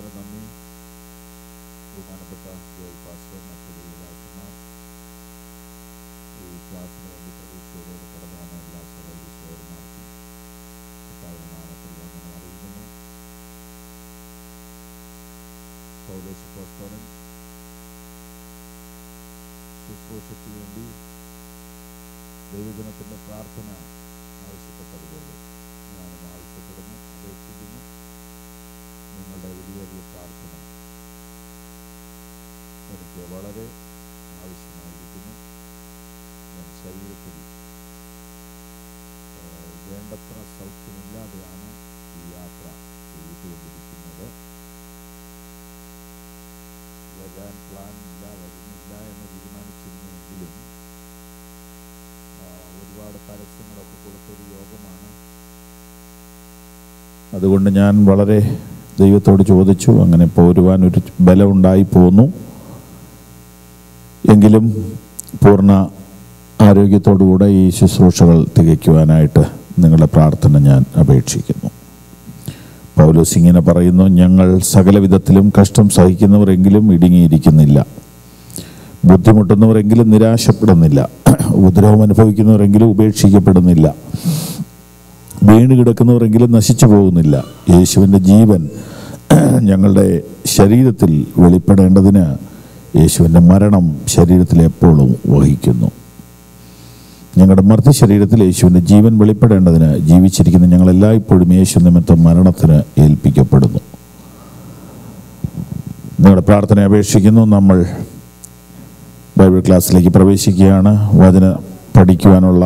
വളരെ നന്ദി. ബഹുമാനപ്പെട്ട ജോയ് പാസ്റ്റർ, മറ്റു ദൈവദാസന്മാർ, ഈ ക്ലാസ്സിന് വേണ്ടി പ്രതീക്ഷയോടെ കടന്നു വന്ന എല്ലാ സഹോദരി സഹോദരന്മാർക്കും കർത്താവിന്റെ നാമത്തിൽ വന്ദനം അറിയിക്കുന്നു. പൗലോസ് അപ്പോസ്തലൻ ശുശ്രൂഷയ്ക്ക് വേണ്ടി ദൈവജനത്തിന്റെ പ്രാർത്ഥന ആവശ്യപ്പെട്ടതുപോലെ ഞാനും ആവശ്യപ്പെടുന്നു, അപേക്ഷിക്കുന്നു. നിങ്ങളുടെ വലിയ പ്രാർത്ഥന എനിക്ക് വളരെ ആവശ്യമായിരിക്കുന്നു. ഞാൻ ശരീരത്തിൽ വേണ്ടത്ര സൗഖ്യമില്ലാതെയാണ് ഈ യാത്ര ചെയ്തുകൊണ്ടിരിക്കുന്നത്. വരാൻ പ്ലാൻ ഇല്ല, വരുന്നില്ല എന്ന് തീരുമാനിച്ചിരുന്നെങ്കിലും ഒരുപാട് പരസ്യങ്ങളൊക്കെ കൊടുത്തൊരു യോഗമാണ്. അതുകൊണ്ട് ഞാൻ വളരെ ദൈവത്തോട് ചോദിച്ചു, അങ്ങനെ പോരുവാൻ ഒരു ബലമുണ്ടായി പോന്നു. എങ്കിലും പൂർണ്ണ ആരോഗ്യത്തോടുകൂടെ ഈ ശുശ്രൂഷകൾ തികയ്ക്കുവാനായിട്ട് നിങ്ങളുടെ പ്രാർത്ഥന ഞാൻ അപേക്ഷിക്കുന്നു. പൗലോസ് ഇങ്ങനെ പറയുന്നു, ഞങ്ങൾ സകല വിധത്തിലും കഷ്ടം സഹിക്കുന്നവരെങ്കിലും ഇടുങ്ങിയിരിക്കുന്നില്ല, ബുദ്ധിമുട്ടുന്നവരെങ്കിലും നിരാശപ്പെടുന്നില്ല, ഉപദ്രവം അനുഭവിക്കുന്നവരെങ്കിലും ഉപേക്ഷിക്കപ്പെടുന്നില്ല, വീണ് കിടക്കുന്നവരെങ്കിലും നശിച്ചു പോകുന്നില്ല. യേശുവിൻ്റെ ജീവൻ ഞങ്ങളുടെ ശരീരത്തിൽ വെളിപ്പെടേണ്ടതിന് യേശുവിൻ്റെ മരണം ശരീരത്തിൽ എപ്പോഴും വഹിക്കുന്നു. ഞങ്ങളുടെ മർത്തി ശരീരത്തിൽ യേശുവിൻ്റെ ജീവൻ വെളിപ്പെടേണ്ടതിന് ജീവിച്ചിരിക്കുന്ന ഞങ്ങളെല്ലായ്പ്പോഴും യേശു നിമിത്തം മരണത്തിന് ഏൽപ്പിക്കപ്പെടുന്നു. നിങ്ങളുടെ പ്രാർത്ഥന അപേക്ഷിക്കുന്നു. നമ്മൾ ബൈബിൾ ക്ലാസ്സിലേക്ക് പ്രവേശിക്കുകയാണ്. വചനം പഠിക്കുവാനുള്ള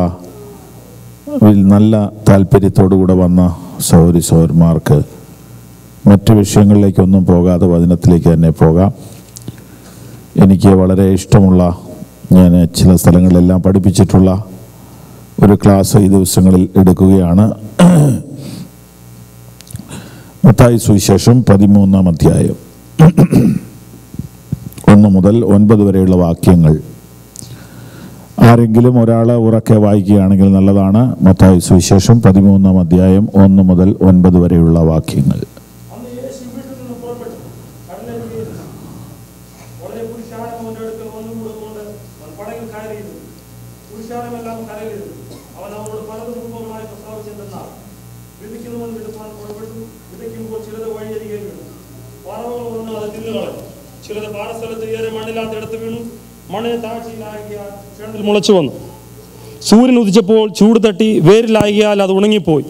നല്ല താല്പര്യത്തോടുകൂടെ വന്ന സഹോദരി സഹോദരന്മാർക്ക് മറ്റു വിഷയങ്ങളിലേക്കൊന്നും പോകാതെ വചനത്തിലേക്ക് തന്നെ പോകാം. എനിക്ക് വളരെ ഇഷ്ടമുള്ള, ഞാൻ ചില സ്ഥലങ്ങളിലെല്ലാം പഠിപ്പിച്ചിട്ടുള്ള ഒരു ക്ലാസ് ഈ ദിവസങ്ങളിൽ എടുക്കുകയാണ്. മത്തായി സുവിശേഷം 13-ാം അധ്യായം 1 മുതൽ 9 വരെയുള്ള വാക്യങ്ങൾ ആരെങ്കിലും ഒരാൾ ഉറക്കെ വായിക്കുകയാണെങ്കിൽ നല്ലതാണ്. മത്തായി സുവിശേഷം 13-ാം അധ്യായം 1 മുതൽ 9 വരെയുള്ള വാക്യങ്ങൾ. ചിലത് പാറസ്ഥലത്ത് ഏറെ മണ്ണില്ലാത്തയിടത്ത് വീണു. മണ്ണിന് താഴ്ചയിലാകിയാൽ കിണറ്റിൽ മുളച്ചു വന്നു. സൂര്യൻ ഉദിച്ചപ്പോൾ ചൂട് തട്ടി വേരിലാകിയാൽ അത് ഉണങ്ങിപ്പോയി.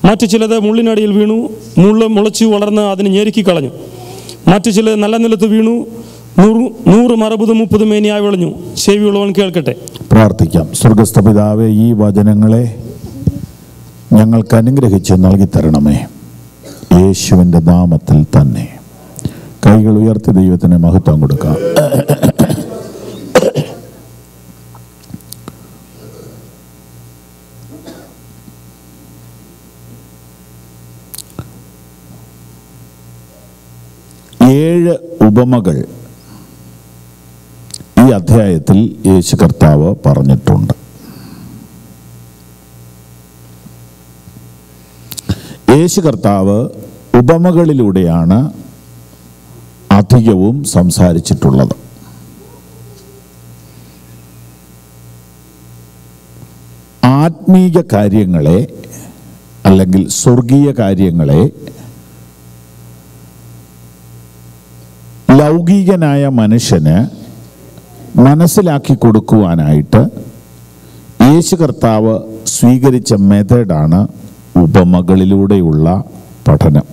മറ്റു ചിലത് മുള്ളിനടിയിൽ വീണു. മുള്ള് മുളച്ചു വളർന്ന് അതിന് ഞെരുക്കി കളഞ്ഞു. മറ്റു ചിലത് നല്ല നിലത്ത് വീണു. 100 60 30 മേനിയായി വിളഞ്ഞു. ചെവിയുള്ളവൻ കേൾക്കട്ടെ. പ്രാർത്ഥിക്കാം. സ്വർഗസ്ഥ പിതാവേ, ഈ വചനങ്ങളെ ഞങ്ങൾക്ക് അനുഗ്രഹിച്ച് നൽകി തരണമേ, യേശുവിൻ്റെ നാമത്തിൽ തന്നെ. കൈകൾ ഉയർത്തി ദൈവത്തിന് മഹത്വം കൊടുക്കാം. ഏഴ് ഉപമകൾ ഈ അധ്യായത്തിൽ യേശു കർത്താവ് പറഞ്ഞിട്ടുണ്ട്. യേശു കർത്താവ് ഉപമകളിലൂടെയാണ് അധികവും സംസാരിച്ചിട്ടുള്ളത്. ആത്മീയ കാര്യങ്ങളെ അല്ലെങ്കിൽ സ്വർഗീയ കാര്യങ്ങളെ ലൗകികനായ മനുഷ്യന് മനസ്സിലാക്കി കൊടുക്കുവാനായിട്ട് യേശു കർത്താവ് സ്വീകരിച്ച മെത്തേഡാണ് ഉപമകളിലൂടെയുള്ള പഠനം.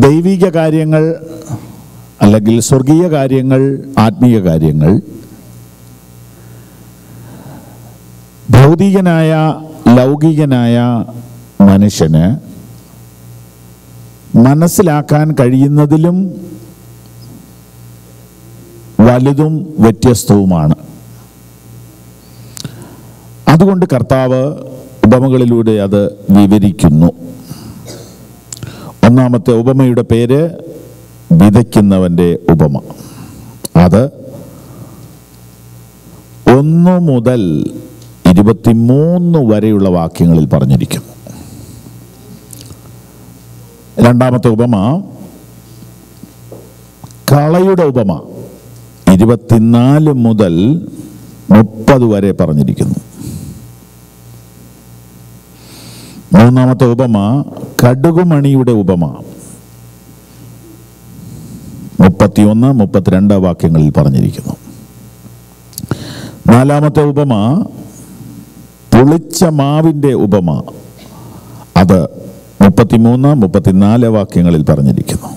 ദൈവിക കാര്യങ്ങൾ അല്ലെങ്കിൽ സ്വർഗീയ കാര്യങ്ങൾ, ആത്മീയ കാര്യങ്ങൾ ഭൗതികനായ ലൗകികനായ മനുഷ്യന് മനസ്സിലാക്കാൻ കഴിയുന്നതിലും വലുതും വ്യത്യസ്തവുമാണ്. അതുകൊണ്ട് കർത്താവ് ഉപമകളിലൂടെ അത് വിവരിക്കുന്നു. ഒന്നാമത്തെ ഉപമയുടെ പേര് വിതയ്ക്കുന്നവൻ്റെ ഉപമ. അത് 1 മുതൽ 23 വരെയുള്ള വാക്യങ്ങളിൽ പറഞ്ഞിരിക്കുന്നു. രണ്ടാമത്തെ ഉപമ കളയുടെ ഉപമ 24 മുതൽ 30 വരെ പറഞ്ഞിരിക്കുന്നു. മൂന്നാമത്തെ ഉപമ കടുകുമണിയുടെ ഉപമ 31, 32 വാക്യങ്ങളിൽ പറഞ്ഞിരിക്കുന്നു. നാലാമത്തെ ഉപമ പുളിച്ച മാവിൻ്റെ ഉപമ, അത് 33, 34 വാക്യങ്ങളിൽ പറഞ്ഞിരിക്കുന്നു.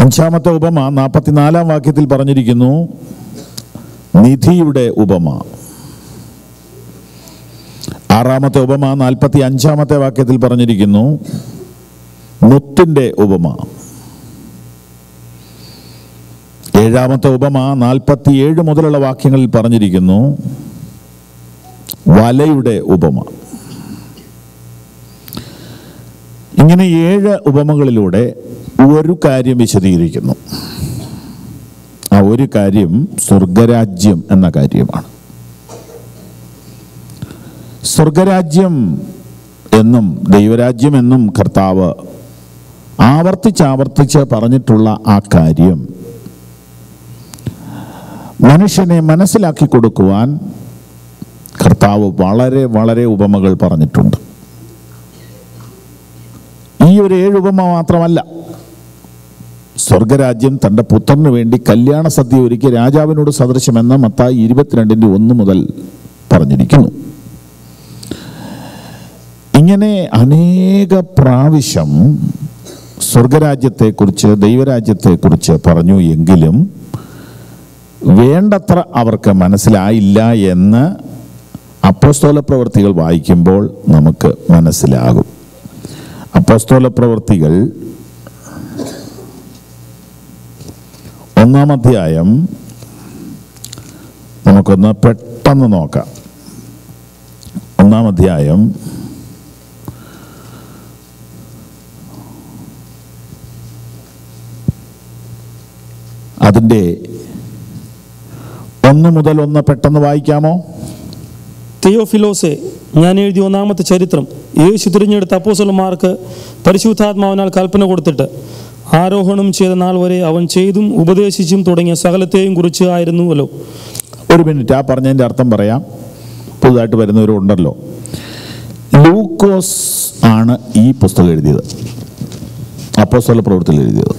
അഞ്ചാമത്തെ ഉപമ 44 വാക്യത്തിൽ പറഞ്ഞിരിക്കുന്നു, നിധിയുടെ ഉപമ. ആറാമത്തെ ഉപമ 45 വാക്യത്തിൽ പറഞ്ഞിരിക്കുന്നു, മുത്തിൻ്റെ ഉപമ. ഏഴാമത്തെ ഉപമ 47 മുതലുള്ള വാക്യങ്ങളിൽ പറഞ്ഞിരിക്കുന്നു, വലയുടെ ഉപമ. ഇങ്ങനെ 7 ഉപമകളിലൂടെ ഒരു കാര്യം വിശദീകരിക്കുന്നു. ആ ഒരു കാര്യം സ്വർഗരാജ്യം എന്ന കാര്യമാണ്. സ്വർഗരാജ്യം എന്നും ദൈവരാജ്യം എന്നും കർത്താവ് ആവർത്തിച്ച് പറഞ്ഞിട്ടുള്ള ആ കാര്യം മനുഷ്യനെ മനസ്സിലാക്കി കൊടുക്കുവാൻ കർത്താവ് വളരെ വളരെ ഉപമകൾ പറഞ്ഞിട്ടുണ്ട്. ഈ ഒരു 7 ഉപമ മാത്രമല്ല, സ്വർഗരാജ്യം തൻ്റെ പുത്രന് വേണ്ടി കല്യാണ സദ്യ ഒരുക്കിയ രാജാവിനോട് സദൃശമെന്ന് മത്തായി 22:1 മുതൽ പറഞ്ഞിരിക്കുന്നു. ഇങ്ങനെ അനേക പ്രാവശ്യം സ്വർഗരാജ്യത്തെക്കുറിച്ച് ദൈവരാജ്യത്തെക്കുറിച്ച് പറഞ്ഞു എങ്കിലും വേണ്ടത്ര അവർക്ക് മനസ്സിലായില്ല എന്ന് അപ്പോസ്തല പ്രവൃത്തികൾ വായിക്കുമ്പോൾ നമുക്ക് മനസ്സിലാകും. അപ്പോസ്തല പ്രവൃത്തികൾ 1-ാം അധ്യായം നമുക്കൊന്ന് പെട്ടെന്ന് നോക്കാം. 1-ാം അധ്യായം അതിൻ്റെ 1 മുതൽ 1 പെട്ടെന്ന് വായിക്കാമോ? തിയോഫിലോസെ, ഞാൻ എഴുതിയ 1-ാമത്തെ ചരിത്രം യേശു തിരഞ്ഞെടുത്ത അപ്പോസ്തലന്മാർക്ക് പരിശുദ്ധാത്മാവിനാൽ കൽപ്പന കൊടുത്തിട്ട് ആരോഹണം ചെയ്ത നാൾ വരെ അവൻ ചെയ്തും ഉപദേശിച്ചും തുടങ്ങിയ സകലത്തെയും കുറിച്ച് ആയിരുന്നുവല്ലോ. ഒരു മിനിറ്റ്, ആ പറഞ്ഞതിൻ്റെ അർത്ഥം പറയാം. പുതുതായിട്ട് വരുന്നവരുണ്ടല്ലോ. ലൂക്കോസ് ആണ് ഈ പുസ്തകം എഴുതിയത്, അപ്പോസ്തല പ്രവൃത്തിയിൽ എഴുതിയത്.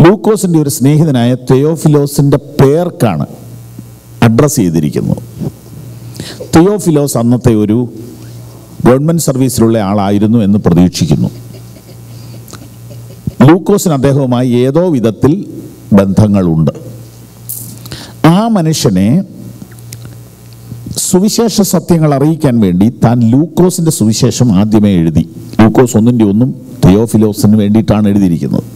ലൂക്കോസിൻ്റെ ഒരു സ്നേഹിതനായ തെയോഫിലോസിൻ്റെ പേർക്കാണ് അഡ്രസ്സ് ചെയ്തിരിക്കുന്നത്. തെയോഫിലോസ് അന്നത്തെ ഒരു ഗവൺമെൻറ് സർവീസിലുള്ള ആളായിരുന്നു എന്ന് പ്രതീക്ഷിക്കുന്നു. ലൂക്കോസിന് അദ്ദേഹവുമായി ഏതോ വിധത്തിൽ ബന്ധങ്ങളുണ്ട്. ആ മനുഷ്യനെ സുവിശേഷ സത്യങ്ങൾ അറിയിക്കാൻ വേണ്ടി താൻ ലൂക്കോസിൻ്റെ സുവിശേഷം ആദ്യമേ എഴുതി. ലൂക്കോസ് 1:1 തെയോഫിലോസിന് വേണ്ടിയിട്ടാണ് എഴുതിയിരിക്കുന്നത്.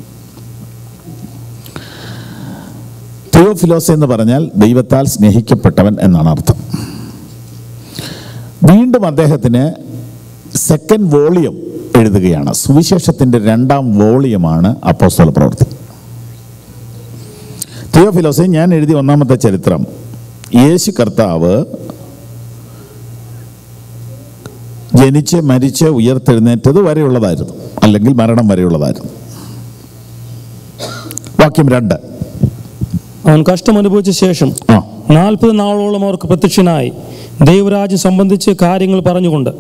തെയോഫിലോസ് എന്ന് പറഞ്ഞാൽ ദൈവത്താൽ സ്നേഹിക്കപ്പെട്ടവൻ എന്നാണ് അർത്ഥം. വീണ്ടും അദ്ദേഹത്തിന് 2nd വോളിയം എഴുതുകയാണ്. സുവിശേഷത്തിൻ്റെ 2ാം വോളിയമാണ് അപ്പോസ്തല പ്രവൃത്തി. തെയോഫിലോസെ, ഞാൻ എഴുതിയ 1-ാമത്തെ ചരിത്രം യേശു കർത്താവ് ജനിച്ച് മരിച്ച് ഉയർത്തെഴുന്നേറ്റത് വരെയുള്ളതായിരുന്നു, അല്ലെങ്കിൽ മരണം വരെയുള്ളതായിരുന്നു. വാക്യം 2, അവൻ കഷ്ടം അനുഭവിച്ച ശേഷം 40 നാളോളം അവർക്ക് പ്രത്യക്ഷനായി ദൈവരാജ്യം സംബന്ധിച്ച് കാര്യങ്ങൾ പറഞ്ഞുകൊണ്ട്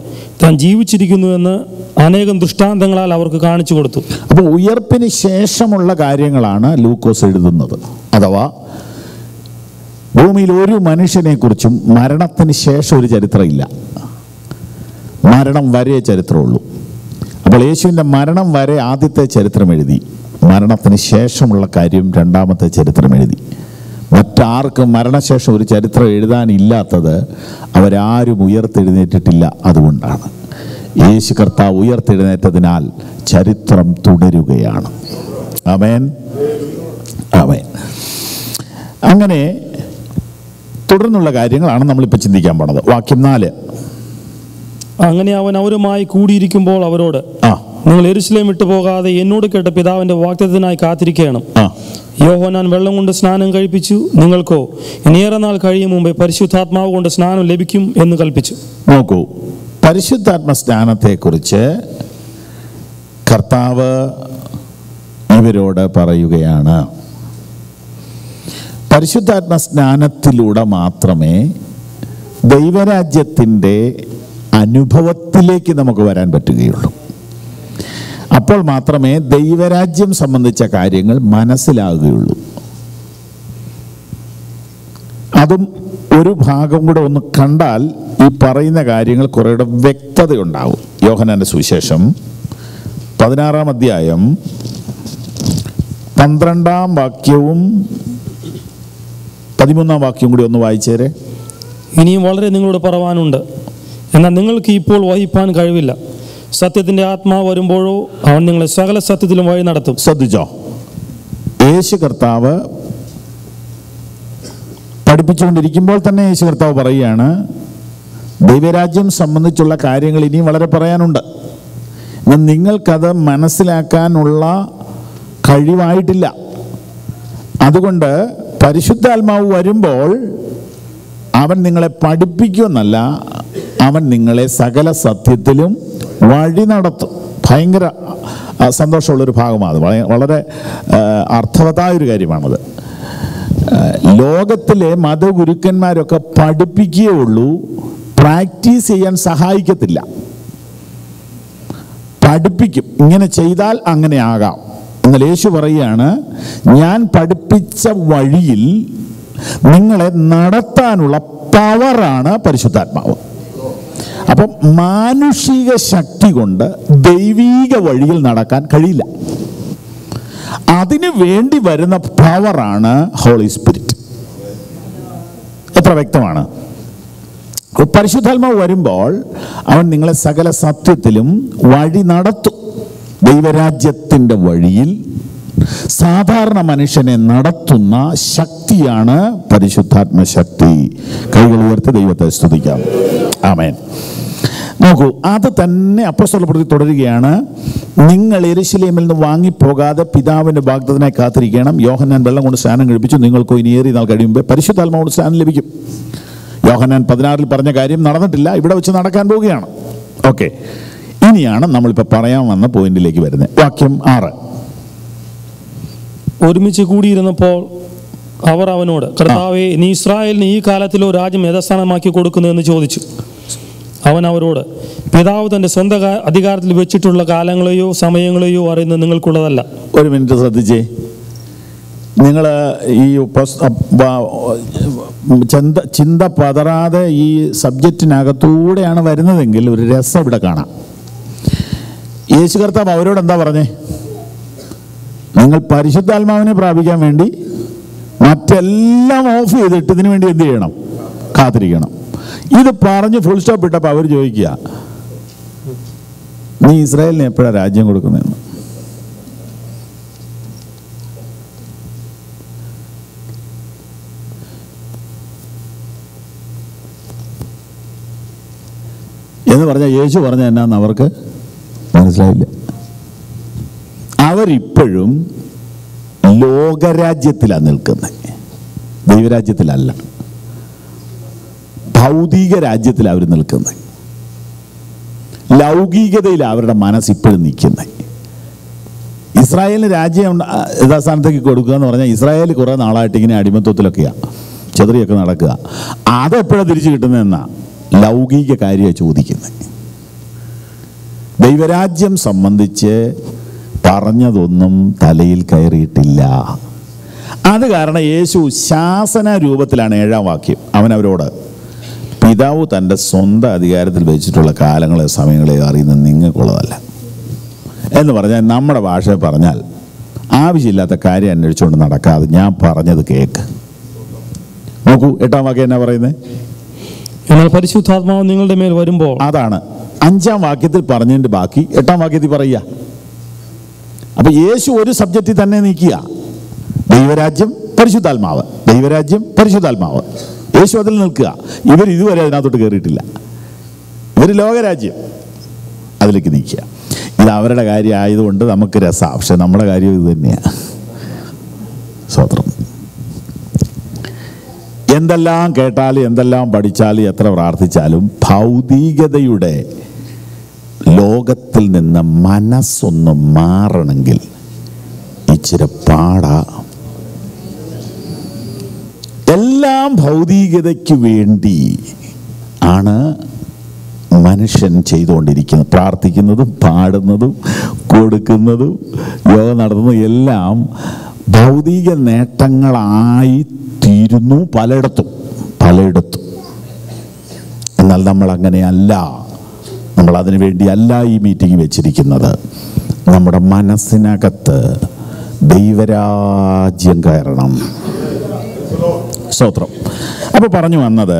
താൻ ജീവിച്ചിരിക്കുന്നു എന്ന് അനേകം ദൃഷ്ടാന്തങ്ങളാൽ അവർക്ക് കാണിച്ചു കൊടുത്തു. അപ്പോൾ ഉയർപ്പിന് ശേഷമുള്ള കാര്യങ്ങളാണ് ലൂക്കോസ് എഴുതുന്നത്. അഥവാ ഭൂമിയിൽ ഒരു മനുഷ്യനെക്കുറിച്ചും മരണത്തിന് ശേഷം ഒരു ചരിത്രമില്ല, മരണം വരെ ചരിത്രമുള്ളൂ. അപ്പോൾ യേശുവിൻ്റെ മരണം വരെ ആദ്യത്തെ ചരിത്രം എഴുതി, മരണത്തിന് ശേഷമുള്ള കാര്യം 2ാമത്തെ ചരിത്രം എഴുതി. മറ്റാർക്കും മരണശേഷം ഒരു ചരിത്രം എഴുതാനില്ലാത്തത് അവരാരും ഉയർത്തെഴുന്നേറ്റിട്ടില്ല. അതുകൊണ്ടാണ് യേശു കർത്താവ് ഉയർത്തെഴുന്നേറ്റതിനാൽ ചരിത്രം തുടരുകയാണ്. ആമേൻ, ആമേൻ. അങ്ങനെ തുടർന്നുള്ള കാര്യങ്ങളാണ് നമ്മളിപ്പോൾ ചിന്തിക്കാൻ പോണത്. വാക്യം 4, അങ്ങനെ അവൻ അവരുമായി കൂടിയിരിക്കുമ്പോൾ അവരോട്, നിങ്ങൾ യെരൂശലേം വിട്ടു പോകാതെ എന്നോട് കേട്ട പിതാവിന്റെ വാഗ്ദത്തത്തിനായി കാത്തിരിക്കണം. യോഹന്നാൻ വെള്ളം കൊണ്ട് സ്നാനം കഴിപ്പിച്ചു, നിങ്ങൾക്കോ ഇനിയേറെ നാൾ കഴിയും മുമ്പേ പരിശുദ്ധാത്മാവ് കൊണ്ട് സ്നാനം ലഭിക്കും എന്ന് കൽപ്പിച്ചു. നോക്കൂ, പരിശുദ്ധാത്മ സ്നാനത്തെക്കുറിച്ച് കർത്താവ് ഇവരോട് പറയുകയാണ്. പരിശുദ്ധാത്മ സ്നാനത്തിലൂടെ മാത്രമേ ദൈവരാജ്യത്തിൻ്റെ അനുഭവത്തിലേക്ക് നമുക്ക് വരാൻ പറ്റുകയുള്ളൂ. അപ്പോൾ മാത്രമേ ദൈവരാജ്യം സംബന്ധിച്ച കാര്യങ്ങൾ മനസ്സിലാകുകയുള്ളൂ. അതും ഒരു ഭാഗം കൂടെ ഒന്ന് കണ്ടാൽ ഈ പറയുന്ന കാര്യങ്ങൾ കുറേയുടെ വ്യക്തതയുണ്ടാവും. യോഹന്നാന്റെ സുവിശേഷം 16-ാം അധ്യായം 12-ാം വാക്യവും 13-ാം വാക്യവും കൂടി ഒന്ന് വായിച്ചേരെ. ഇനിയും വളരെ നിങ്ങളോട് പറവാനുണ്ട്, എന്നാൽ നിങ്ങൾക്ക് ഇപ്പോൾ വഹിപ്പാൻ കഴിവില്ല. സത്യത്തിന്റെ ആത്മാവ് വരുമ്പോഴോ അവൻ നിങ്ങളെ സകല സത്യത്തിലും വഴി നടത്തും. ശ്രദ്ധിച്ചോ, യേശു കർത്താവ് പഠിപ്പിച്ചുകൊണ്ടിരിക്കുമ്പോൾ തന്നെ യേശു കർത്താവ് പറയുകയാണ്, ദൈവരാജ്യം സംബന്ധിച്ചുള്ള കാര്യങ്ങൾ ഇനിയും വളരെ പറയാനുണ്ട്. എന്നാൽ നിങ്ങൾക്കത് മനസ്സിലാക്കാനുള്ള കഴിവായിട്ടില്ല. അതുകൊണ്ട് പരിശുദ്ധാത്മാവ് വരുമ്പോൾ അവൻ നിങ്ങളെ പഠിപ്പിക്കുമെന്നല്ല, അവൻ നിങ്ങളെ സകല സത്യത്തിലും വഴി നടത്തും. ഭയങ്കര സന്തോഷമുള്ളൊരു ഭാഗമാണ്. വളരെ അർത്ഥവത്തായൊരു കാര്യമാണത്. ലോകത്തിലെ മതഗുരുക്കന്മാരൊക്കെ പഠിപ്പിക്കുകയുള്ളൂ, പ്രാക്ടീസ് ചെയ്യാൻ സഹായിക്കത്തില്ല. പഠിപ്പിക്കും, ഇങ്ങനെ ചെയ്താൽ അങ്ങനെ ആകാം. എന്നാൽ യേശു പറയുകയാണ്, ഞാൻ പഠിപ്പിച്ച വഴിയിൽ നിങ്ങളെ നടത്താനുള്ള പവറാണ് പരിശുദ്ധാത്മാവ്. അപ്പം മാനുഷിക ശക്തി കൊണ്ട് ദൈവീക വഴിയിൽ നടക്കാൻ കഴിയില്ല. അതിനു വേണ്ടി വരുന്ന പവറാണ് ഹോളി സ്പിരിറ്റ്. എത്ര വ്യക്തമാണ്? പരിശുദ്ധാത്മാവ് വരുമ്പോൾ അവൻ നിങ്ങളെ സകല സത്യത്തിലും വഴി നടത്തും. ദൈവരാജ്യത്തിൻ്റെ വഴിയിൽ സാധാരണ മനുഷ്യനെ നടത്തുന്ന ശക്തിയാണ് പരിശുദ്ധാത്മ ശക്തി. കൈകൾ ഉയർത്തി ദൈവത്തെ സ്തുതിക്കാം. ആമേൻ. നോക്കൂ, അത് തന്നെ അപ്പോസ്തലപ്രവൃത്തി തുടരുകയാണ്. നിങ്ങൾ യെരൂശലേമിൽ നിന്ന് വാങ്ങിപ്പോകാതെ പിതാവിന്റെ വാഗ്ദത്തത്തിനായി കാത്തിരിക്കണം. യോഹന്നാൻ വെള്ളം കൊണ്ട് സ്നാനം കഴിപ്പിച്ചു, നിങ്ങൾക്കോ ഇനി ഏറിയ നാൾ കഴിയുമ്പോൾ പരിശുദ്ധാത്മാവോട് സ്നാനം ലഭിക്കും. യോഹന്നാൻ 16-ൽ പറഞ്ഞ കാര്യം നടന്നിട്ടില്ല, ഇവിടെ വെച്ച് നടക്കാൻ പോവുകയാണ്. ഓക്കെ, ഇനിയാണ് നമ്മളിപ്പോൾ പറയാൻ വന്ന പോയിന്റിലേക്ക് വരുന്നത്. വാക്യം 6. ഒരുമിച്ച് കൂടിയിരുന്നപ്പോൾ അവർ അവനോട്, കർത്താവേ, നീ ഇസ്രായേലിന് ഈ കാലത്തിലോ രാജ്യം യഥാസ്ഥാനമാക്കി കൊടുക്കുന്നു എന്ന് ചോദിച്ചു. അവൻ അവരോട്, പിതാവ് തൻ്റെ സ്വന്തം അധികാരത്തിൽ വെച്ചിട്ടുള്ള കാലങ്ങളെയോ സമയങ്ങളെയോ അറിയുന്നത് നിങ്ങൾക്കുള്ളതല്ല. ഒരു മിനിറ്റ് ശ്രദ്ധിച്ചേ. നിങ്ങൾ ഈ ചിന്ത പതറാതെ ഈ സബ്ജക്റ്റിനകത്തൂടെയാണ് വരുന്നതെങ്കിൽ ഒരു രസം ഇവിടെ കാണാം. യേശു കർത്താവ് അവരോട് എന്താ പറഞ്ഞേ? നിങ്ങൾ പരിശുദ്ധാത്മാവിനെ പ്രാപിക്കാൻ വേണ്ടി മറ്റെല്ലാം ഓഫ് ചെയ്തിട്ട് ഇതിനു വേണ്ടി എന്ത് ചെയ്യണം? കാത്തിരിക്കണം. ഇത് പറഞ്ഞ് ഫുൾ സ്റ്റോപ്പ് ഇട്ടപ്പോൾ അവർ ചോദിക്കുക, നീ ഇസ്രായേലിന് എപ്പോഴാണ് രാജ്യം കൊടുക്കുന്നതെന്ന്. എന്ന് പറഞ്ഞാൽ യേശു പറഞ്ഞ എന്നാന്ന് അവർക്ക് മനസ്സിലായില്ല. അവരിപ്പോഴും ലോകരാജ്യത്തിലാണ് നിൽക്കുന്നത്, ദൈവരാജ്യത്തിലല്ല. ഭൗതിക രാജ്യത്തിലാണ് അവർ നിൽക്കുന്നത്. ലൗകികതയിലാണ് അവരുടെ മനസ്സ് ഇപ്പോഴും നിൽക്കുന്നത്. ഇസ്രായേലിന് രാജ്യം യഥാസ്ഥാനത്തേക്ക് കൊടുക്കുക എന്ന് പറഞ്ഞാൽ ഇസ്രായേൽ കുറേ നാളായിട്ട് ഇങ്ങനെ അടിമത്വത്തിലൊക്കെയാണ്, ചെറിയൊക്കെ നടക്കുക. അതെപ്പോഴാണ് തിരിച്ചു കിട്ടുന്നതെന്നാ ലൗകിക കാര്യമാണ് ചോദിക്കുന്നത്. ദൈവരാജ്യം സംബന്ധിച്ച് പറഞ്ഞതൊന്നും തലയിൽ കയറിയിട്ടില്ല. അത് കാരണം യേശു ശാസന രൂപത്തിലാണ് 7-ാം വാക്യം. അവനവരോട്, പിതാവ് തൻ്റെ സ്വന്തം അധികാരത്തിൽ വെച്ചിട്ടുള്ള കാലങ്ങളെ സമയങ്ങളെ അറിയുന്നത് നിങ്ങൾക്കുള്ളതല്ല എന്ന് പറഞ്ഞാൽ, നമ്മുടെ ഭാഷയിൽ പറഞ്ഞാൽ ആവശ്യമില്ലാത്ത കാര്യം അന്വേഷിച്ചുകൊണ്ട് നടക്കാതെ ഞാൻ പറഞ്ഞത് കേൾക്ക്. നോക്കൂ, 8-ാം വാക്യം എന്നാ പറയുന്നത്? എന്നാൽ പരിശുദ്ധാത്മാവ് നിങ്ങളുടെ മേൽ വരുമ്പോൾ. അതാണ് 5-ാം വാക്യത്തിൽ പറഞ്ഞതിൻ്റെ ബാക്കി 8-ാം വാക്യത്തിൽ പറയുക. അപ്പൊ യേശു ഒരു സബ്ജക്റ്റിൽ തന്നെ നിൽക്കുക. ദൈവരാജ്യം, പരിശുദ്ധാത്മാവ്, ദൈവരാജ്യം, പരിശുദ്ധാത്മാവ്. യേശു അതിൽ നിൽക്കുക. ഇവർ ഇതുവരെ അതിനകത്തോട്ട് കയറിയിട്ടില്ല. ഇവർ ലോകരാജ്യം, അതിലേക്ക് നിൽക്കുക. ഇത് അവരുടെ കാര്യം ആയതുകൊണ്ട് നമുക്ക് രസമാണ്, പക്ഷെ നമ്മുടെ കാര്യം ഇത് തന്നെയാണ്. സ്വതന്ത്രം. എന്തെല്ലാം കേട്ടാലും എന്തെല്ലാം പഠിച്ചാലും എത്ര പ്രാർത്ഥിച്ചാലും ഭൗതികതയുടെ ലോകത്തിൽ നിന്ന് മനസ്സൊന്ന് മാറണമെങ്കിൽ ഇച്ചിരി പാടാ. എല്ലാം ഭൗതികതയ്ക്ക് വേണ്ടി ആണ് മനുഷ്യൻ ചെയ്തുകൊണ്ടിരിക്കുന്നത്. പ്രാർത്ഥിക്കുന്നതും പാടുന്നതും കൊടുക്കുന്നതും യോഗ നടത്തുന്നതും എല്ലാം ഭൗതിക നേട്ടങ്ങളായി തീരുന്നു പലയിടത്തും. എന്നാൽ നമ്മൾ അങ്ങനെയല്ല. നമ്മൾ അതിനു വേണ്ടിയല്ല ഈ മീറ്റിംഗ് വെച്ചിരിക്കുന്നത്. നമ്മുടെ മനസ്സിനകത്ത് ദൈവരാജ്യം കയറണം. സ്തോത്രം. അപ്പോൾ പറഞ്ഞു വന്നത്,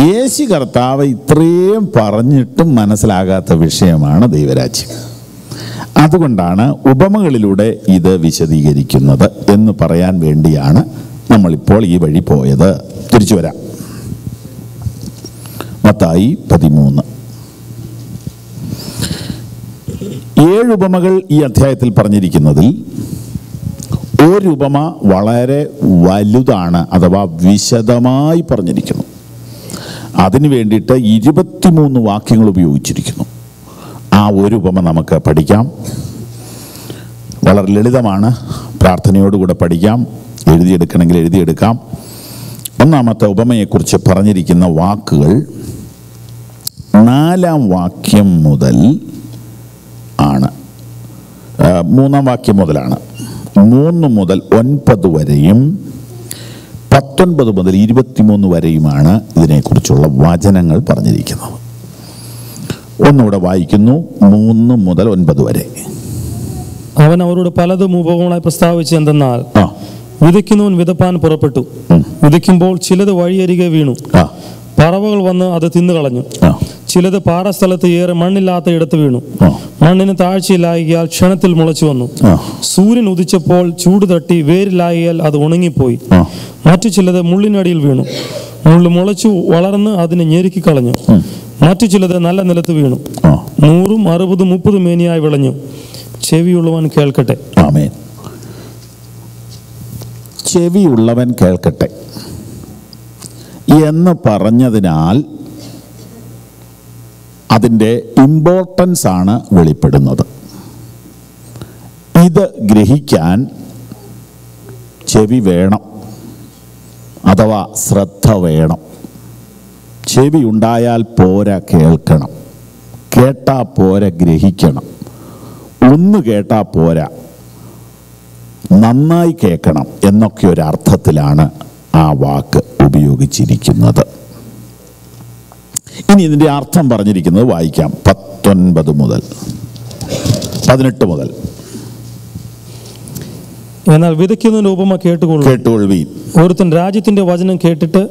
യേശു കർത്താവ് ഇത്രയും പറഞ്ഞിട്ടും മനസ്സിലാകാത്ത വിഷയമാണ് ദൈവരാജ്യം. അതുകൊണ്ടാണ് ഉപമകളിലൂടെ ഇത് വിശദീകരിക്കുന്നത് എന്ന് പറയാൻ വേണ്ടിയാണ് നമ്മളിപ്പോൾ ഈ വഴി പോയത്. തിരിച്ചു വരാം. മത്തായി 13. 7 ഉപമകൾ ഈ അധ്യായത്തിൽ പറഞ്ഞിരിക്കുന്നതിൽ ഒരു ഉപമ വളരെ വലുതാണ്, അഥവാ വിശദമായി പറഞ്ഞിരിക്കുന്നു. അതിനു വേണ്ടിയിട്ട് 23 വാക്യങ്ങൾ ഉപയോഗിച്ചിരിക്കുന്നു. ആ ഒരു ഉപമ നമുക്ക് പഠിക്കാം. വളരെ ലളിതമാണ്, പ്രാർത്ഥനയോടുകൂടെ പഠിക്കാം. എഴുതിയെടുക്കണമെങ്കിൽ എഴുതിയെടുക്കാം. ഒന്നാമത്തെ ഉപമയെക്കുറിച്ച് പറഞ്ഞിരിക്കുന്ന വാക്കുകൾ 4-ാം വാക്യം മുതൽ ആണ്. 3-ാം വാക്യം മുതലാണ്. 3 മുതൽ 9 വരെയും 19 മുതൽ 23 വരെയുമാണ് ഇതിനെക്കുറിച്ചുള്ള വചനങ്ങൾ പറഞ്ഞിരിക്കുന്നത്. ഒന്നുകൂടെ വായിക്കുന്നു. 3 മുതൽ 9 വരെ. അവൻ അവരോട് പലതും ഉപമകളായി പ്രസ്താവിച്ചു. എന്തെന്നാൽ, വിതയ്ക്കുന്നവൻ വിതപ്പാൻ പുറപ്പെട്ടു. വിതയ്ക്കുമ്പോൾ ചിലത് വഴിയരികെ വീണു. പറവകൾ വന്ന് അത് തിന്നുകളഞ്ഞു. ചിലത് പാറസ്ഥലത്ത് ഏറെ മണ്ണില്ലാത്ത ഇടത്ത് വീണു. മണ്ണിന് താഴ്ചയിലാകിയാൽ ക്ഷണത്തിൽ മുളച്ചു വന്നു. സൂര്യൻ ഉദിച്ചപ്പോൾ ചൂട് തട്ടി വേരിലാകിയാൽ അത് ഉണങ്ങിപ്പോയി. മറ്റു ചിലത് മുള്ളിനടിയിൽ വീണു. മുള്ളു മുളച്ചു വളർന്ന് അതിനെ ഞെരുക്കി കളഞ്ഞു. മറ്റു ചിലത് നല്ല നിലത്ത് വീണു. 100, 60, 30 മേനിയായി വിളഞ്ഞു. ചെവിയുള്ളവൻ കേൾക്കട്ടെ. ആമേൻ. ചെവിയുള്ളവൻ കേൾക്കട്ടെ എന്ന് പറഞ്ഞതിനാൽ അതിൻ്റെ ഇമ്പോർട്ടൻസ് ആണ് വെളിപ്പെടുന്നത്. ഇത് ഗ്രഹിക്കാൻ ചെവി വേണം, അഥവാ ശ്രദ്ധ വേണം. ചെവി ഉണ്ടായാൽ പോരാ, കേൾക്കണം. കേട്ടാ പോരാ, ഗ്രഹിക്കണം. ഒന്ന് കേട്ടാ പോരാ, നന്നായി കേൾക്കണം എന്നൊക്കെ ഒരർത്ഥത്തിലാണ് ആ വാക്ക് ഉപയോഗിച്ചിരിക്കുന്നത്. ഇനി ഇതിൻ്റെ അർത്ഥം പറഞ്ഞിരിക്കുന്നത് വായിക്കാം. 19 മുതൽ 18 മുതൽ. എന്നാൽ വിതയ്ക്കുന്നതിന്റെ ഉപമ കേട്ടുകൊള്ളുവീൻ. ഒരുത്തൻ രാജ്യത്തിന്റെ വചനം കേട്ടിട്ട്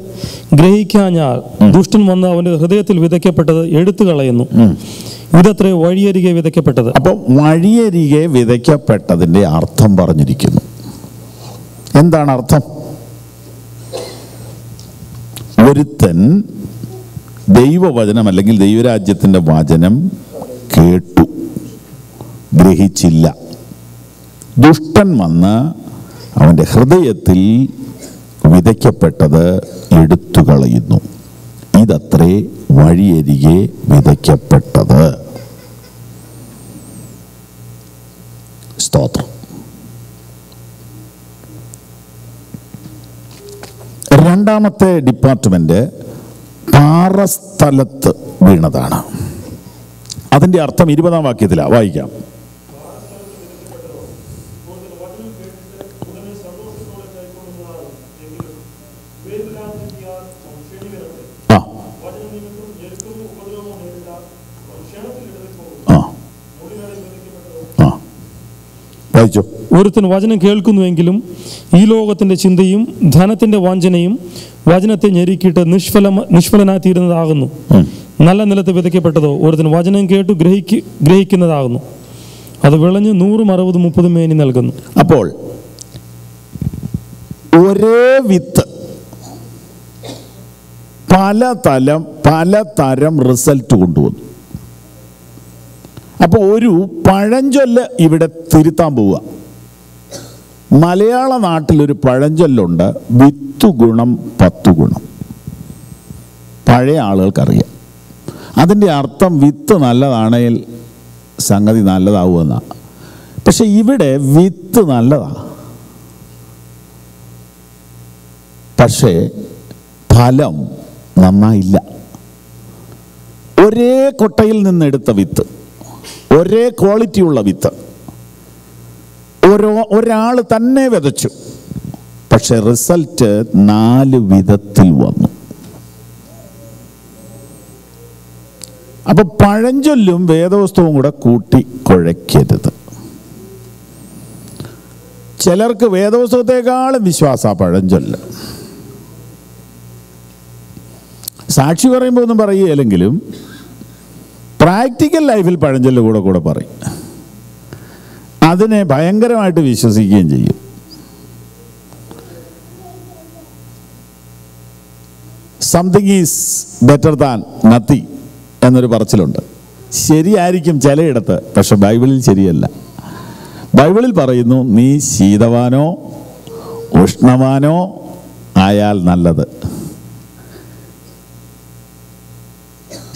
ഗ്രഹിക്കാഞ്ഞാൽ ദുഷ്ടൻ വന്ന് അവന്റെ ഹൃദയത്തിൽ വിതയ്ക്കപ്പെട്ടത് എടുത്തു കളയുന്നു. ഇതത്രേ വഴിയരികെ വിതയ്ക്കപ്പെട്ടത്. അപ്പോൾ വഴിയരികെ വിതയ്ക്കപ്പെട്ടതിന്റെ അർത്ഥം പറഞ്ഞിരിക്കുന്നു. എന്താണ് അർത്ഥം? ഒരുത്തൻ ദൈവവചനം അല്ലെങ്കിൽ ദൈവരാജ്യത്തിന്റെ വചനം കേട്ടു, ഗ്രഹിച്ചില്ല. ദുഷ്ടൻ വന്ന് അവൻ്റെ ഹൃദയത്തിൽ വിതയ്ക്കപ്പെട്ടത് എടുത്തു കളയുന്നു. ഇതത്രേ വഴിയരികെ വിതയ്ക്കപ്പെട്ടത്. സ്തോത്രം. രണ്ടാമത്തെ ഡിപ്പാർട്ട്മെന്റ് പാറസ്ഥലത്ത് വീണതാണ്. അതിൻ്റെ അർത്ഥം 20-ാം വാക്യത്തിലാണ്. വായിക്കാം. ഒരുത്തൻ വചനം കേൾക്കുന്നുവെങ്കിലും ഈ ലോകത്തിന്റെ ചിന്തയും ധനത്തിന്റെ വാഞ്ചനയും വചനത്തെ ഞെരുക്കിയിട്ട് നിഷ്ഫലനായി തീരുന്നതാകുന്നു. നല്ല നിലത്ത് വിതയ്ക്കപ്പെട്ടതോ ഒരുത്തൻ വചനം കേട്ടു ഗ്രഹിക്കുന്നതാകുന്നു. അത് വിളഞ്ഞ് 100, 60, 30 മേനി നൽകുന്നു. അപ്പോൾ ഒരേ വിത്ത് പലതരം റിസൾട്ട് കൊണ്ടുവന്നു. അപ്പോൾ ഒരു പഴഞ്ചൊല്ല് ഇവിടെ തിരുത്താൻ പോവുക. മലയാള നാട്ടിലൊരു പഴഞ്ചൊല്ലുണ്ട്, 10 ഗുണം 10 ഗുണം. പഴയ ആളുകൾക്കറിയാം. അതിൻ്റെ അർത്ഥം വിത്ത് നല്ലതാണെങ്കിൽ സംഗതി നല്ലതാവുമെന്നാണ്. പക്ഷെ ഇവിടെ വിത്ത് നല്ലതാണ്, പക്ഷേ ഫലം നന്നായില്ല. ഒരേ കൊട്ടയിൽ നിന്നെടുത്ത വിത്ത്, ഒരേ ക്വാളിറ്റിയുള്ള വിത്ത് ഒരാൾ തന്നെ വിതച്ചു, പക്ഷെ റിസൾട്ട് 4 വിധത്തിൽ വന്നു. അപ്പൊ പഴഞ്ചൊല്ലും വേദവസ്തുവും കൂടെ കൂട്ടി കുഴയ്ക്കരുത്. ചിലർക്ക് വേദപുസ്തകത്തെക്കാളും വിശ്വാസ പഴഞ്ചൊല്ല്. സാക്ഷി പറയുമ്പോൾ ഒന്നും പറയുകയില്ലെങ്കിലും പ്രാക്ടിക്കൽ ലൈഫിൽ പഴഞ്ചൊല്ല് കൂടെ പറയും. അതിനെ ഭയങ്കരമായിട്ട് വിശ്വസിക്കുകയും ചെയ്യും. Something is better than nothing എന്നൊരു പറച്ചിലുണ്ട്. ശരിയായിരിക്കും ചിലയിടത്ത്, പക്ഷെ ബൈബിളിൽ ശരിയല്ല. ബൈബിളിൽ പറയുന്നു, നീ ശീതവാനോ ഉഷ്ണവാനോ ആയാൽ നല്ലത്,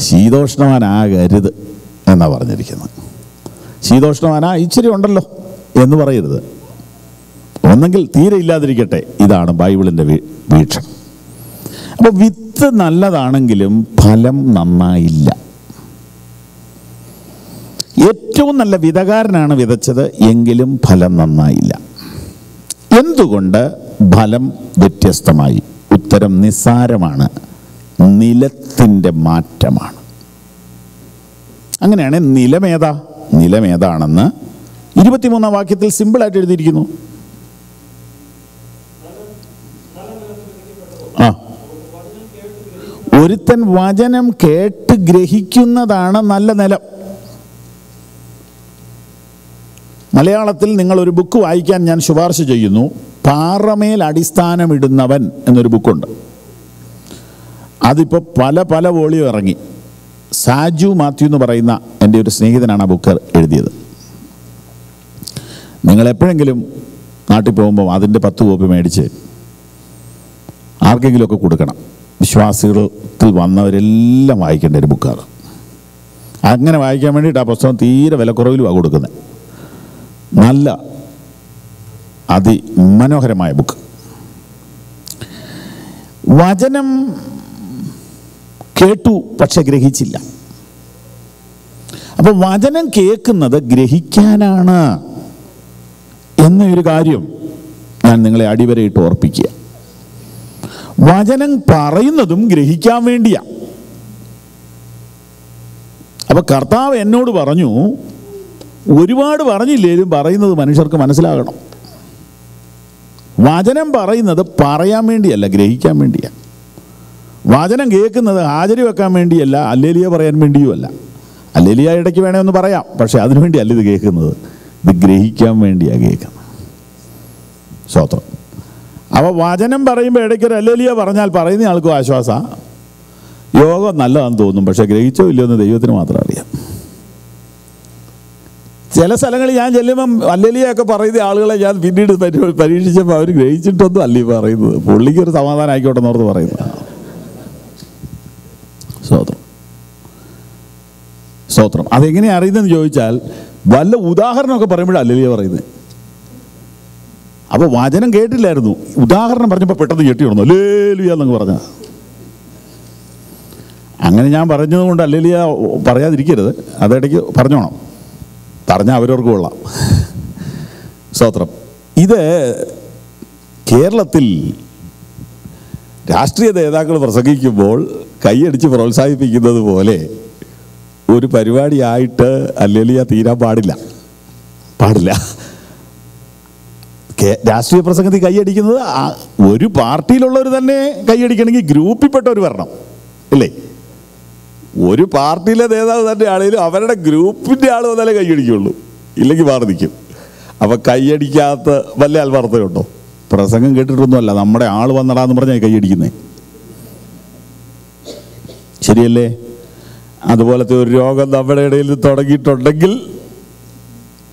ശീതോഷ്ണവാനാകരുത് എന്നാണ് പറഞ്ഞിരിക്കുന്നത്. ശീതോഷ്ണവാനാ ഇച്ചിരി ഉണ്ടല്ലോ എന്ന് പറയരുത്. ഒന്നെങ്കിൽ തീരെ ഇല്ലാതിരിക്കട്ടെ. ഇതാണ് ബൈബിളിൻ്റെ വീക്ഷണം. അപ്പോൾ വിത്ത് നല്ലതാണെങ്കിലും ഫലം നന്നായില്ല. ഏറ്റവും നല്ല വിതകാരനാണ് വിതച്ചത്, എങ്കിലും ഫലം നന്നായില്ല. എന്തുകൊണ്ട് ഫലം വ്യത്യസ്തമായി? ഉത്തരം നിസ്സാരമാണ്, നിലത്തിൻ്റെ മാറ്റമാണ്. അങ്ങനെയാണ് നിലമേതാണെന്ന് 23-ാം വാക്യത്തിൽ സിമ്പിളായിട്ട് എഴുതിയിരിക്കുന്നു. ഒരുത്തൻ വചനം കേട്ട് ഗ്രഹിക്കുന്നതാണ് നല്ല നിലം. മലയാളത്തിൽ നിങ്ങളൊരു ബുക്ക് വായിക്കാൻ ഞാൻ ശുപാർശ ചെയ്യുന്നു. പാറമേൽ അടിസ്ഥാനമിടുന്നവൻ എന്നൊരു ബുക്കുണ്ട്. അതിപ്പോൾ പല വോളിയം ഇറങ്ങി. സാജു മാത്യു എന്ന് പറയുന്ന എൻ്റെ ഒരു സ്നേഹിതനാണ് ആ ബുക്ക് എഴുതിയത്. നിങ്ങളെപ്പോഴെങ്കിലും നാട്ടിൽ പോകുമ്പോൾ അതിൻ്റെ 10 കോപ്പി മേടിച്ച് ആർക്കെങ്കിലുമൊക്കെ കൊടുക്കണം. വിശ്വാസികളിൽ വന്നവരെല്ലാം വായിക്കേണ്ട ഒരു ബുക്കാണ്. അങ്ങനെ വായിക്കാൻ വേണ്ടിയിട്ട് ആ പുസ്തകം തീരെ വിലക്കുറവിലുമാണ് കൊടുക്കുന്നത്. നല്ല അതിമനോഹരമായ ബുക്ക്. വചനം കേട്ടു, പക്ഷെ ഗ്രഹിച്ചില്ല. അപ്പൊ വചനം കേൾക്കുന്നത് ഗ്രഹിക്കാനാണ് എന്നൊരു കാര്യം ഞാൻ നിങ്ങളെ അടിവരയിട്ട് ഓർപ്പിക്കുക. വചനം പറയുന്നതും ഗ്രഹിക്കാൻ വേണ്ടിയാ. അപ്പൊ കർത്താവ് എന്നോട് പറഞ്ഞു, ഒരുപാട് പറഞ്ഞില്ലേലും പറയുന്നത് മനുഷ്യർക്ക് മനസ്സിലാകണം. വചനം പറയുന്നത് പറയാൻ വേണ്ടിയല്ല, ഗ്രഹിക്കാൻ വേണ്ടിയാ. വചനം കേൾക്കുന്നത് ഹാജരി വെക്കാൻ വേണ്ടിയല്ല, ഹല്ലേലൂയ പറയാൻ വേണ്ടിയുമല്ല. ഹല്ലേലൂയ ഇടയ്ക്ക് വേണേ ഒന്ന് പറയാം, പക്ഷെ അതിനുവേണ്ടിയല്ല ഇത് കേൾക്കുന്നത്. ഇത് ഗ്രഹിക്കാൻ വേണ്ടിയാണ് കേൾക്കുന്നത്. സ്തോത്രം. അപ്പോൾ വചനം പറയുമ്പോൾ ഇടയ്ക്കൊരു ഹല്ലേലൂയ പറഞ്ഞാൽ പറയുന്ന ആൾക്കും ആശ്വാസമാണ്. യോഗം നല്ലതാണെന്ന് തോന്നും, പക്ഷെ ഗ്രഹിച്ചോ ഇല്ലയോ എന്ന് ദൈവത്തിന് മാത്രം അറിയാം. ചില സ്ഥലങ്ങളിൽ ഞാൻ ചെല്ലുമ്പം ഹല്ലേലൂയൊക്കെ പറയുന്ന ആളുകളെ ഞാൻ പിന്നീട് പരീക്ഷിച്ചപ്പോൾ അവർ ഗ്രഹിച്ചിട്ടൊന്നും അല്ല ഈ പറയുന്നത്. പുള്ളിക്കൊരു സമാധാനം ആയിക്കോട്ടെ എന്നോർത്ത് പറയുന്നത്. സ്തോത്രം. അതെങ്ങനെയാണ് അറിയുന്നതെന്ന് ചോദിച്ചാൽ വല്ല ഉദാഹരണമൊക്കെ പറയുമ്പോഴാണ് ഹല്ലേലൂയ പറയുന്നത്. അപ്പോൾ വചനം കേട്ടില്ലായിരുന്നു, ഉദാഹരണം പറഞ്ഞപ്പോൾ പെട്ടെന്ന് ഞെട്ടി ഉണർന്നു ഹല്ലേലൂയ എന്നങ്ങ് പറഞ്ഞ. അങ്ങനെ ഞാൻ പറഞ്ഞതുകൊണ്ട് ഹല്ലേലൂയ പറയാതിരിക്കരുത്, അതിടയ്ക്ക് പറഞ്ഞോണം. പറഞ്ഞാൽ അവരവർക്ക് കൊള്ളാം. സ്തോത്രം. ഇത് കേരളത്തിൽ രാഷ്ട്രീയ നേതാക്കൾ പ്രസംഗിക്കുമ്പോൾ കൈയടിച്ച് പ്രോത്സാഹിപ്പിക്കുന്നത് പോലെ ഒരു പരിപാടിയായിട്ട് ഹല്ലേലൂയ തീരാൻ പാടില്ല. രാഷ്ട്രീയ പ്രസംഗത്തിൽ കൈയടിക്കുന്നത് ഒരു പാർട്ടിയിലുള്ളവർ തന്നെ കൈയടിക്കണമെങ്കിൽ ഗ്രൂപ്പിൽപ്പെട്ടവർ വരണം, ഇല്ലേ? ഒരു പാർട്ടിയിലെ നേതാവ് തന്നെ ആണെങ്കിലും അവരുടെ ഗ്രൂപ്പിൻ്റെ ആൾ വന്നാലേ കൈയടിക്കുള്ളൂ, ഇല്ലെങ്കിൽ മാറി നിൽക്കും. അപ്പം കൈയടിക്കാത്ത വല്ല ആത്മാർത്ഥതയുണ്ടോ? പ്രസംഗം കേട്ടിട്ടൊന്നുമല്ല, നമ്മുടെ ആൾ വന്നടാന്ന് പറഞ്ഞാൽ കൈയടിക്കുന്നേ. ശരിയല്ലേ? അതുപോലത്തെ ഒരു രോഗം നമ്മുടെ ഇടയിൽ തുടങ്ങിയിട്ടുണ്ടെങ്കിൽ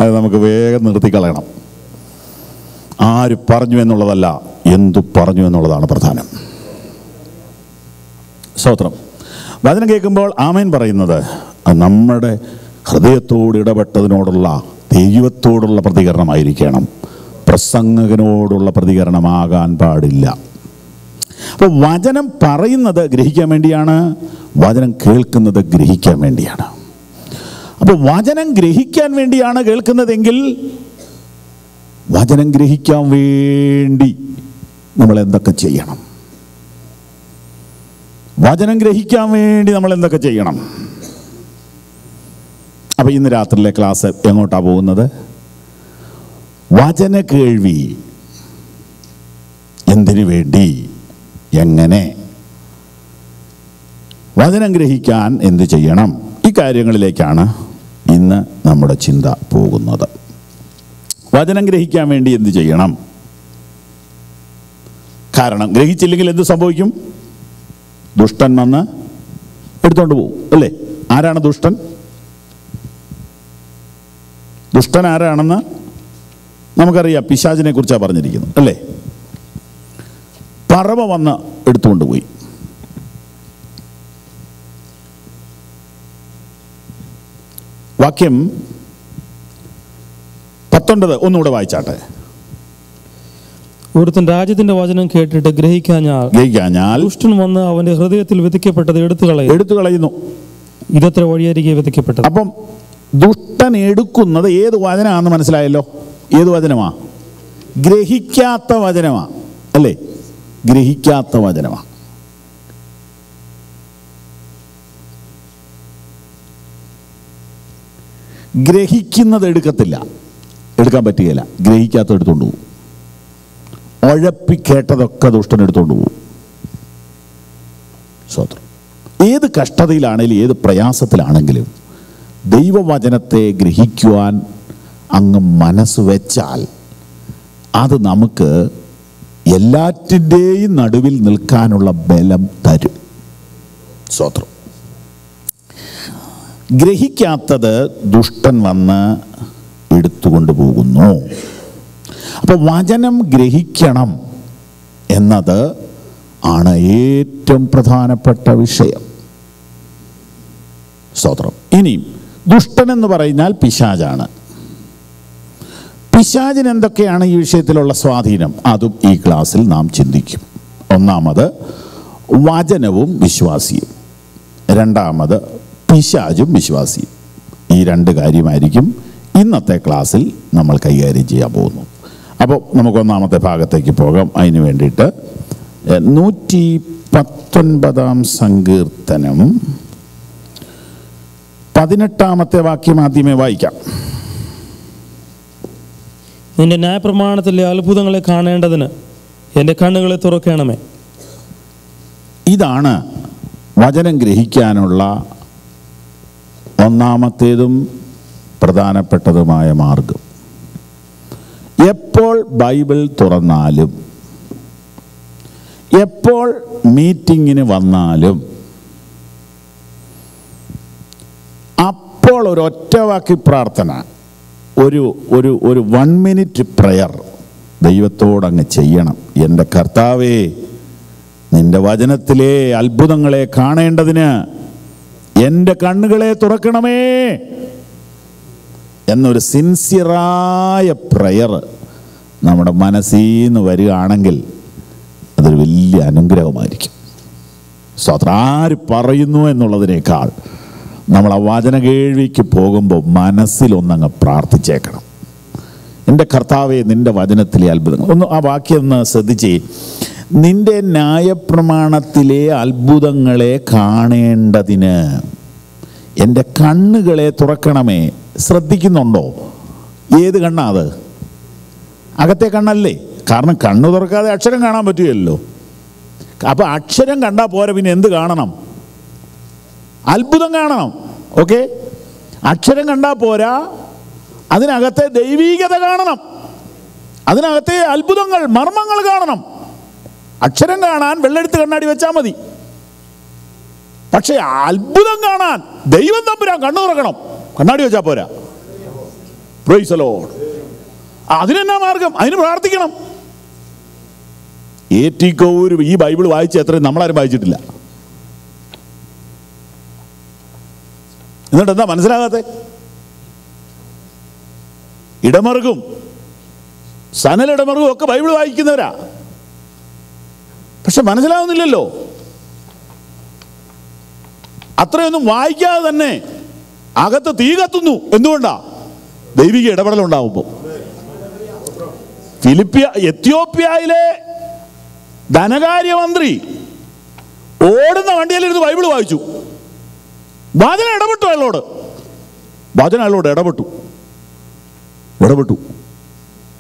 അത് നമുക്ക് വേഗം നിർത്തിക്കളയണം. ആര് പറഞ്ഞു എന്നുള്ളതല്ല, എന്തു പറഞ്ഞു എന്നുള്ളതാണ് പ്രധാനം. സ്തോത്രം. വചനം കേൾക്കുമ്പോൾ ആമേൻ പറയുന്നത് അത് നമ്മുടെ ഹൃദയത്തോട് ഇടപെട്ടതിനോടുള്ള ദൈവത്തോടുള്ള പ്രതികരണമായിരിക്കണം, പ്രസംഗകനോടുള്ള പ്രതികരണമാകാൻ പാടില്ല. അപ്പോൾ വചനം പറയുന്നത് ഗ്രഹിക്കാൻ വേണ്ടിയാണ്, വചനം കേൾക്കുന്നത് ഗ്രഹിക്കാൻ വേണ്ടിയാണ്. അപ്പോൾ വചനം ഗ്രഹിക്കാൻ വേണ്ടിയാണ് കേൾക്കുന്നതെങ്കിൽ വചനം ഗ്രഹിക്കാൻ വേണ്ടി നമ്മൾ എന്തൊക്കെ ചെയ്യണം? വചനം ഗ്രഹിക്കാൻ വേണ്ടി നമ്മൾ എന്തൊക്കെ ചെയ്യണം? അപ്പോൾ ഇന്ന് രാത്രിയിലെ ക്ലാസ് എങ്ങോട്ടാണ് പോകുന്നത്? വചന കേൾവി എന്തിനു വേണ്ടി, എങ്ങനെ, വചനം ഗ്രഹിക്കാൻ എന്ത് ചെയ്യണം, ഈ കാര്യങ്ങളിലേക്കാണ് ഇന്ന് നമ്മുടെ ചിന്ത പോകുന്നത്. വചനം ഗ്രഹിക്കാൻ വേണ്ടി എന്ത് ചെയ്യണം? കാരണം ഗ്രഹിച്ചില്ലെങ്കിൽ എന്ത് സംഭവിക്കും? ദുഷ്ടൻ വന്ന് എടുത്തോണ്ട് പോകും, അല്ലേ? ആരാണ് ദുഷ്ടൻ? ദുഷ്ടൻ ആരാണെന്ന് നമുക്കറിയാം. പിശാചിനെ കുറിച്ചാണ് പറഞ്ഞിരിക്കുന്നത്, അല്ലേ? പറവ വന്ന് എടുത്തുകൊണ്ട് പോയി. വാക്യം 19 ഒന്നുകൂടെ വായിച്ചാട്ടെ. ഒരുത്തൻ രാജ്യത്തിന്റെ വചനം കേട്ടിട്ട് ഗ്രഹിക്കാഞ്ഞാൽ ദുഷ്ടൻ വന്ന് അവന്റെ ഹൃദയത്തിൽ വിധിക്കപ്പെട്ടത് എടുത്തു കളയുന്നു. ഇതത്ര വഴിയരികെ വിധിക്കപ്പെട്ടത്. അപ്പം ദുഷ്ടൻ എടുക്കുന്നത് ഏത് വചനമാണെന്ന് മനസ്സിലായല്ലോ. ഏത് വചനമാ? ഗ്രഹിക്കാത്ത വചനമാ, അല്ലേ? ഗ്രഹിക്കാത്ത വചനമാ. ഗ്രഹിക്കുന്നത് എടുക്കത്തില്ല, എടുക്കാൻ പറ്റുകയില്ല. ഗ്രഹിക്കാത്ത എടുത്തുകൊണ്ട് പോകും. ഉഴപ്പി കേട്ടതൊക്കെ ദുഷ്ടൻ എടുത്തുകൊണ്ട് പോകും. സ്വത്രം. ഏത് കഷ്ടതയിലാണെങ്കിലും ഏത് പ്രയാസത്തിലാണെങ്കിലും ദൈവവചനത്തെ ഗ്രഹിക്കുവാൻ അങ്ങ് മനസ്സ് വെച്ചാൽ അത് നമുക്ക് എല്ലാറ്റിൻ്റെയും നടുവിൽ നിൽക്കാനുള്ള ബലം തരും. സ്വത്രം. ഗ്രഹിക്കാത്തത് ദുഷ്ടൻ വന്ന് എടുത്തുകൊണ്ട് പോകുന്നു. അപ്പോൾ വചനം ഗ്രഹിക്കണം എന്നത് ആണ് ഏറ്റവും പ്രധാനപ്പെട്ട വിഷയം. സ്തോത്രം. ഇനിയും ദുഷ്ടൻ എന്ന് പറഞ്ഞാൽ പിശാചാണ്. പിശാചിന് എന്തൊക്കെയാണ് ഈ വിഷയത്തിലുള്ള സ്വാധീനം? അതും ഈ ക്ലാസ്സിൽ നാം ചിന്തിക്കും. ഒന്നാമത് വചനവും വിശ്വാസിയും, രണ്ടാമത് പിശാചും വിശ്വാസിയും. ഈ രണ്ട് കാര്യമായിരിക്കും ഇന്നത്തെ ക്ലാസ്സിൽ നമ്മൾ കൈകാര്യം ചെയ്യാൻ പോകുന്നു. അപ്പോൾ നമുക്ക് ഒന്നാമത്തെ ഭാഗത്തേക്ക് പോകാം. അതിന് വേണ്ടിയിട്ട് 119 സങ്കീർത്തനം 18 വാക്യം ആദ്യമേ വായിക്കാം. നിന്റെ ന്യായപ്രമാണത്തിലെ അത്ഭുതങ്ങളെ കാണേണ്ടതിന് എൻ്റെ കണ്ണുകളെ തുറക്കണമേ. ഇതാണ് വചനം ഗ്രഹിക്കാനുള്ള ഒന്നാമത്തേതും പ്രധാനപ്പെട്ടതുമായ മാർഗം. എപ്പോൾ ബൈബിൾ തുറന്നാലും എപ്പോൾ മീറ്റിങ്ങിന് വന്നാലും അപ്പോൾ ഒരു ഒറ്റവാക്കി പ്രാർത്ഥന, ഒരു 1 മിനിറ്റ് പ്രയർ ദൈവത്തോടങ്ങ് ചെയ്യണം. എൻ്റെ കർത്താവേ, നിൻ്റെ വചനത്തിലെ അത്ഭുതങ്ങളെ കാണേണ്ടതിന് എൻ്റെ കണ്ണുകളെ തുറക്കണമേ എന്നൊരു സിൻസിയറായ പ്രയർ നമ്മുടെ മനസ്സിൽ നിന്ന് വരികയാണെങ്കിൽ അതൊരു വലിയ അനുഗ്രഹമായിരിക്കും. സ്തോത്രം. ആര് പറയുന്നു എന്നുള്ളതിനേക്കാൾ നമ്മൾ ആ വചന കേൾവിക്ക് പോകുമ്പോൾ മനസ്സിലൊന്നങ്ങ് പ്രാർത്ഥിച്ചേക്കണം. എൻ്റെ കർത്താവേ, നിൻ്റെ വചനത്തിലെ അത്ഭുതങ്ങൾ. ഒന്ന് ആ വാക്യം ഒന്ന് ശ്രദ്ധിച്ചേ. നിൻ്റെ ന്യായപ്രമാണത്തിലെ അത്ഭുതങ്ങളെ കാണേണ്ടതിന് എൻ്റെ കണ്ണുകളെ തുറക്കണമേ. ശ്രദ്ധിക്കുന്നുണ്ടോ? ഏത് കണ്ണാ അത്? അകത്തെ കണ്ണല്ലേ? കാരണം കണ്ണ് തുറക്കാതെ അക്ഷരം കാണാൻ പറ്റുകയല്ലോ. അപ്പോൾ അക്ഷരം കണ്ടാൽ പോരെ, പിന്നെ എന്ത് കാണണം? അത്ഭുതം കാണണം. ഓക്കെ, അക്ഷരം കണ്ടാൽ പോരാ, അതിനകത്തെ ദൈവീകത കാണണം, അതിനകത്തെ അത്ഭുതങ്ങൾ, മർമ്മങ്ങൾ കാണണം. അക്ഷരം കാണാൻ വെള്ളെടുത്ത് കണ്ണാടി വെച്ചാൽ മതി. പക്ഷെ അത്ഭുതം കാണാൻ ദൈവം തമ്പുരാൻ കണ്ണു തുറക്കണം. കണ്ണാടി വെച്ചാൽ പോരാ. Price the Lord. അതിനെന്നാ മാർഗം? അതിന് പ്രാർത്ഥിക്കണം. ഏറ്റിക്കോര് ഈ ബൈബിൾ വായിച്ച എത്രയും നമ്മളാരും വായിച്ചിട്ടില്ല. എന്നിട്ട് എന്താ മനസ്സിലാകാത്തെ? ഇടമറുകും സനലിടമറുകും ഒക്കെ ബൈബിൾ വായിക്കുന്നവരാ, പക്ഷെ മനസ്സിലാവുന്നില്ലല്ലോ. അത്രയൊന്നും വായിക്കാതെ തന്നെ അകത്ത് തീ കത്തുന്നു. എന്തുകൊണ്ടാ? ദൈവിക ഇടപെടലുണ്ടാവുമ്പോൾ. എത്യോപ്യയിലെ ധനകാര്യമന്ത്രി ഓടുന്ന വണ്ടിയിലിരുന്ന് ബൈബിൾ വായിച്ചു. വചനം ഇടപെട്ടു അയാളോട്. വചനം അയാളോട് ഇടപെട്ടു.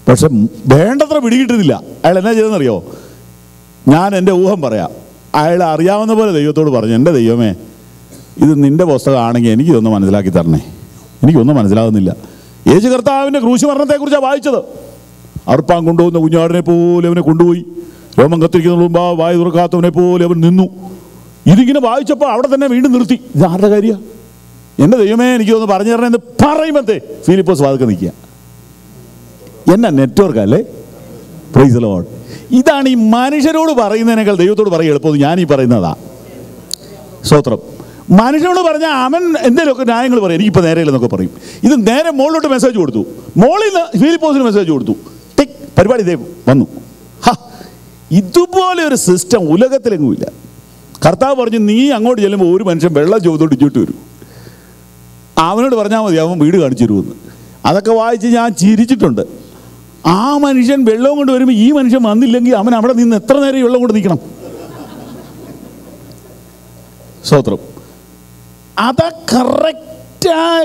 പക്ഷെ വേണ്ടത്ര പിടികിട്ടുന്നില്ല. അയാൾ എന്നാ ചെയ്തെന്നറിയോ? ഞാൻ എൻ്റെ ഊഹം പറയാം. അയാൾ അറിയാവുന്ന പോലെ ദൈവത്തോട് പറഞ്ഞു, എൻ്റെ ദൈവമേ, ഇത് നിൻ്റെ പുസ്തകമാണെങ്കിൽ എനിക്കിതൊന്ന് മനസ്സിലാക്കി തരണേ, എനിക്കൊന്നും മനസ്സിലാകുന്നില്ല. യേശു കർത്താവിൻ്റെ ക്രൂശ് മരണത്തെക്കുറിച്ചാണ് വായിച്ചത്. അർപ്പാൻ കൊണ്ടുപോകുന്ന കുഞ്ഞാടിനെ പോലെ അവനെ കൊണ്ടുപോയി, രോമം കത്തിരിക്കുന്ന മുമ്പ് വായ തുറക്കാത്തവനെ പോലെ അവൻ നിന്നു. ഇതിങ്ങനെ വായിച്ചപ്പോൾ അവിടെ തന്നെ വീണ്ടും നിർത്തി. ഇത് ആരുടെ കാര്യമാണ്? എൻ്റെ ദൈവമേ, എനിക്കൊന്ന് പറഞ്ഞു തരണേ എന്ന് പറയുമ്പോഴത്തെ ഫിലിപ്പോസ് വാതിൽക്കൽ നിൽക്കുക. എന്നാ നെറ്റ്വർക്ക് അല്ലേ? Price the Lord. ഇതാണ് ഈ മനുഷ്യരോട് പറയുന്നതിനേക്കാൾ ദൈവത്തോട് പറയുക എളുപ്പം. ഞാൻ ഈ പറയുന്നതാ. സ്തോത്രം. മനുഷ്യനോട് പറഞ്ഞാൽ അവൻ എന്തെങ്കിലുമൊക്കെ ന്യായങ്ങൾ പറയും, എനിക്കിപ്പോൾ നേരെയില്ലെന്നൊക്കെ പറയും. ഇത് നേരെ മുകളിലോട്ട് മെസ്സേജ് കൊടുത്തു, മുകളിൽ നിന്ന് ഫിലിപ്പോസിന് മെസ്സേജ് കൊടുത്തു, ടിക്, പരിപാടി ഇതേ വന്നു. ഇതുപോലെ ഒരു സിസ്റ്റം ഉലകത്തിലെങ്ങുമില്ല. കർത്താവ് പറഞ്ഞു, നീ അങ്ങോട്ട് ചെല്ലുമ്പോൾ ഒരു മനുഷ്യൻ വെള്ളം ചോദിച്ചോട്ട് ഇങ്ങോട്ട് വരും, അവനോട് പറഞ്ഞാൽ മതി, അവൻ വീട് കാണിച്ചു തരുമെന്ന്. അതൊക്കെ വായിച്ച് ഞാൻ ചിരിച്ചിട്ടുണ്ട്. ആ മനുഷ്യൻ വെള്ളം കൊണ്ട് വരുമ്പോൾ ഈ മനുഷ്യൻ വന്നില്ലെങ്കിൽ അവൻ അവിടെ നിന്ന് എത്ര നേരം വെള്ളം കൊണ്ട് നിൽക്കണം? സ്തോത്രം. അതാ കറക്റ്റായ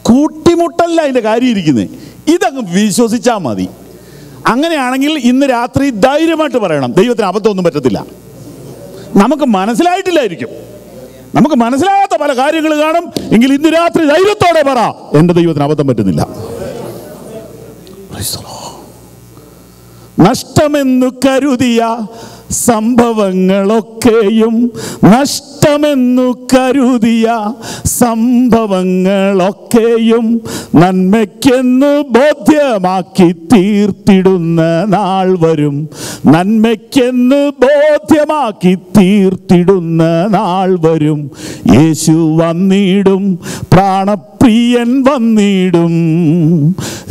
കൂട്ടിമുട്ടല്ല അതിൻ്റെ കാര്യം ഇരിക്കുന്നത്. ഇതങ്ങ് വിശ്വസിച്ചാൽ മതി. അങ്ങനെയാണെങ്കിൽ ഇന്ന് രാത്രി ധൈര്യമായിട്ട് പറയണം, ദൈവത്തിന് അബദ്ധമൊന്നും പറ്റത്തില്ല. നമുക്ക് മനസ്സിലായിട്ടില്ലായിരിക്കും, നമുക്ക് മനസ്സിലാകാത്ത പല കാര്യങ്ങൾ കാണും. എങ്കിൽ ഇന്ന് രാത്രി ധൈര്യത്തോടെ പറ, എൻ്റെ ദൈവത്തിന് അബദ്ധം പറ്റുന്നില്ല. നഷ്ടമെന്നു കരുതിയ സംഭവങ്ങളൊക്കെയും, നഷ്ടമെന്നു കരുതിയ സംഭവങ്ങളൊക്കെയും നന്മയ്ക്കെന്ന് ബോധ്യമാക്കി തീർത്തിടുന്ന നാൾ വരും. നന്മയ്ക്കെന്ന് ബോധ്യമാക്കി തീർത്തിടുന്ന നാൾ വരും. യേശു വന്നിടും, പ്രാണപ്രിയൻ വന്നിടും,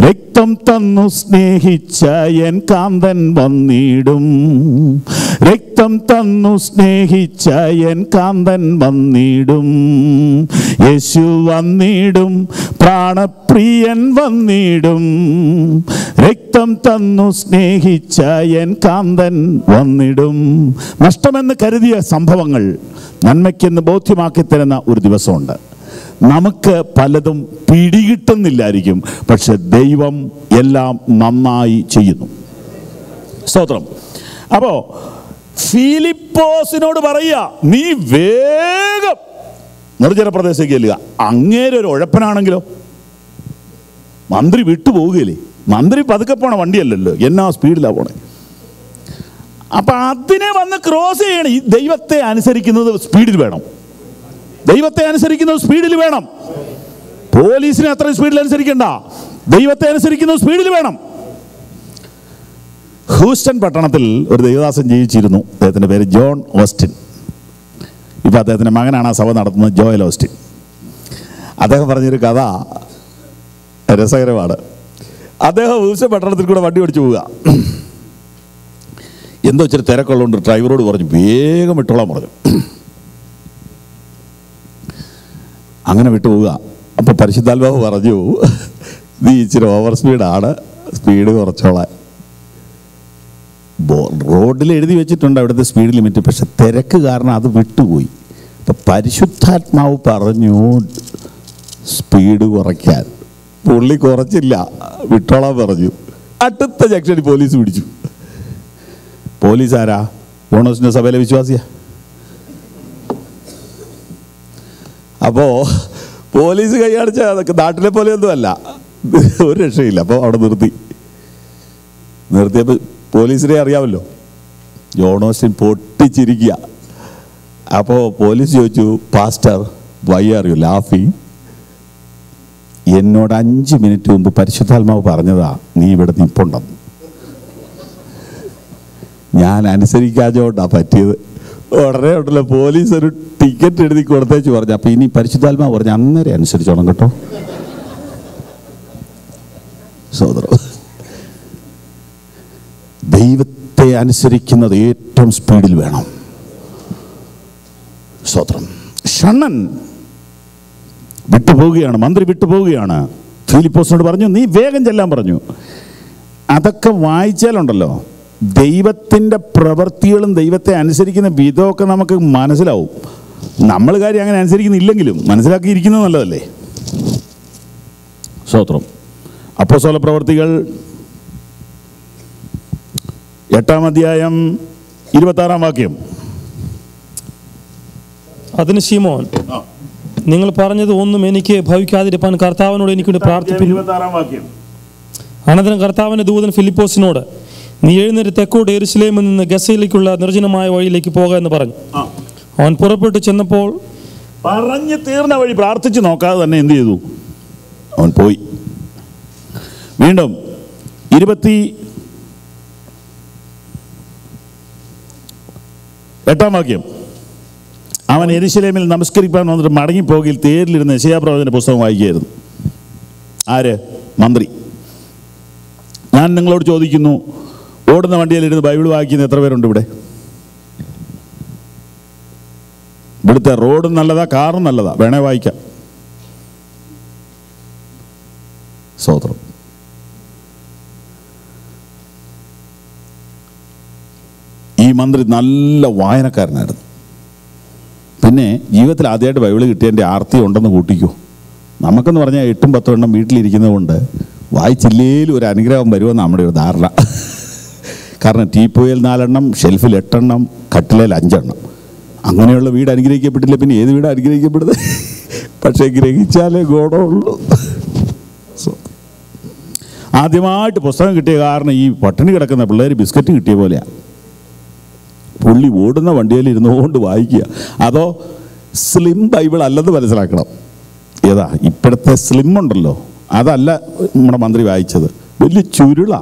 രക്തം തന്നു സ്നേഹിച്ച എൻ കാന്തൻ വന്നിടും, രക്തം തന്നു സ്നേഹിച്ച എൻ കാന്തൻ വന്നിടും. യേശു വന്നിടും, പ്രാണപ്രിയൻ വന്നിടും, രക്തം തന്നു സ്നേഹിച്ച എൻ കാന്തൻ വന്നിടും. നഷ്ടമെന്ന് കരുതിയ സംഭവങ്ങൾ നന്മയ്ക്കെന്ന് ബോധ്യമാക്കി തരുന്ന ഒരു ദിവസമുണ്ട്. നമുക്ക് പലതും പിടികിട്ടുന്നില്ലായിരിക്കും, പക്ഷെ ദൈവം എല്ലാം നന്നായി ചെയ്യുന്നു. സ്തോത്രം. അപ്പോ ഫിലിപ്പോസിനോട് പറയുക, നീ വേഗം നിർജ്ജന പ്രദേശത്തേക്ക് ചെല്ലുക. അങ്ങേരെ ഒരു ഉഴപ്പനാണെങ്കിലോ? മന്ത്രി വിട്ടുപോകുകയില്ലേ? മന്ത്രി പതുക്കെ പോണ വണ്ടിയല്ലല്ലോ, എന്നാ സ്പീഡിലാണ് പോണേ. അപ്പൊ അതിനെ വന്ന് ക്രോസ് ചെയ്യണം. ഈ ദൈവത്തെ അനുസരിക്കുന്നത് സ്പീഡിൽ വേണം, ദൈവത്തെ അനുസരിക്കുന്നത് സ്പീഡിൽ വേണം. പോലീസിനെ അത്രയും സ്പീഡിൽ അനുസരിക്കണ്ട, ദൈവത്തെ അനുസരിക്കുന്നത് സ്പീഡിൽ വേണം. ഹൂസ്റ്റൺ പട്ടണത്തിൽ ഒരു ദൈവദാസൻ ജീവിച്ചിരുന്നു. അദ്ദേഹത്തിൻ്റെ പേര് ജോൺ ഓസ്റ്റിൻ. ഇപ്പം അദ്ദേഹത്തിൻ്റെ മകനാണ് ആ സഭ നടത്തുന്നത്, ജോയൽ ഓസ്റ്റിൻ. അദ്ദേഹം പറഞ്ഞൊരു കഥ രസകരമാണ്. അദ്ദേഹം ഹൂസ്റ്റൺ പട്ടണത്തിൽ കൂടെ വണ്ടി ഓടിച്ചു പോവുക. എന്തോ ഇച്ചിരി തിരക്കുള്ളതുകൊണ്ട് ഡ്രൈവറോട് പറഞ്ഞു, വേഗം വിട്ടോളാൻ പറഞ്ഞു. അങ്ങനെ വിട്ടുപോവുക. അപ്പോൾ പരിശുദ്ധാത്മാവ് പറഞ്ഞു, നീ ഇച്ചിരി ഓവർ സ്പീഡാണ്, സ്പീഡ് കുറച്ചോളാൻ. റോഡിൽ എഴുതി വെച്ചിട്ടുണ്ട് അവിടുത്തെ സ്പീഡ് ലിമിറ്റ്, പക്ഷെ തിരക്ക് കാരണം അത് വിട്ടുപോയി. അപ്പം പരിശുദ്ധാത്മാവ് പറഞ്ഞു സ്പീഡ് കുറയ്ക്കാൻ. പുള്ളി കുറച്ചില്ല, വിട്ടോളാൻ പറഞ്ഞു. അടുത്ത ജംഗ്ഷനിൽ പോലീസ് പിടിച്ചു. പോലീസ് ആരാ? ഓണേഴ്സിൻ്റെ സഭയിലെ വിശ്വാസിയാ. അപ്പോൾ പോലീസ് കൈയടിച്ച അതൊക്കെ നാട്ടിലെ പോലെയൊന്നും അല്ല, ഒരു രക്ഷയില്ല. അപ്പോൾ അവിടെ നിർത്തിയപ്പോൾ പോലീസിനെ അറിയാമല്ലോ, ജോൺ ഓസ്റ്റിൻ പൊട്ടിച്ചിരിക്കുക. അപ്പോൾ പോലീസ് ചോദിച്ചു, പാസ്റ്റർ വൈ ആർ യു ലാഫിങ്? എന്നോട് 5 മിനിറ്റ് മുമ്പ് പരിശുദ്ധാത്മാവ് പറഞ്ഞതാ നീ ഇവിടെ നിൽപ്പുണ്ടെന്ന്. ഞാൻ അനുസരിക്കാഞ്ഞോണ്ടാ പറ്റിയത്. ഉടനെ ഉണ്ടല്ലോ പോലീസ് ഒരു ടിക്കറ്റ് എഴുതി കൊടുത്തേച്ച് പറഞ്ഞു, അപ്പം ഇനി പരിശുദ്ധാത്മാവ് പറഞ്ഞു അന്നേരം അനുസരിച്ചോണം കേട്ടോ. സഹോദരം, ദൈവത്തെ അനുസരിക്കുന്നത് ഏറ്റവും സ്പീഡിൽ വേണം. സ്തോത്രം. ഷണ്ണൻ വിട്ടുപോവുകയാണ്, മന്ത്രി വിട്ടുപോവുകയാണ്. ഫിലിപ്പോസിനോട് പറഞ്ഞു നീ വേഗം ചെല്ലാൻ പറഞ്ഞു. അതൊക്കെ വായിച്ചാലുണ്ടല്ലോ ദൈവത്തിൻ്റെ പ്രവൃത്തികളും ദൈവത്തെ അനുസരിക്കുന്ന വിധമൊക്കെ നമുക്ക് മനസ്സിലാവും. നമ്മൾ കാര്യം അങ്ങനെ അനുസരിക്കുന്നില്ലെങ്കിലും മനസ്സിലാക്കിയിരിക്കുന്നത് നല്ലതല്ലേ. സ്തോത്രം. അപ്പോസ്തല പ്രവൃത്തികൾ 8-ാം അധ്യായം 26-ാം വാക്യം. അതിന് ശിമോൻ, നിങ്ങൾ പറഞ്ഞത് ഒന്നും എനിക്ക് ഭവിക്കാതിരിപ്പാൻ കർത്താവിനോട് എനിക്കൊണ്ട് പ്രാർത്ഥിപ്പിക്കുന്നു. 26-ാം വാക്യം. അനന്തരം കർത്താവിന്റെ ദൂതൻ ഫിലിപ്പോസിനോട് നീ എഴുന്നേറ്റ് തെക്കോട്ട് യെരുശലേമിൽ നിന്ന് ഗസയിലേക്കുള്ള നിർജ്ജനമായ വഴിയിലേക്ക് പോക എന്ന് പറഞ്ഞു. അവൻ പുറപ്പെട്ടു ചെന്നപ്പോൾ പറഞ്ഞു തീർന്ന വഴി പ്രാർത്ഥിച്ച് നോക്കാതെ തന്നെ എന്ത് ചെയ്തു? അവൻ പോയി. വീണ്ടും 28-ാം വാക്യം. അവൻ യെരുശലേമിൽ നമസ്കരിക്കാൻ വന്നിട്ട് മടങ്ങിപ്പോകിൽ തേരിലിരുന്ന് യെശയ്യാ പ്രവാചകന്റെ പുസ്തകം വായിക്കുകയായിരുന്നു. ആര്? മന്ത്രി. ഞാൻ നിങ്ങളോട് ചോദിക്കുന്നു, ഓടുന്ന വണ്ടിയിലിരുന്ന് ബൈബിൾ വായിക്കുന്ന എത്ര പേരുണ്ട് ഇവിടെ? ഇവിടുത്തെ റോഡും നല്ലതാ, കാറും നല്ലതാ, വേണേ വായിക്കാം. സ്തോത്രം. ഈ മന്ത്രി നല്ല വായനക്കാരനായിരുന്നു. പിന്നെ ജീവിതത്തിൽ ആദ്യമായിട്ട് ബൈബിൾ കിട്ടിയതിൻ്റെ ആർത്തി ഉണ്ടെന്ന് കൂട്ടിക്കോ. നമുക്കെന്ന് പറഞ്ഞാൽ 8-10 എണ്ണം വീട്ടിലിരിക്കുന്നത് കൊണ്ട് വായിച്ചില്ലേലും ഒരു അനുഗ്രഹം വരുമെന്ന് നമ്മുടെ ഒരു ധാരണ. കാരണം ടീപ്പോയിൽ 4 എണ്ണം, ഷെൽഫിൽ 8 എണ്ണം, കട്ടിലേൽ 5 എണ്ണം. അങ്ങനെയുള്ള വീട് അനുഗ്രഹിക്കപ്പെട്ടില്ല, പിന്നെ ഏത് വീട് അനുഗ്രഹിക്കപ്പെടുന്നത്? പക്ഷേ ഗ്രഹിച്ചാലേ ഗുണമുള്ളൂ. ആദ്യമായിട്ട് പുസ്തകം കിട്ടിയ കാരണം ഈ പട്ടിണി കിടക്കുന്ന പിള്ളേർ ബിസ്ക്കറ്റ് കിട്ടിയ പോലെയാണ്. പുള്ളി ഓടുന്ന വണ്ടിയിൽ ഇരുന്നുകൊണ്ട് വായിക്കുക. അതോ സ്ലിം ബൈബിൾ അല്ലെന്ന് മനസ്സിലാക്കണം. ഏതാ ഇപ്പോഴത്തെ സ്ലിം ഉണ്ടല്ലോ, അതല്ല നമ്മുടെ മന്ത്രി വായിച്ചത്. വലിയ ചുരുളാ.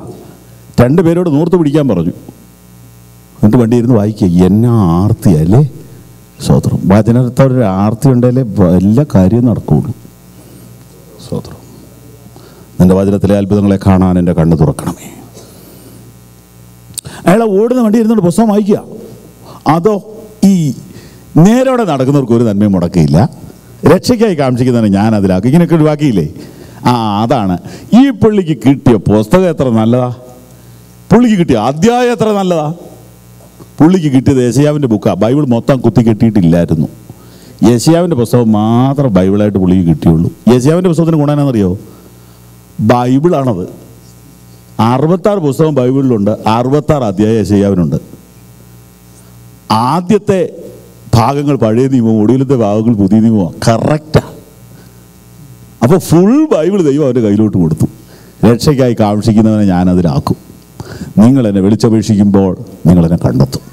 2 പേരോട് നൂർത്ത് പിടിക്കാൻ പറഞ്ഞു. എന്നിട്ട് വണ്ടി ഇരുന്ന് വായിക്കുക. എന്നാ ആർത്തിയല്ലേ. സ്തോത്രം. വചനത്തോടൊരു ആർത്തി ഉണ്ടെങ്കിലേ എല്ലാ കാര്യവും നടക്കുകയുള്ളൂ. സ്തോത്രം. നിന്റെ വചനത്തിലെ അത്ഭുതങ്ങളെ കാണാൻ എൻ്റെ കണ്ണ് തുറക്കണമേ. അയാളെ ഓടുന്ന വണ്ടി ഇരുന്നുകൊണ്ട് പുസ്തകം വായിക്കുക. അതോ ഈ നേരോടെ നടക്കുന്നവർക്ക് ഒരു നന്മയും മുടക്കിയില്ല, രക്ഷയ്ക്കായി കാണിക്കുന്നതാണ് ഞാൻ അതിലാക്കി. ഇങ്ങനെയൊക്കെ ഒഴിവാക്കിയില്ലേ? അതാണ് ഈ പുള്ളിക്ക് കിട്ടിയ പുസ്തകം എത്ര നല്ലതാ, പുള്ളിക്ക് കിട്ടിയ അധ്യായം എത്ര നല്ലതാ. പുള്ളിക്ക് കിട്ടിയത് യെശയ്യാവിൻ്റെ ബുക്കാണ്. ബൈബിൾ മൊത്തം കുത്തി കെട്ടിയിട്ടില്ലായിരുന്നു. യെശയ്യാവിൻ്റെ പുസ്തകം മാത്രം ബൈബിളായിട്ട് പുള്ളിക്ക് കിട്ടിയുള്ളൂ. യെശയ്യാവിൻ്റെ പുസ്തകത്തിന് ഗുണമെന്നാണെന്നറിയോ? ബൈബിളാണത്. 66 പുസ്തകം ബൈബിളിലുണ്ട്, 66 അധ്യായം യെശയ്യാവിനുണ്ട്. ആദ്യത്തെ ഭാഗങ്ങൾ പഴയ നിയമവും ഒടുവിലത്തെ ഭാഗങ്ങൾ പുതിയ നിയമമാണ്. കറക്റ്റാണ്. അപ്പോൾ ഫുൾ ബൈബിൾ ദൈവം അവൻ്റെ കയ്യിലോട്ട് കൊടുത്തു. രക്ഷയ്ക്കായി കാക്ഷിക്കുന്നവനെ ഞാനതിലാക്കും. നിങ്ങളെന്നെ വിളിച്ചപേക്ഷിക്കുമ്പോൾ നിങ്ങളെന്നെ കണ്ടെത്തും.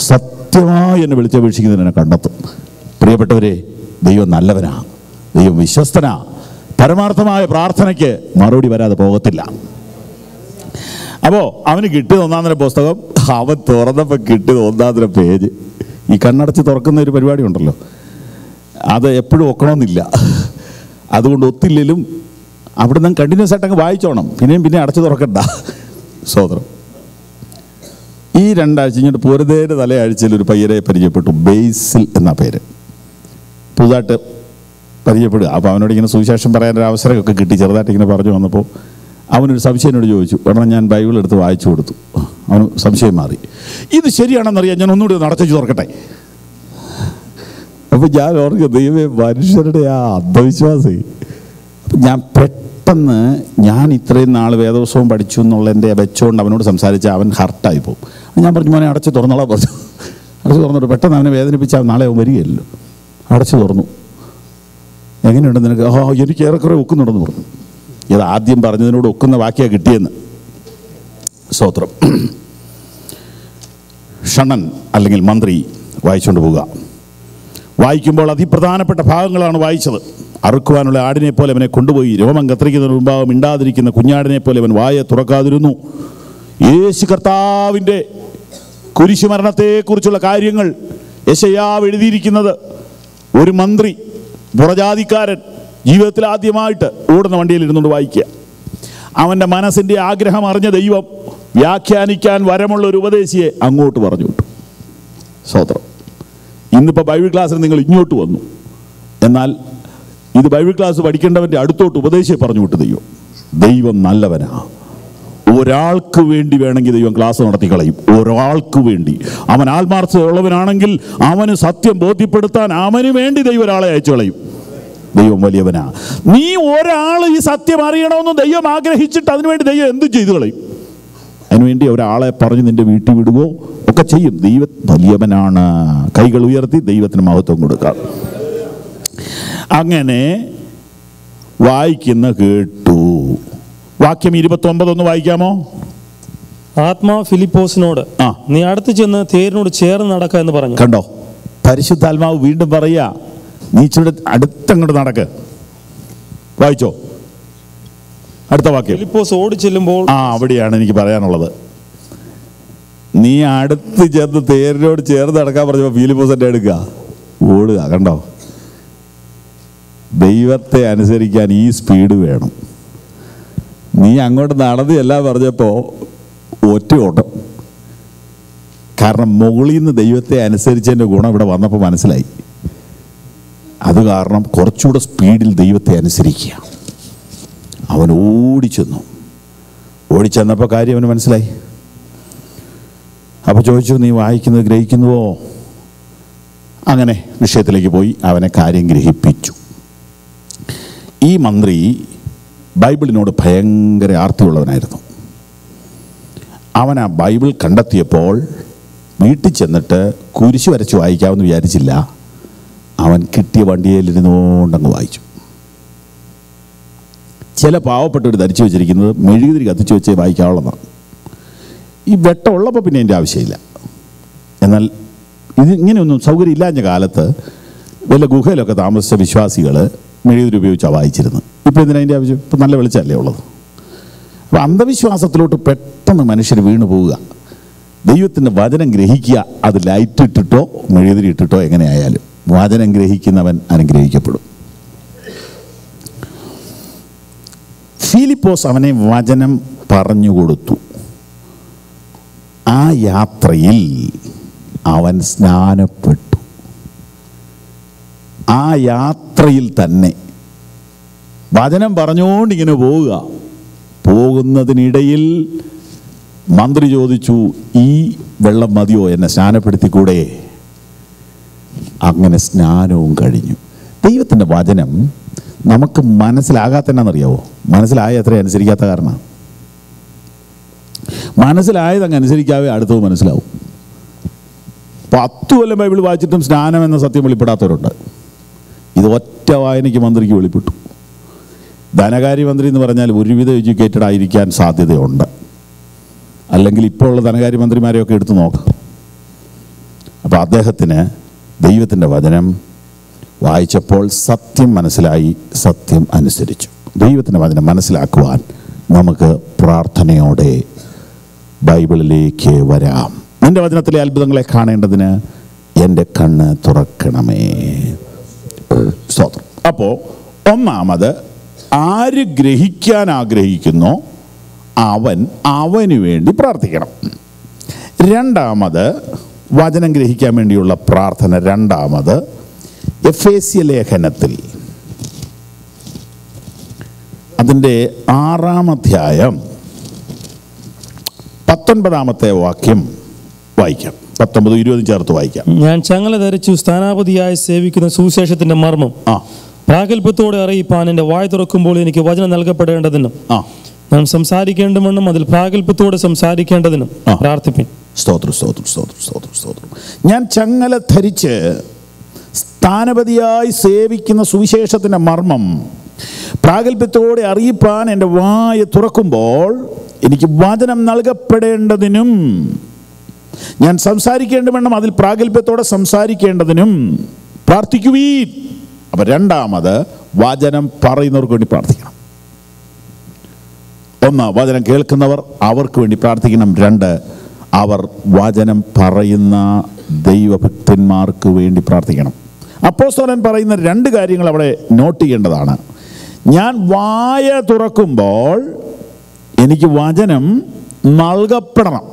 സത്യമായി എന്നെ വിളിച്ചപേക്ഷിക്കുന്നതിനെ കണ്ടെത്തും. പ്രിയപ്പെട്ടവരെ, ദൈവം നല്ലവനാണ്, ദൈവം വിശ്വസ്തനാണ്. പരമാർത്ഥമായ പ്രാർത്ഥനയ്ക്ക് മറുപടി വരാതെ പോകത്തില്ല. അപ്പോൾ അവന് കിട്ടിയത് 1-ാം പുസ്തകം. അവൻ തുറന്നപ്പോൾ കിട്ടിയത് 1-ാം പേജ്. ഈ കണ്ണടച്ച് തുറക്കുന്ന ഒരു പരിപാടി ഉണ്ടല്ലോ, അത് എപ്പോഴും ഒക്കണമെന്നില്ല. അതുകൊണ്ട് ഒത്തില്ലെങ്കിലും അവിടെ നിന്ന് കണ്ടിന്യൂസ് ആയിട്ട് അങ്ങ് വായിച്ചോണം. പിന്നെ അടച്ചു തുറക്കണ്ട. സോദരം, ഈ 2 ആഴ്ച ഇങ്ങോട്ട് പൂരതേൻ്റെ തലയാഴ്ചയിൽ ഒരു പയ്യനെ പരിചയപ്പെട്ടു. ബേസിൽ എന്ന പേര്. പുതുതായിട്ട് പരിചയപ്പെടുക. അപ്പോൾ അവനോട് ഇങ്ങനെ സുവിശേഷം പറയാനൊരു അവസരമൊക്കെ കിട്ടി. ചെറുതായിട്ട് ഇങ്ങനെ പറഞ്ഞു വന്നപ്പോൾ അവനൊരു സംശയം എന്നോട് ചോദിച്ചു. കാരണം ഞാൻ ബൈബിൾ എടുത്ത് വായിച്ചു കൊടുത്തു. അവന് സംശയം മാറി. ഇത് ശരിയാണെന്നറിയാം, ഞാൻ ഒന്നുകൂടി നടച്ചു തുറക്കട്ടെ. അപ്പം ഞാൻ ഓർക്കുക, ദൈവമേ, മനുഷ്യരുടെ ആ അന്ധവിശ്വാസി. ഞാൻ പെട്ടെന്ന് ഞാൻ ഇത്രയും നാൾ വേദോത്സവം പഠിച്ചു എന്നുള്ളതിൻ്റെ വെച്ചുകൊണ്ട് അവനോട് സംസാരിച്ച അവൻ ഹർട്ടായി പോകും. ഞാൻ പറഞ്ഞു, മോനെ അടച്ച് തുറന്നോളാം പറഞ്ഞു. അടച്ച് തുറന്നിട്ട് പെട്ടെന്ന് അവനെ വേദനിപ്പിച്ചാൽ നാളെ അവൻ വരികയല്ലോ. അടച്ചു തുറന്നു. എങ്ങനെയുണ്ട് നിനക്ക്? എനിക്ക് ഏറെക്കുറെ ഒക്കുന്നുണ്ടെന്ന് പറഞ്ഞു. ഇത് ആദ്യം പറഞ്ഞതിനോട് ഒക്കുന്ന വാക്യാണ് കിട്ടിയെന്ന്. സ്തോത്രം. ഷണ്ണൻ അല്ലെങ്കിൽ മന്ത്രി വായിച്ചുകൊണ്ട് പോവുക. വായിക്കുമ്പോൾ അതിപ്രധാനപ്പെട്ട ഭാഗങ്ങളാണ് വായിച്ചത്. അറുക്കുവാനുള്ള ആടിനെ പോലെ അവനെ കൊണ്ടുപോയി, രോമം കത്തിരിക്കുന്നതിന് മുമ്പാകെ മിണ്ടാതിരിക്കുന്ന കുഞ്ഞാടിനെ പോലെ അവൻ വായ തുറക്കാതിരുന്നു. യേശു കർത്താവിൻ്റെ കുരിശുമരണത്തെക്കുറിച്ചുള്ള കാര്യങ്ങൾ യെശയ്യാവ് എഴുതിയിരിക്കുന്നത് ഒരു മന്ത്രി, പുറജാതിക്കാരൻ ജീവിതത്തിൽ ആദ്യമായിട്ട് ഓടുന്ന വണ്ടിയിൽ ഇരുന്നുകൊണ്ട് വായിക്കുക. അവൻ്റെ മനസ്സിൻ്റെ ആഗ്രഹം അറിഞ്ഞ ദൈവം വ്യാഖ്യാനിക്കാൻ വരമുള്ള ഒരു ഉപദേശിയെ അങ്ങോട്ട് പറഞ്ഞു വിട്ടു. സ്തോത്രം. ഇന്നിപ്പോൾ ബൈബിൾ ക്ലാസ്സിൽ നിങ്ങൾ ഇങ്ങോട്ട് വന്നു, എന്നാൽ ഇത് ബൈബിൾ ക്ലാസ് പഠിക്കേണ്ടവൻ്റെ അടുത്തോട്ട് ഉപദേശിയെ പറഞ്ഞു വിട്ടു. ദൈവം നല്ലവനാ. ഒരാൾക്ക് വേണ്ടി വേണമെങ്കിൽ ദൈവം ക്ലാസ് നടത്തി കളയും. ഒരാൾക്ക് വേണ്ടി. അവൻ ആത്മാർത്ഥതയുള്ളവനാണെങ്കിൽ അവന് സത്യം ബോധ്യപ്പെടുത്താൻ അവന് വേണ്ടി ദൈവം ഒരാളെ അയച്ചു കളയും. ദൈവം വലിയവനാ. നീ ഒരാൾ ഈ സത്യം അറിയണമെന്ന് ദൈവം ആഗ്രഹിച്ചിട്ട് അതിനുവേണ്ടി ദൈവം എന്തും ചെയ്തു കളയും. അതിനുവേണ്ടി ഒരാളെ പറഞ്ഞ് നിന്റെ വീട്ടിൽ വിടുകയോ ഒക്കെ ചെയ്യും. ദൈവം വലിയവനാണ്. കൈകൾ ഉയർത്തി ദൈവത്തിന് മഹത്വം കൊടുക്കാം. അങ്ങനെ വായിക്കുന്ന കേട്ടു. വാക്യം 29 ഒന്ന് വായിക്കാമോ? ആത്മാ ഫിലിപ്പോസിനോട്, നീ അടുത്ത് ചെന്ന് തേരിനോട് ചേർന്ന് നടക്ക എന്ന് പറഞ്ഞു. കണ്ടോ, പരിശുദ്ധാത്മാവ് വീണ്ടും പറയാ, നീ ഇച്ചിരി അടുത്തങ്ങോട്ട് നടക്ക്. വായിച്ചോ അടുത്ത വാക്യം. ഫിലിപ്പോസ് ഓടി ചെല്ലുമ്പോൾ, അവിടെയാണ് എനിക്ക് പറയാനുള്ളത്. നീ അടുത്ത് ചെന്ന് തേരിനോട് ചേർന്ന് നടക്കാൻ പറഞ്ഞപ്പോൾ ഫിലിപ്പോസ് എന്നെ എടുക്കുക, ഓടുക. കണ്ടോ, ദൈവത്തെ അനുസരിക്കാൻ ഈ സ്പീഡ് വേണം. നീ അങ്ങോട്ട് നടന്ന് എല്ലാം പറഞ്ഞപ്പോൾ ഒറ്റ ഓട്ടം. കാരണം മുകളിൽ നിന്ന് ദൈവത്തെ അനുസരിച്ചതിൻ്റെ ഗുണം ഇവിടെ വന്നപ്പോൾ മനസ്സിലായി. അത് കാരണം കുറച്ചുകൂടെ സ്പീഡിൽ ദൈവത്തെ അനുസരിക്കുക. അവൻ ഓടിച്ചെന്നു. ഓടിച്ചെന്നപ്പോൾ കാര്യം അവന് മനസ്സിലായി. അപ്പോൾ ചോദിച്ചു, നീ വായിക്കുന്നത് ഗ്രഹിക്കുന്നുവോ? അങ്ങനെ വിഷയത്തിലേക്ക് പോയി അവനെ കാര്യം ഗ്രഹിപ്പിച്ചു. ഈ മന്ത്രി ബൈബിളിനോട് ഭയങ്കര ആർത്തിയുള്ളവനായിരുന്നു. അവൻ ആ ബൈബിൾ കണ്ടെത്തിയപ്പോൾ വീട്ടിൽ ചെന്നിട്ട് കുരിശ് വരച്ച് വായിക്കാമെന്ന് വിചാരിച്ചില്ല. അവൻ കിട്ടിയ വണ്ടിയിലിരുന്നുകൊണ്ടങ്ങ് വായിച്ചു. ചില പാവപ്പെട്ടവർ ധരിച്ചു വെച്ചിരിക്കുന്നത് മെഴുകുതിരി കത്തിച്ചു വെച്ചേ വായിക്കാവുള്ളതാണ്. ഈ വെട്ടമുള്ളപ്പോൾ പിന്നെ എൻ്റെ ആവശ്യമില്ല. എന്നാൽ ഇത് ഇങ്ങനെയൊന്നും സൗകര്യം ഇല്ലാഞ്ഞ കാലത്ത് വല്ല ഗുഹയിലൊക്കെ താമസിച്ച വിശ്വാസികൾ മെഴുകുതിരി ഉപയോഗിച്ചാണ് വായിച്ചിരുന്നത്. ഇപ്പോൾ എന്തിനാ അതിൻ്റെ ആവശ്യം? ഇപ്പം നല്ല വെളിച്ചമല്ലേ ഉള്ളത്. അപ്പോൾ അന്ധവിശ്വാസത്തിലോട്ട് പെട്ടെന്ന് മനുഷ്യർ വീണു പോവുക. ദൈവത്തിൻ്റെ വചനം ഗ്രഹിക്കുക. അത് ലൈറ്റ് ഇട്ടിട്ടോ മെഴുകുതിരി ഇട്ടിട്ടോ എങ്ങനെയായാലും വചനം ഗ്രഹിക്കുന്നവൻ അനുഗ്രഹിക്കപ്പെടും. ഫിലിപ്പോസ് അവനെ വചനം പറഞ്ഞു കൊടുത്തു. ആ യാത്രയിൽ അവൻ സ്നാനപ്പെട്ടു. ആ യാത്രയിൽ തന്നെ വചനം പറഞ്ഞുകൊണ്ടിങ്ങനെ പോവുക. പോകുന്നതിനിടയിൽ മന്ത്രി ചോദിച്ചു, ഈ വെള്ളം മതിയോ, എന്നെ സ്നാനപ്പെടുത്തിക്കൂടെ? അങ്ങനെ സ്നാനവും കഴിഞ്ഞു. ദൈവത്തിൻ്റെ വചനം നമുക്ക് മനസ്സിലാകാത്തന്നെന്നറിയാവോ? മനസ്സിലായ അത്ര അനുസരിക്കാത്ത കാരണം. മനസ്സിലായതങ്ങ് അനുസരിക്കാവേ അടുത്തത് മനസ്സിലാവും. 10 കൊല്ലം ബൈബിൾ വായിച്ചിട്ടും സ്നാനം എന്ന സത്യം വെളിപ്പെടാത്തവരുണ്ട്. ഇത് ഒറ്റ വായനയ്ക്ക് മന്ത്രിക്ക് വെളിപ്പെട്ടു. ധനകാര്യമന്ത്രി എന്ന് പറഞ്ഞാൽ ഒരുവിധം എഡ്യൂക്കേറ്റഡ് ആയിരിക്കാൻ സാധ്യതയുണ്ട്. അല്ലെങ്കിൽ ഇപ്പോൾ ഉള്ള ധനകാര്യമന്ത്രിമാരെയൊക്കെ എടുത്തു നോക്കാം. അപ്പോൾ അദ്ദേഹത്തിന് ദൈവത്തിൻ്റെ വചനം വായിച്ചപ്പോൾ സത്യം മനസ്സിലായി, സത്യം അനുസരിച്ചു. ദൈവത്തിൻ്റെ വചനം മനസ്സിലാക്കുവാൻ നമുക്ക് പ്രാർത്ഥനയോടെ ബൈബിളിലേക്ക് വരാം. നിൻ്റെ വചനത്തിലെ അത്ഭുതങ്ങളെ കാണേണ്ടതിന് എൻ്റെ കണ്ണ് തുറക്കണമേ. സ്തോത്രം. അപ്പോൾ ഒന്നാമത്, ആര് ഗ്രഹിക്കാൻ ആഗ്രഹിക്കുന്നോ അവന് വേണ്ടി പ്രാർത്ഥിക്കണം. രണ്ടാമത്, വചനം ഗ്രഹിക്കാൻ വേണ്ടിയുള്ള പ്രാർത്ഥന. രണ്ടാമത്, എഫേസ്യ ലേഖനത്തിൽ അതിൻ്റെ 6-ാം അധ്യായം 19-ാമത്തെ വാക്യം വായിക്കാം. 19-20 ചേർത്ത് വായിക്കാം. ഞാൻ ചങ്ങല ധരിച്ചു സ്ഥാനാപതിയായി സേവിക്കുന്ന സുവിശേഷത്തിന്റെ മർമ്മം പ്രാഗൽഭ്യത്തോടെ അറിയിപ്പാൻ എൻ്റെ വായ തുറക്കുമ്പോൾ എനിക്ക് വചനം നൽകപ്പെടേണ്ടതിനും നാം സംസാരിക്കേണ്ടവണ്ണം അതിൽ പ്രാഗൽഭ്യത്തോടെ സംസാരിക്കേണ്ടതിനും പ്രാർത്ഥിപ്പിൻ. സ്തോത്രം, സ്തോത്രം, സ്തോത്രം, സ്തോത്രം, സ്തോത്രം. ഞാൻ ചങ്ങല ധരിച്ച് സ്ഥാനപതിയായി സേവിക്കുന്ന സുവിശേഷത്തിൻ്റെ മർമ്മം പ്രാഗൽഭ്യത്തോടെ അറിയിപ്പാൻ എൻ്റെ വായ തുറക്കുമ്പോൾ എനിക്ക് വചനം നൽകപ്പെടേണ്ടതിനും ഞാൻ സംസാരിക്കേണ്ടവണ്ണം അതിൽ പ്രാഗൽഭ്യത്തോടെ സംസാരിക്കേണ്ടതിനും പ്രാർത്ഥിക്കുവീൻ. അപ്പം രണ്ടാമത് വചനം പറയുന്നവർക്ക് വേണ്ടി പ്രാർത്ഥിക്കണം. ഒന്ന്, വചനം കേൾക്കുന്നവർ അവർക്ക് വേണ്ടി പ്രാർത്ഥിക്കണം. രണ്ട്, അവർ വചനം പറയുന്ന ദൈവഭക്തന്മാർക്ക് വേണ്ടി പ്രാർത്ഥിക്കണം. അപ്പോസ്തലൻ പറയുന്ന രണ്ട് കാര്യങ്ങൾ അവിടെ നോട്ട് ചെയ്യേണ്ടതാണ്. ഞാൻ വായ തുറക്കുമ്പോൾ എനിക്ക് വചനം നൽകപ്പെടണം.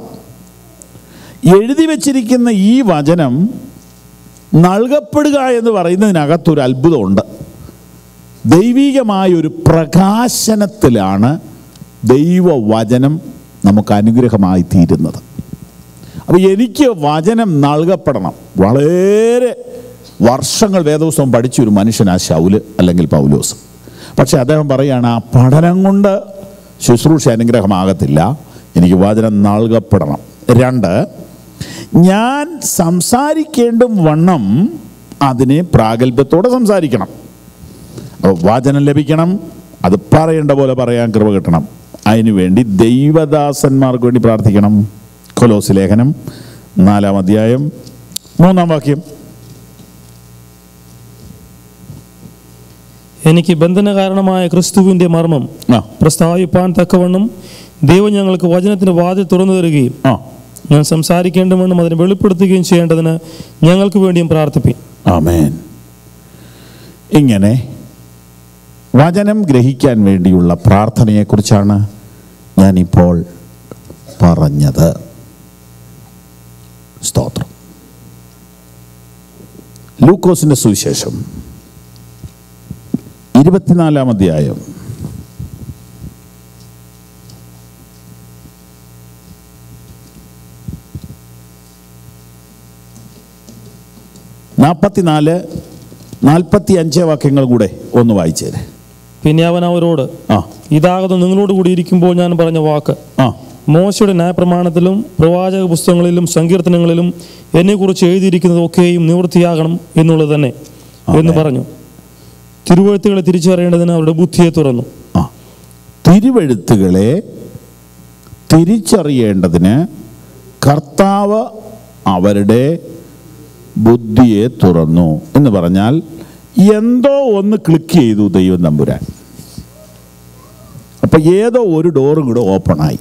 എഴുതി വച്ചിരിക്കുന്ന ഈ വചനം നൽകപ്പെടുക എന്ന് പറയുന്നതിനകത്തൊരു അത്ഭുതമുണ്ട്. ദൈവികമായൊരു പ്രകാശനത്തിലാണ് ദൈവവചനം നമുക്ക് അനുഗ്രഹമായി തീരുന്നത്. അപ്പോൾ എനിക്ക് വചനം നൽകപ്പെടണം. വളരെ വർഷങ്ങൾ വേദപുസ്തകം പഠിച്ച ഒരു മനുഷ്യനാണ് ശൗല് അല്ലെങ്കിൽ പൗലോസ്. പക്ഷെ അദ്ദേഹം പറയുകയാണ്, ആ പഠനം കൊണ്ട് ശുശ്രൂഷ അനുഗ്രഹമാകത്തില്ല, എനിക്ക് വചനം നൽകപ്പെടണം. രണ്ട്, ഞാൻ സംസാരിക്കേണ്ടും വണ്ണം അതിനെ പ്രാഗൽഭ്യത്തോടെ സംസാരിക്കണം. അപ്പോൾ വചനം ലഭിക്കണം, അത് പറയേണ്ട പോലെ പറയാൻ കൃപ കിട്ടണം. അതിനുവേണ്ടി ദൈവദാസന്മാർക്ക് വേണ്ടി പ്രാർത്ഥിക്കണം. കൊലോസ് ലേഖനം 4-ാം അധ്യായം 3-ാം വാക്യം. എനിക്ക് ബന്ധനകാരണമായ ക്രിസ്തുവിന്റെ മർമ്മം പ്രസ്താവിപ്പാൻ തക്കവണ്ണം ദൈവം ഞങ്ങൾക്ക് വചനത്തിന്റെ വാതിൽ തുറന്നു തരികയും ഞാൻ സംസാരിക്കേണ്ടവണ്ണം അതിനെ വെളിപ്പെടുത്തുകയും ചെയ്യേണ്ടതിന് ഞങ്ങൾക്ക് വേണ്ടിയും പ്രാർത്ഥിപ്പിക്കും. ആമേൻ. ഇങ്ങനെ വചനം ഗ്രഹിക്കാൻ വേണ്ടിയുള്ള പ്രാർത്ഥനയെക്കുറിച്ചാണ് ഞാനിപ്പോൾ പറഞ്ഞത്. സ്തോത്രം. ലൂക്കോസിന്റെ സുവിശേഷം 24-ാം അധ്യായം 44-45 വാക്യങ്ങൾ കൂടെ ഒന്ന് വായിച്ചേരെ. പിന്നെ അവൻ അവരോട്, ഇതാകുന്നു നിങ്ങളോട് കൂടി ഇരിക്കുമ്പോൾ ഞാൻ പറഞ്ഞ വാക്ക്. മോശയുടെ ന്യായപ്രമാണത്തിലും പ്രവാചക പുസ്തകങ്ങളിലും സങ്കീർത്തനങ്ങളിലും എന്നെക്കുറിച്ച് എഴുതിയിരിക്കുന്നതൊക്കെയും നിവൃത്തിയാകണം എന്നുള്ളത് തന്നെ എന്ന് പറഞ്ഞു. തിരുവെഴുത്തുകളെ തിരിച്ചറിയേണ്ടതിന് അവരുടെ ബുദ്ധിയെ തുറന്നു. തിരുവെഴുത്തുകളെ തിരിച്ചറിയേണ്ടതിന് കർത്താവ് അവരുടെ ബുദ്ധിയെ തുറന്നു എന്ന് പറഞ്ഞാൽ എന്തോ ഒന്ന് ക്ലിക്ക് ചെയ്തു ദൈവം തമ്പുരാൻ. അപ്പം ഏതോ ഒരു ഡോറും കൂടെ ഓപ്പണായി.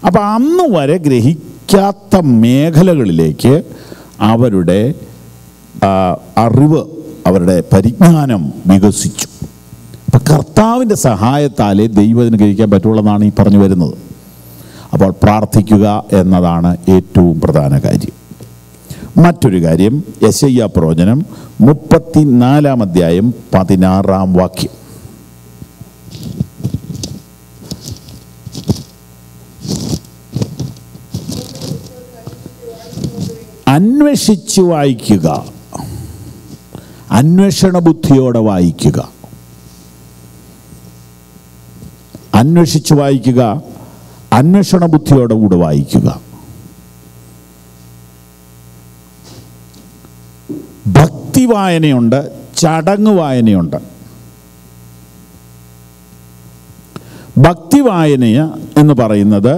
അപ്പം അന്ന് വരെ ഗ്രഹിക്കാത്ത മേഖലകളിലേക്ക് അവരുടെ അറിവ്, അവരുടെ പരിജ്ഞാനം വികസിച്ചു. അപ്പം കർത്താവിൻ്റെ സഹായത്താലേ ദൈവത്തിന് ഗ്രഹിക്കാൻ പറ്റുള്ളതാണ് ഈ പറഞ്ഞു വരുന്നത്. അപ്പോൾ പ്രാർത്ഥിക്കുക എന്നതാണ് ഏറ്റവും പ്രധാന കാര്യം. മറ്റൊരു കാര്യം, യെശയ്യാ പ്രവചനം 34-ാം അധ്യായം 16-ാം വാക്യം. അന്വേഷിച്ച് വായിക്കുക, അന്വേഷണ ബുദ്ധിയോടെ വായിക്കുക. അന്വേഷിച്ച് വായിക്കുക, അന്വേഷണ ബുദ്ധിയോടെ കൂടെ വായിക്കുക. ഭക്തി വായനയുണ്ട്, ചടങ്ങ് വായനയുണ്ട്. ഭക്തി വായന എന്ന് പറയുന്നത്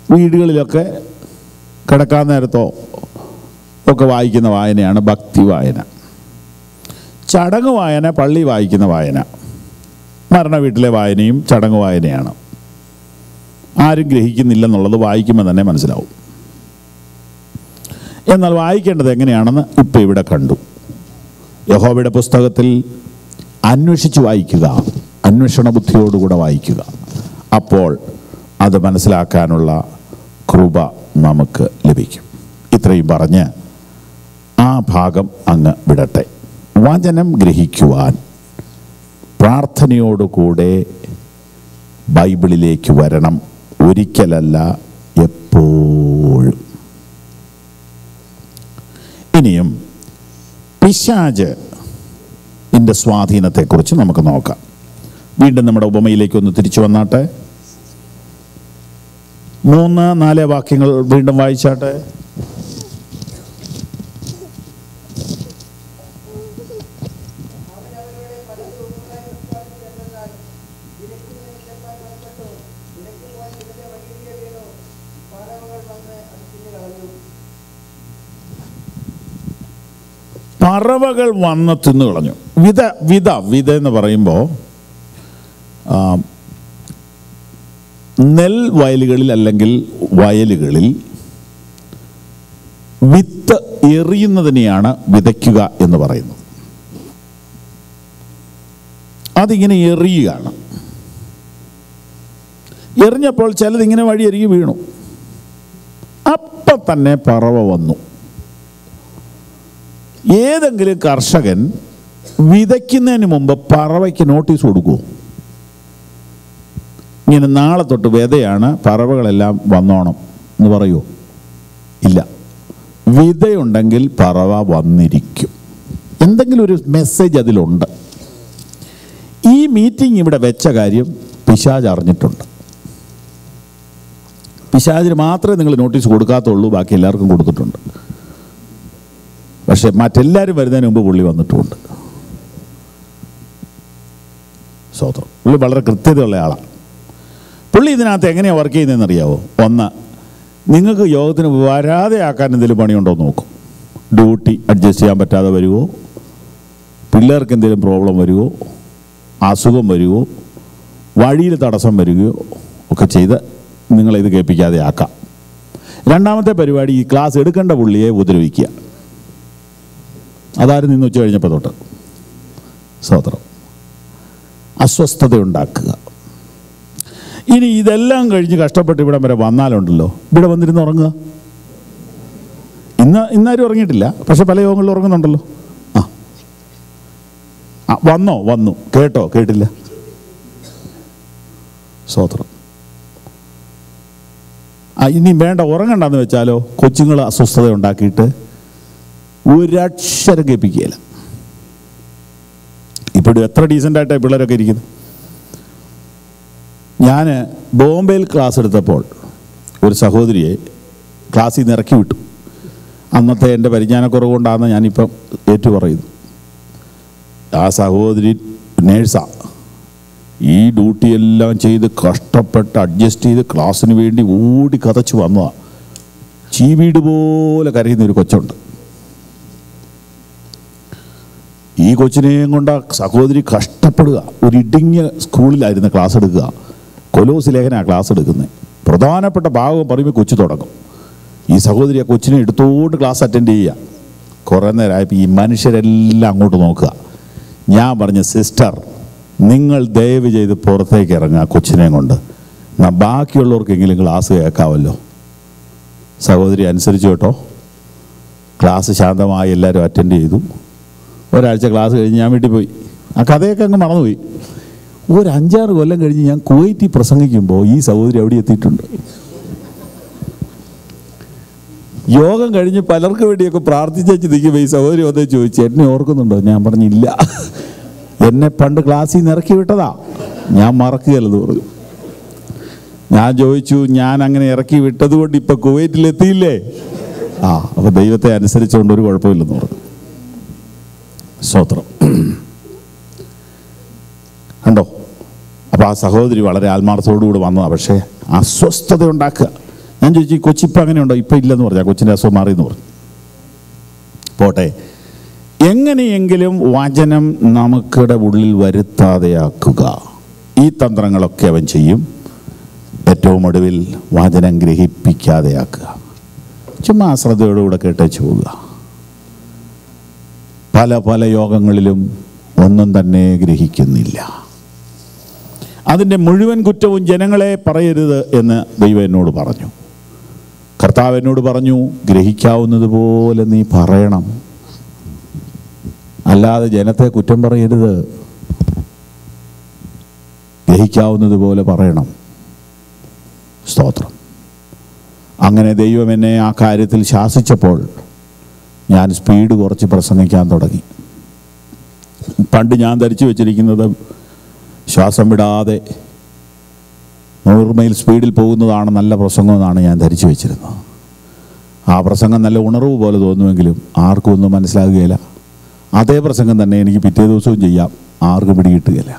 വീടുകളിലൊക്കെ കിടക്കാൻ നേരത്തോ ഒക്കെ വായിക്കുന്ന വായനയാണ് ഭക്തി വായന. ചടങ്ങ് വായന പള്ളി വായിക്കുന്ന വായന. മരണ വീട്ടിലെ വായനയും ചടങ്ങ് വായനയാണ്. ആരും ഗ്രഹിക്കുന്നില്ലെന്നുള്ളത് വായിക്കുമ്പോൾ തന്നെ മനസ്സിലാവും. എന്നാൽ വായിക്കേണ്ടത് എങ്ങനെയാണെന്ന് ഇപ്പം ഇവിടെ കണ്ടു. യഹോവയുടെ പുസ്തകത്തിൽ അന്വേഷിച്ച് വായിക്കുക, അന്വേഷണ ബുദ്ധിയോടുകൂടെ വായിക്കുക. അപ്പോൾ അത് മനസ്സിലാക്കാനുള്ള കൃപ നമുക്ക് ലഭിക്കും. ഇത്രയും പറഞ്ഞ് ആ ഭാഗം അങ്ങ് വിടട്ടെ. വചനം ഗ്രഹിക്കുവാൻ പ്രാർത്ഥനയോടുകൂടെ ബൈബിളിലേക്ക് വരണം. ഒരിക്കലല്ല, എപ്പോഴും. ഇനിയും പിശാച് ിൻ്റെ സ്വാധീനത്തെക്കുറിച്ച് നമുക്ക് നോക്കാം. വീണ്ടും നമ്മുടെ ഉപമയിലേക്ക് ഒന്ന് തിരിച്ചു വന്നാട്ടെ. 3-4 വാക്യങ്ങൾ വീണ്ടും വായിച്ചാട്ടെ. പറവകൾ വന്ന് തിന്നു കളഞ്ഞു. വിത എന്ന് പറയുമ്പോൾ നെൽ വയലുകളിൽ അല്ലെങ്കിൽ വയലുകളിൽ വിത്ത് എറിയുന്നതിനെയാണ് വിതയ്ക്കുക എന്ന് പറയുന്നത്. അതിങ്ങനെ എറിയുകയാണ്. എറിഞ്ഞപ്പോൾ ചിലതിങ്ങനെ വഴിയരികി വീണു. അപ്പം തന്നെ പറവ വന്നു. ഏതെങ്കിലും കർഷകൻ വിതയ്ക്കുന്നതിന് മുമ്പ് പറവയ്ക്ക് നോട്ടീസ് കൊടുക്കുമോ? ഇങ്ങനെ നാളെ തൊട്ട് വിതയാണ്, പറവകളെല്ലാം വന്നോണം എന്ന് പറയുമോ? ഇല്ല. വിതയുണ്ടെങ്കിൽ പറവ വന്നിരിക്കും. എന്തെങ്കിലും ഒരു മെസ്സേജ് അതിലുണ്ട്. ഈ മീറ്റിംഗ് ഇവിടെ വെച്ച കാര്യം പിശാച് അറിഞ്ഞിട്ടുണ്ട്. പിശാചിന് മാത്രമേ നിങ്ങൾ നോട്ടീസ് കൊടുക്കാത്തുള്ളൂ, ബാക്കി എല്ലാവർക്കും കൊടുത്തിട്ടുണ്ട്. പക്ഷെ മറ്റെല്ലാവരും വരുന്നതിന് മുമ്പ് പുള്ളി വന്നിട്ടുമുണ്ട്. സ്തോത്രം. പുള്ളി വളരെ കൃത്യതയുള്ള ആളാണ്. പുള്ളി ഇതിനകത്ത് എങ്ങനെയാണ് വർക്ക് ചെയ്യുന്നതെന്ന് അറിയാവോ? ഒന്ന്, നിങ്ങൾക്ക് യോഗത്തിന് വരാതെ ആക്കാൻ എന്തെങ്കിലും പണിയുണ്ടോ എന്ന് നോക്കും. ഡ്യൂട്ടി അഡ്ജസ്റ്റ് ചെയ്യാൻ പറ്റാതെ വരുമോ, പിള്ളേർക്ക് എന്തെങ്കിലും പ്രോബ്ലം വരുമോ, അസുഖം വരുമോ, വഴിയിൽ തടസ്സം വരികയോ ഒക്കെ ചെയ്ത് നിങ്ങളിത് കേൾപ്പിക്കാതെ ആക്കാം. രണ്ടാമത്തെ പരിപാടി, ഈ ക്ലാസ് എടുക്കേണ്ട പുള്ളിയെ ഉപദ്രവിക്കുക. അതാരും നിന്ന് ഉച്ച കഴിഞ്ഞപ്പോൾ തൊട്ട്. സ്തോത്രം. അസ്വസ്ഥത ഉണ്ടാക്കുക. ഇനി ഇതെല്ലാം കഴിഞ്ഞ് കഷ്ടപ്പെട്ട് ഇവിടം വരെ വന്നാലുണ്ടല്ലോ, ഇവിടെ വന്നിരുന്ന് ഉറങ്ങുക. ഇന്നാരും ഉറങ്ങിയിട്ടില്ല, പക്ഷെ പല യോഗങ്ങളിൽ ഉറങ്ങുന്നുണ്ടല്ലോ. വന്നു, കേട്ടില്ല. സ്തോത്രം. ഇനി വേണ്ട, ഉറങ്ങണ്ടെന്ന് വെച്ചാലോ, കൊച്ചുങ്ങൾ അസ്വസ്ഥത ഉണ്ടാക്കിയിട്ട് ഒരക്ഷരം കേൾപ്പിക്കുകയില്ല. ഇപ്പോഴും എത്ര ഡീസൻ്റായിട്ടാണ് പിള്ളേരൊക്കെ ഇരിക്കുന്നത്. ഞാൻ ബോംബെയിൽ ക്ലാസ് എടുത്തപ്പോൾ ഒരു സഹോദരിയെ ക്ലാസ്സിൽ നിന്ന് ഇറക്കി വിട്ടു. അന്നത്തെ എൻ്റെ പരിജ്ഞാനക്കുറവ് കൊണ്ടാണെന്ന് ഞാനിപ്പം ഏറ്റു പറയുന്നു. ആ സഹോദരി നേഴ്സാണ്. ഈ ഡ്യൂട്ടിയെല്ലാം ചെയ്ത് കഷ്ടപ്പെട്ട് അഡ്ജസ്റ്റ് ചെയ്ത് ക്ലാസ്സിന് വേണ്ടി ഓടി കതച്ച് വന്നതാണ്. ചീവീട് പോലെ കരയുന്നൊരു കൊച്ചുണ്ട്. ഈ കൊച്ചിനെയും കൊണ്ട് ആ സഹോദരി കഷ്ടപ്പെടുക. ഒരു ഇടുങ്ങിയ സ്കൂളിലായിരുന്നു ക്ലാസ് എടുക്കുക. കൊലോസ് ലേഖനാണ് ക്ലാസ് എടുക്കുന്നത്. പ്രധാനപ്പെട്ട ഭാഗം പറയുമ്പോൾ കൊച്ചു തുടങ്ങും. ഈ സഹോദരി ആ കൊച്ചിനെ എടുത്തോണ്ട് ക്ലാസ് അറ്റൻഡ് ചെയ്യുക. കുറേ നേരമായപ്പോൾ ഈ മനുഷ്യരെല്ലാം അങ്ങോട്ട് നോക്കുക. ഞാൻ പറഞ്ഞു, സിസ്റ്റർ, നിങ്ങൾ ദയവ് ചെയ്ത് പുറത്തേക്ക് ഇറങ്ങുക കൊച്ചിനെയും കൊണ്ട്, എന്നാൽ ബാക്കിയുള്ളവർക്കെങ്കിലും ക്ലാസ് കേൾക്കാമല്ലോ. സഹോദരി അനുസരിച്ച് കേട്ടോ. ക്ലാസ് ശാന്തമായി എല്ലാവരും അറ്റൻഡ് ചെയ്തു. ഒരാഴ്ച ക്ലാസ് കഴിഞ്ഞ് ഞാൻ വീട്ടിൽ പോയി. ആ കഥയൊക്കെ അങ്ങ് മറന്നുപോയി. ഒരു 5-6 കൊല്ലം കഴിഞ്ഞ് ഞാൻ കുവൈറ്റിൽ പ്രസംഗിക്കുമ്പോൾ ഈ സഹോദരി അവിടെ എത്തിയിട്ടുണ്ട്. യോഗം കഴിഞ്ഞ് പലർക്ക് വേണ്ടിയൊക്കെ പ്രാർത്ഥിച്ചു നിൽക്കുമ്പോൾ ഈ സഹോദരി വന്ന് ചോദിച്ചു, എന്നെ ഓർക്കുന്നുണ്ടോ? ഞാൻ പറഞ്ഞില്ല, എന്നെ പണ്ട് ക്ലാസ്സിൽ നിന്ന് ഇറക്കി വിട്ടതാ, ഞാൻ മറക്കുകയല്ലെന്ന് പറഞ്ഞു. ഞാൻ ചോദിച്ചു, ഞാൻ അങ്ങനെ ഇറക്കി വിട്ടത് കൊണ്ട് ഇപ്പം കുവൈറ്റിലെത്തിയില്ലേ? അപ്പോൾ ദൈവത്തെ അനുസരിച്ചുകൊണ്ട് ഒരു കുഴപ്പമില്ലെന്ന് പറഞ്ഞു. സ്തോത്രം. കണ്ടോ? അപ്പോൾ ആ സഹോദരി വളരെ ആത്മാർത്ഥത്തോടുകൂടി വന്നതാണ്. പക്ഷേ അസ്വസ്ഥത ഉണ്ടാക്കുക. ഞാൻ ചോദിച്ചു, കൊച്ചിപ്പം അങ്ങനെയുണ്ടോ? ഇപ്പം ഇല്ലെന്ന് പറഞ്ഞു. ആ കൊച്ചിൻ്റെ അസുഖം മാറിയെന്ന് പറഞ്ഞു. പോട്ടെ. എങ്ങനെയെങ്കിലും വചനം നമുക്കിടെ ഉള്ളിൽ വരുത്താതെയാക്കുക. ഈ തന്ത്രങ്ങളൊക്കെ അവൻ ചെയ്യും. ഏറ്റവും ഒടുവിൽ വചനം ഗ്രഹിപ്പിക്കാതെയാക്കുക. ചുമ്മാ ശ്രദ്ധയോടുകൂടെ കേട്ടേച്ചു പോവുക. പല യോഗങ്ങളിലും ഒന്നും തന്നെ ഗ്രഹിക്കുന്നില്ല. അതിൻ്റെ മുഴുവൻ കുറ്റവും ജനങ്ങളെ പറയരുത് എന്ന് ദൈവം എന്നോട് പറഞ്ഞു. കർത്താവ് എന്നോട് പറഞ്ഞു, ഗ്രഹിക്കാവുന്നത് പോലെ നീ പറയണം, അല്ലാതെ ജനത്തെ കുറ്റം പറയരുത്. ഗ്രഹിക്കാവുന്നത് പോലെ പറയണം. സ്തോത്രം. അങ്ങനെ ദൈവം എന്നെ ആ കാര്യത്തിൽ ശാസിച്ചപ്പോൾ ഞാൻ സ്പീഡ് കുറച്ച് പ്രസംഗിക്കാൻ തുടങ്ങി. പണ്ട് ഞാൻ ധരിച്ചു വെച്ചിരിക്കുന്നത് ശ്വാസം വിടാതെ 100 മൈൽ സ്പീഡിൽ പോകുന്നതാണ് നല്ല പ്രസംഗമെന്നാണ് ഞാൻ ധരിച്ചു വെച്ചിരുന്നത്. ആ പ്രസംഗം നല്ല ഉണർവ് പോലെ തോന്നുമെങ്കിലും ആർക്കും ഒന്നും മനസ്സിലാകുകയില്ല. അതേ പ്രസംഗം തന്നെ എനിക്ക് പിറ്റേ ദിവസവും ചെയ്യാം, ആർക്കും പിടികിട്ടുകയില്ല.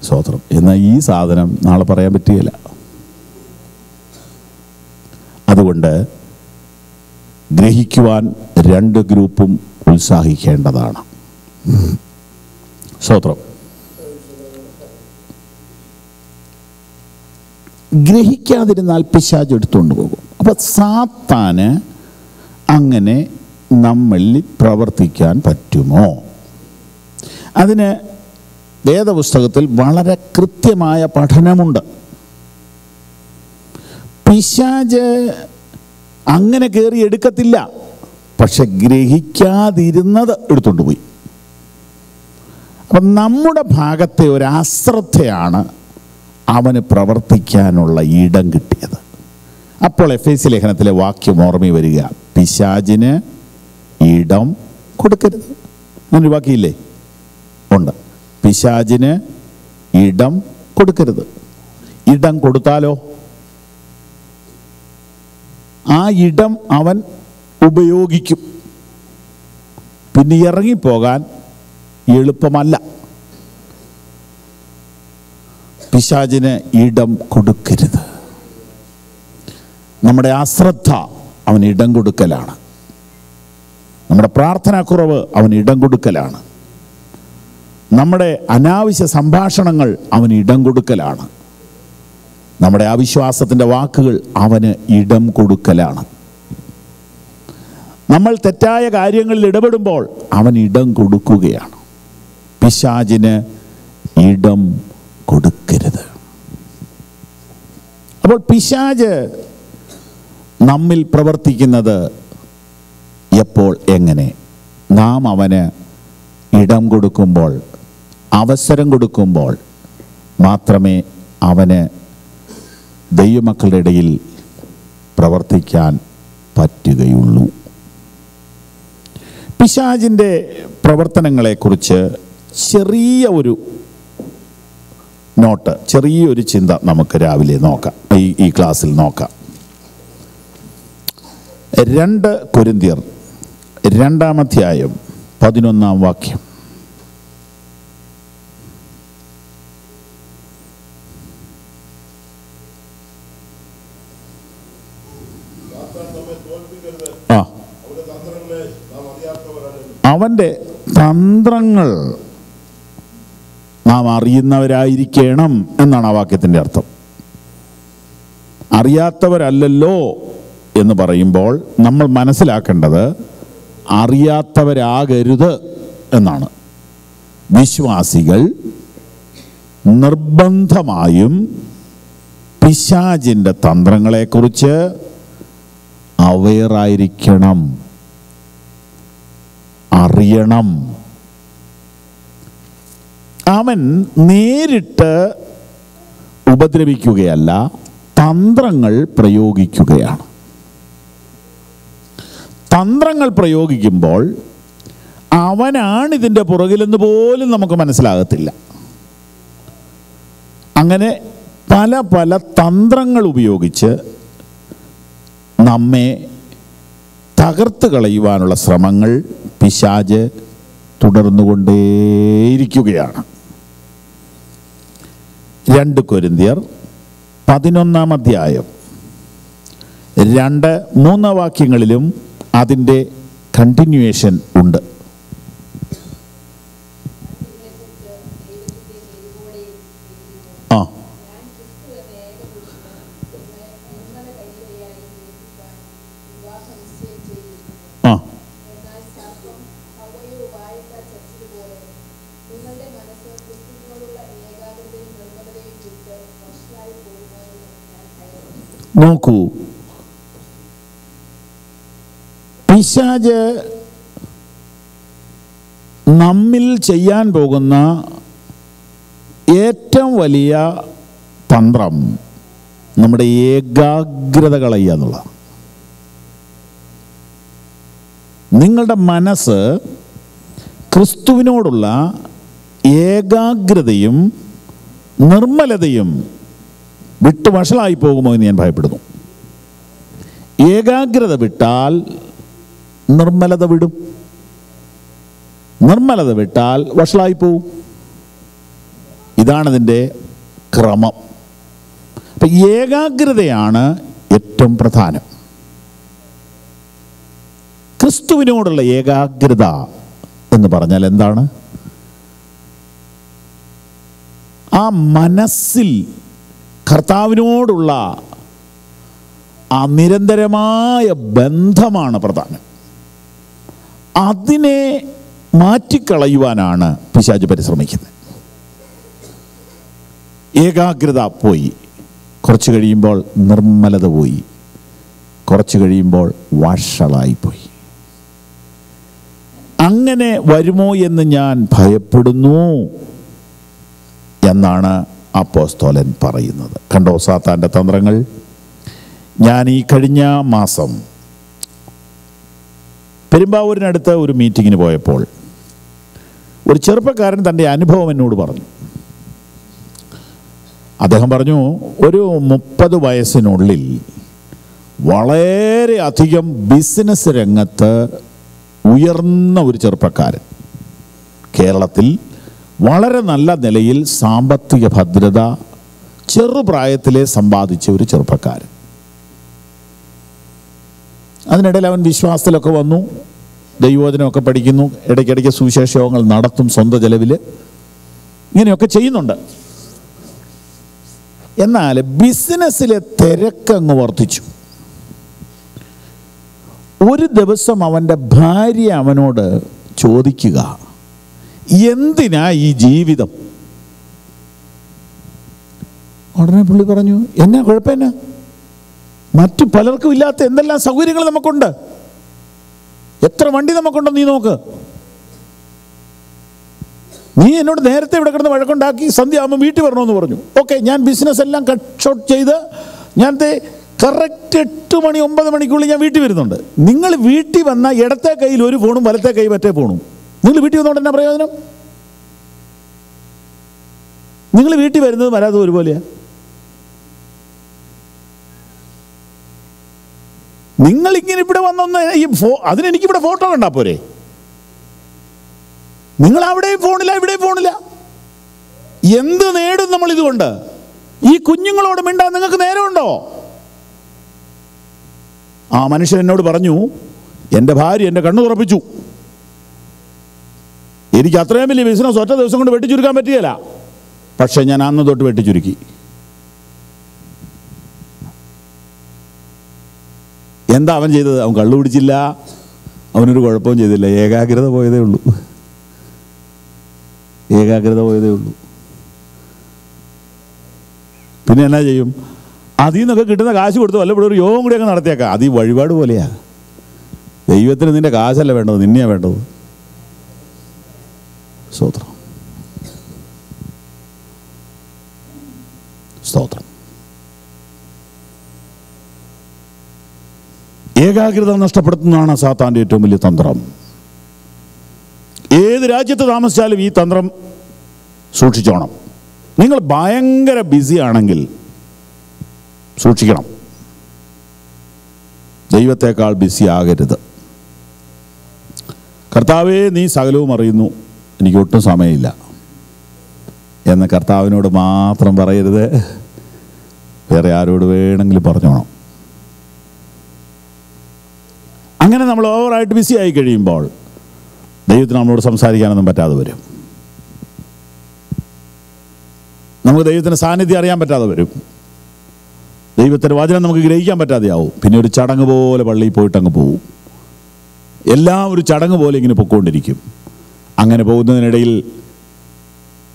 സ്തോത്രം. എന്നാൽ ഈ സാധനം നാളെ പറയാൻ പറ്റുകയില്ല. അതുകൊണ്ട് ഗ്രഹിക്കുവാൻ രണ്ട് ഗ്രൂപ്പും ഉത്സാഹിക്കേണ്ടതാണ്. സ്തോത്രം. ഗ്രഹിക്കാതിരുന്നാൽ പിശാച് എടുത്തുകൊണ്ട് പോകും. അപ്പം സാത്താന് അങ്ങനെ നമ്മളിൽ പ്രവർത്തിക്കാൻ പറ്റുമോ? അതിന് വേദപുസ്തകത്തിൽ വളരെ കൃത്യമായ പഠനമുണ്ട്. പിശാച് അങ്ങനെ കയറി എടുക്കത്തില്ല, പക്ഷെ ഗ്രഹിക്കാതിരുന്നത് എടുത്തുകൊണ്ട് പോയി. അപ്പം നമ്മുടെ ഭാഗത്തെ ഒരു അശ്രദ്ധയാണ് അവന് പ്രവർത്തിക്കാനുള്ള ഇടം കിട്ടിയത്. അപ്പോൾ എഫേസ്യ ലേഖനത്തിലെ വാക്യം ഓർമ്മ വരിക, പിശാചിന് ഇടം കൊടുക്കരുത്. അങ്ങനൊരു വാക്കിയില്ലേ? ഉണ്ട്. പിശാചിന് ഇടം കൊടുക്കരുത്. ഇടം കൊടുത്താലോ ആ ഇടം അവൻ ഉപയോഗിക്കും. പിന്നെ ഇറങ്ങിപ്പോകാൻ എളുപ്പമല്ല. പിശാചിന് ഇടം കൊടുക്കരുത്. നമ്മുടെ അശ്രദ്ധ അവന് ഇടം കൊടുക്കലാണ്. നമ്മുടെ പ്രാർത്ഥനാക്കുറവ് അവന് ഇടം കൊടുക്കലാണ്. നമ്മുടെ അനാവശ്യ സംഭാഷണങ്ങൾ അവന് ഇടം കൊടുക്കലാണ്. നമ്മുടെ അവിശ്വാസത്തിൻ്റെ വാക്കുകൾ അവന് ഇടം കൊടുക്കലാണ്. നമ്മൾ തെറ്റായ കാര്യങ്ങളിൽ ഇടപെടുമ്പോൾ അവൻ ഇടം കൊടുക്കുകയാണ്. പിശാചിന് ഇടം കൊടുക്കരുത്. അപ്പോൾ പിശാച് നമ്മിൽ പ്രവർത്തിക്കുന്നത് എപ്പോൾ, എങ്ങനെ? നാം അവന് ഇടം കൊടുക്കുമ്പോൾ, അവസരം കൊടുക്കുമ്പോൾ മാത്രമേ അവന് ദൈവമക്കളുടെ ഇടയിൽ പ്രവർത്തിക്കാൻ പറ്റുകയുള്ളൂ. പിശാചിൻ്റെ പ്രവർത്തനങ്ങളെക്കുറിച്ച് ചെറിയ ഒരു നോട്ട്, ചെറിയൊരു ചിന്ത നമുക്ക് രാവിലെ നോക്കാം, ഈ ക്ലാസ്സിൽ നോക്കാം. 2 കൊരിന്ത്യർ 2-ാം അധ്യായം 11-ാം വാക്യം. അവൻ്റെ തന്ത്രങ്ങൾ നാം അറിയുന്നവരായിരിക്കണം എന്നാണ് ആ വാക്യത്തിൻ്റെ അർത്ഥം. അറിയാത്തവരല്ലല്ലോ എന്ന് പറയുമ്പോൾ നമ്മൾ മനസ്സിലാക്കേണ്ടത് അറിയാത്തവരാകരുത് എന്നാണ്. വിശ്വാസികൾ നിർബന്ധമായും പിശാചിൻ്റെ തന്ത്രങ്ങളെക്കുറിച്ച് അവെയറായിരിക്കണം, അറിയണം. അവൻ നേരിട്ട് ഉപദ്രവിക്കുകയല്ല, തന്ത്രങ്ങൾ പ്രയോഗിക്കുകയാണ്. തന്ത്രങ്ങൾ പ്രയോഗിക്കുമ്പോൾ അവനാണിതിൻ്റെ പുറകിലെന്ന് പോലും നമുക്ക് മനസ്സിലാകത്തില്ല. അങ്ങനെ പല പല തന്ത്രങ്ങൾ ഉപയോഗിച്ച് നമ്മെ തകർത്ത് കളയുവാനുള്ള ശ്രമങ്ങൾ പിശാച് തുടർന്നുകൊണ്ടേയിരിക്കുകയാണ്. 2 കൊരിന്ത്യർ 11-ാം അധ്യായം 2-3 വാക്യങ്ങളിലും അതിൻ്റെ കണ്ടിന്യൂവേഷൻ ഉണ്ട്. നോക്കൂ, പിശാച് നമ്മിൽ ചെയ്യാൻ പോകുന്ന ഏറ്റവും വലിയ തന്ത്രം നമ്മുടെ ഏകാഗ്രത കളയുക എന്നുള്ളതാണ്. നിങ്ങളുടെ മനസ്സ് ക്രിസ്തുവിനോടുള്ള ഏകാഗ്രതയും നിർമ്മലതയും വിട്ട് വഷളായി പോകുമോ എന്ന് ഞാൻ ഭയപ്പെടുന്നു. ഏകാഗ്രത വിട്ടാൽ നിർമ്മലത വിടും, നിർമ്മലത വിട്ടാൽ വഷളായി പോവും. ഇതാണിതിൻ്റെ ക്രമം. അപ്പം ഏകാഗ്രതയാണ് ഏറ്റവും പ്രധാനം. ക്രിസ്തുവിനോടുള്ള ഏകാഗ്രത എന്ന് പറഞ്ഞാൽ എന്താണ്? ആ മനസ്സിൽ കർത്താവിനോടുള്ള ആ നിരന്തരമായ ബന്ധമാണ് പ്രധാനം. അതിനെ മാറ്റിക്കളയുവാനാണ് പിശാച് പരിശ്രമിക്കുന്നത്. ഏകാഗ്രത പോയി, കുറച്ച് കഴിയുമ്പോൾ നിർമ്മലത പോയി, കുറച്ച് കഴിയുമ്പോൾ വഷളായിപ്പോയി. അങ്ങനെ വരുമോ എന്ന് ഞാൻ ഭയപ്പെടുന്നു എന്നാണ് അപ്പോസ്തലൻ പറയുന്നത്. കണ്ടോ സാത്താൻ്റെ തന്ത്രങ്ങൾ. ഞാൻ ഈ കഴിഞ്ഞ മാസം പെരുമ്പാവൂരിനടുത്ത് ഒരു മീറ്റിങ്ങിന് പോയപ്പോൾ ഒരു ചെറുപ്പക്കാരൻ തൻ്റെ അനുഭവം എന്നോട് പറഞ്ഞു. അദ്ദേഹം പറഞ്ഞു, ഒരു 30 വയസ്സിനുള്ളിൽ വളരെ അധികം ബിസിനസ് രംഗത്ത് ഉയർന്ന ഒരു ചെറുപ്പക്കാരൻ, കേരളത്തിൽ വളരെ നല്ല നിലയിൽ സാമ്പത്തിക ഭദ്രത ചെറുപ്രായത്തിലെ സമ്പാദിച്ച ഒരു ചെറുപ്പക്കാരൻ. അതിനിടയിൽ അവൻ വിശ്വാസത്തിലൊക്കെ വന്നു, ദൈവവചനമൊക്കെ പഠിക്കുന്നു, ഇടയ്ക്കിടയ്ക്ക് സുവിശേഷങ്ങൾ നടത്തും, സ്വന്തം ചെലവിൽ ഇങ്ങനെയൊക്കെ ചെയ്യുന്നുണ്ട്. എന്നാൽ ബിസിനസ്സിലെ തിരക്കങ്ങ് വർദ്ധിച്ചു. ഒരു ദിവസം അവൻ്റെ ഭാര്യ അവനോട് ചോദിക്കുക, എന്തിനാ ഈ ജീവിതം? ഉടനെ പുള്ളി പറഞ്ഞു, എന്നാ കുഴപ്പമെന്നാ, മറ്റു പലർക്കും ഇല്ലാത്ത എന്തെല്ലാം സൗകര്യങ്ങൾ നമുക്കുണ്ട്, എത്ര വണ്ടി നമുക്കുണ്ടോ നീ നോക്ക്. നീ എന്നോട് നേരത്തെ ഇവിടെ കിടന്ന് വഴക്കുണ്ടാക്കി സന്ധ്യ ആകുമ്പോൾ വീട്ടിൽ വരണമെന്ന് പറഞ്ഞു. ഓക്കെ, ഞാൻ ബിസിനസ് എല്ലാം കട്ട് ഷോട്ട് ചെയ്ത് ഞാൻ കറക്റ്റ് 8 മണി 9 മണിക്കുള്ളിൽ ഞാൻ വീട്ടിൽ വരുന്നുണ്ട്. നിങ്ങൾ വീട്ടിൽ വന്ന ഇടത്തെ കയ്യിൽ ഒരു ഫോണും വലത്തെ കൈ മറ്റേ ഫോണും. നിങ്ങൾ വീട്ടിൽ വന്നോണ്ട് എന്നാ പ്രയോജനം? നിങ്ങൾ വീട്ടിൽ വരുന്നത് വരാതെ ഒരുപോലെയാ. നിങ്ങളിങ്ങനെ ഇവിടെ വന്നൊന്ന് അതിനെനിക്കിവിടെ ഫോട്ടോ കണ്ടാ പോരെ? നിങ്ങൾ അവിടെയും ഫോണില്ല ഇവിടെയും ഫോണില്ല. എന്ത് നേടും നമ്മൾ ഇതുകൊണ്ട്? ഈ കുഞ്ഞുങ്ങളോട് മിണ്ടാൻ നിങ്ങൾക്ക് നേരമുണ്ടോ? ആ മനുഷ്യൻ എന്നോട് പറഞ്ഞു, എൻ്റെ ഭാര്യ എൻ്റെ കണ്ണു തുറപ്പിച്ചു, എനിക്ക് അത്രയും വലിയ ബിസിനസ് ഒറ്റ ദിവസം കൊണ്ട് വെട്ടിച്ചുരുക്കാൻ പറ്റുകയില്ല. പക്ഷെ ഞാൻ അന്ന് തൊട്ട് വെട്ടിച്ചുരുക്കി. എന്താ അവൻ ചെയ്തത്? അവൻ കള്ളു പിടിച്ചില്ല, അവനൊരു കുഴപ്പവും ചെയ്തില്ല. ഏകാഗ്രത പോയതേ ഉള്ളൂ. ഏകാഗ്രത പോയതേ ഉള്ളൂ. പിന്നെ എന്നാ ചെയ്യും? അതിൽ നിന്നൊക്കെ കിട്ടുന്ന കാശ് കൊടുത്ത് വല്ലപ്പോഴും ഒരു യോഗം കൂടിയൊക്കെ നടത്തിയേക്കാം. അത് ഈ വഴിപാട് പോലെയാ. ദൈവത്തിന് നിന്റെ കാശല്ല വേണ്ടത്, നിന്നെയാ വേണ്ടത്. സ്തോത്രം, സ്തോത്രം. ഏകാഗ്രത നഷ്ടപ്പെടുത്തുന്നതാണ് സാത്താൻ്റെ ഏറ്റവും വലിയ തന്ത്രം. ഏത് രാജ്യത്ത് താമസിച്ചാലും ഈ തന്ത്രം സൂക്ഷിച്ചോണം. നിങ്ങൾ ഭയങ്കര ബിസി ആണെങ്കിൽ സൂക്ഷിക്കണം. ദൈവത്തെക്കാൾ ബിസി ആകരുത്. കർത്താവേ, നീ സകലവും അറിയുന്നു, എനിക്ക് ഒട്ടും സമയമില്ല എന്ന് കർത്താവിനോട് മാത്രം പറയരുത്. വേറെ ആരോട് വേണമെങ്കിലും പറഞ്ഞോണം. അങ്ങനെ നമ്മൾ ഓവറായിട്ട് ബിസി ആയി കഴിയുമ്പോൾ ദൈവത്തിന് നമ്മളോട് സംസാരിക്കാനൊന്നും പറ്റാതെ വരും. നമുക്ക് ദൈവത്തിൻ്റെ സാന്നിധ്യം അറിയാൻ പറ്റാതെ വരും. ദൈവത്തിൻ്റെ വചനം നമുക്ക് ഗ്രഹിക്കാൻ പറ്റാതെയാവും. പിന്നെ ഒരു ചടങ്ങ് പോലെ പള്ളിയിൽ പോയിട്ട് അങ്ങ് പോവും. എല്ലാം ഒരു ചടങ്ങ് പോലെ ഇങ്ങനെ പൊയ്ക്കൊണ്ടിരിക്കും. അങ്ങനെ പോകുന്നതിനിടയിൽ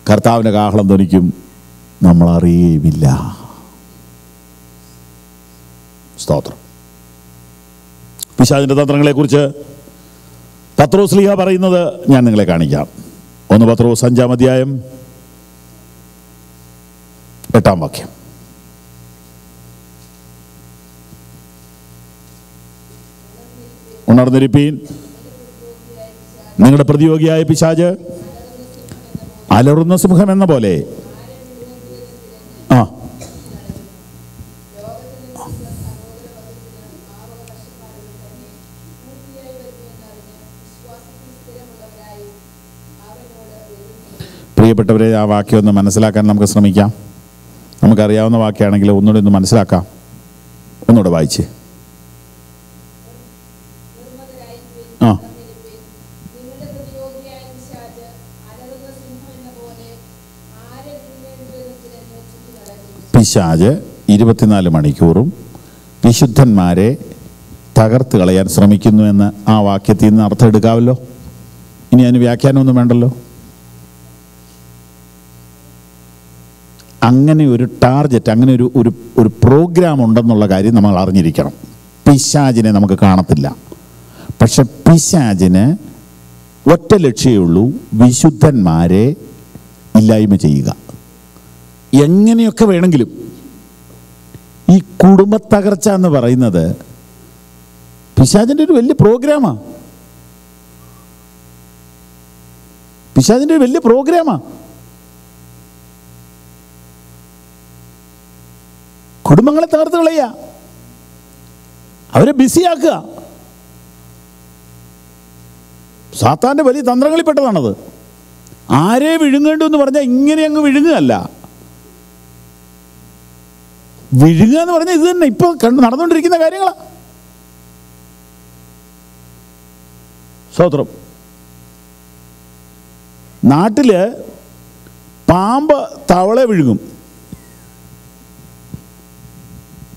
കർത്താവിൻ്റെ കാഹളം ധ്വനിക്കും, നമ്മൾ അറിയുകയുമില്ല. സ്തോത്രം. പിശാചിൻ്റെ തന്ത്രങ്ങളെക്കുറിച്ച് പത്രോസ് ശ്ലീഹ പറയുന്നത് ഞാൻ നിങ്ങളെ കാണിക്കാം. 1 പത്രോസ് 5-ാം അധ്യായം 8-ാം വാക്യം. ഉണർന്നിരിപ്പീൻ, നിങ്ങളുടെ പ്രതിയോഗിയായ പിശാച് അലറുന്ന സിംഹം എന്ന പോലെ പ്രിയപ്പെട്ടവരെ, ആ വാക്യം ഒന്ന് മനസ്സിലാക്കാൻ നമുക്ക് ശ്രമിക്കാം. നമുക്കറിയാവുന്ന വാക്യമാണെങ്കിൽ ഒന്നുകൂടെ ഒന്ന് മനസ്സിലാക്കാം. ഒന്നുകൂടെ വായിച്ച്. പിശാച് 24 മണിക്കൂറും വിശുദ്ധന്മാരെ തകർത്ത് കളയാൻ ശ്രമിക്കുന്നു എന്ന് ആ വാക്യത്തിൽ നിന്ന് അർത്ഥം എടുക്കാമല്ലോ. ഇനി അതിന് വ്യാഖ്യാനമൊന്നും വേണ്ടല്ലോ. അങ്ങനെ ഒരു ടാർഗറ്റ്, അങ്ങനെ ഒരു പ്രോഗ്രാം ഉണ്ടെന്നുള്ള കാര്യം നമ്മൾ അറിഞ്ഞിരിക്കണം. പിശാചിനെ നമുക്ക് കാണത്തില്ല, പക്ഷെ പിശാചിന് ഒറ്റ ലക്ഷ്യമേ ഉള്ളൂ: വിശുദ്ധന്മാരെ ഇല്ലായ്മ ചെയ്യുക. എങ്ങനെയൊക്കെ വേണമെങ്കിലും. ഈ കുടുംബത്തകർച്ച എന്ന് പറയുന്നത് പിശാചിൻ്റെ ഒരു വലിയ പ്രോഗ്രാമാണ്. പിശാചിൻ്റെ ഒരു വലിയ പ്രോഗ്രാമാണ്. കുടുംബങ്ങളെ തകർത്ത് കളയുക, അവരെ ബിസിയാക്കുക. സാത്താൻ്റെ വലിയ തന്ത്രങ്ങളിൽപ്പെട്ടതാണത്. ആരെ വിഴുങ്ങേണ്ടു എന്ന് പറഞ്ഞാൽ ഇങ്ങനെ അങ്ങ് വിഴുങ്ങുകയല്ല. വിഴുങ്ങുക എന്ന് പറഞ്ഞാൽ ഇത് തന്നെ ഇപ്പോൾ നടന്നുകൊണ്ടിരിക്കുന്ന കാര്യങ്ങളാണ്. സ്തോത്രം. നാട്ടില് പാമ്പ് തവളെ വിഴുങ്ങും.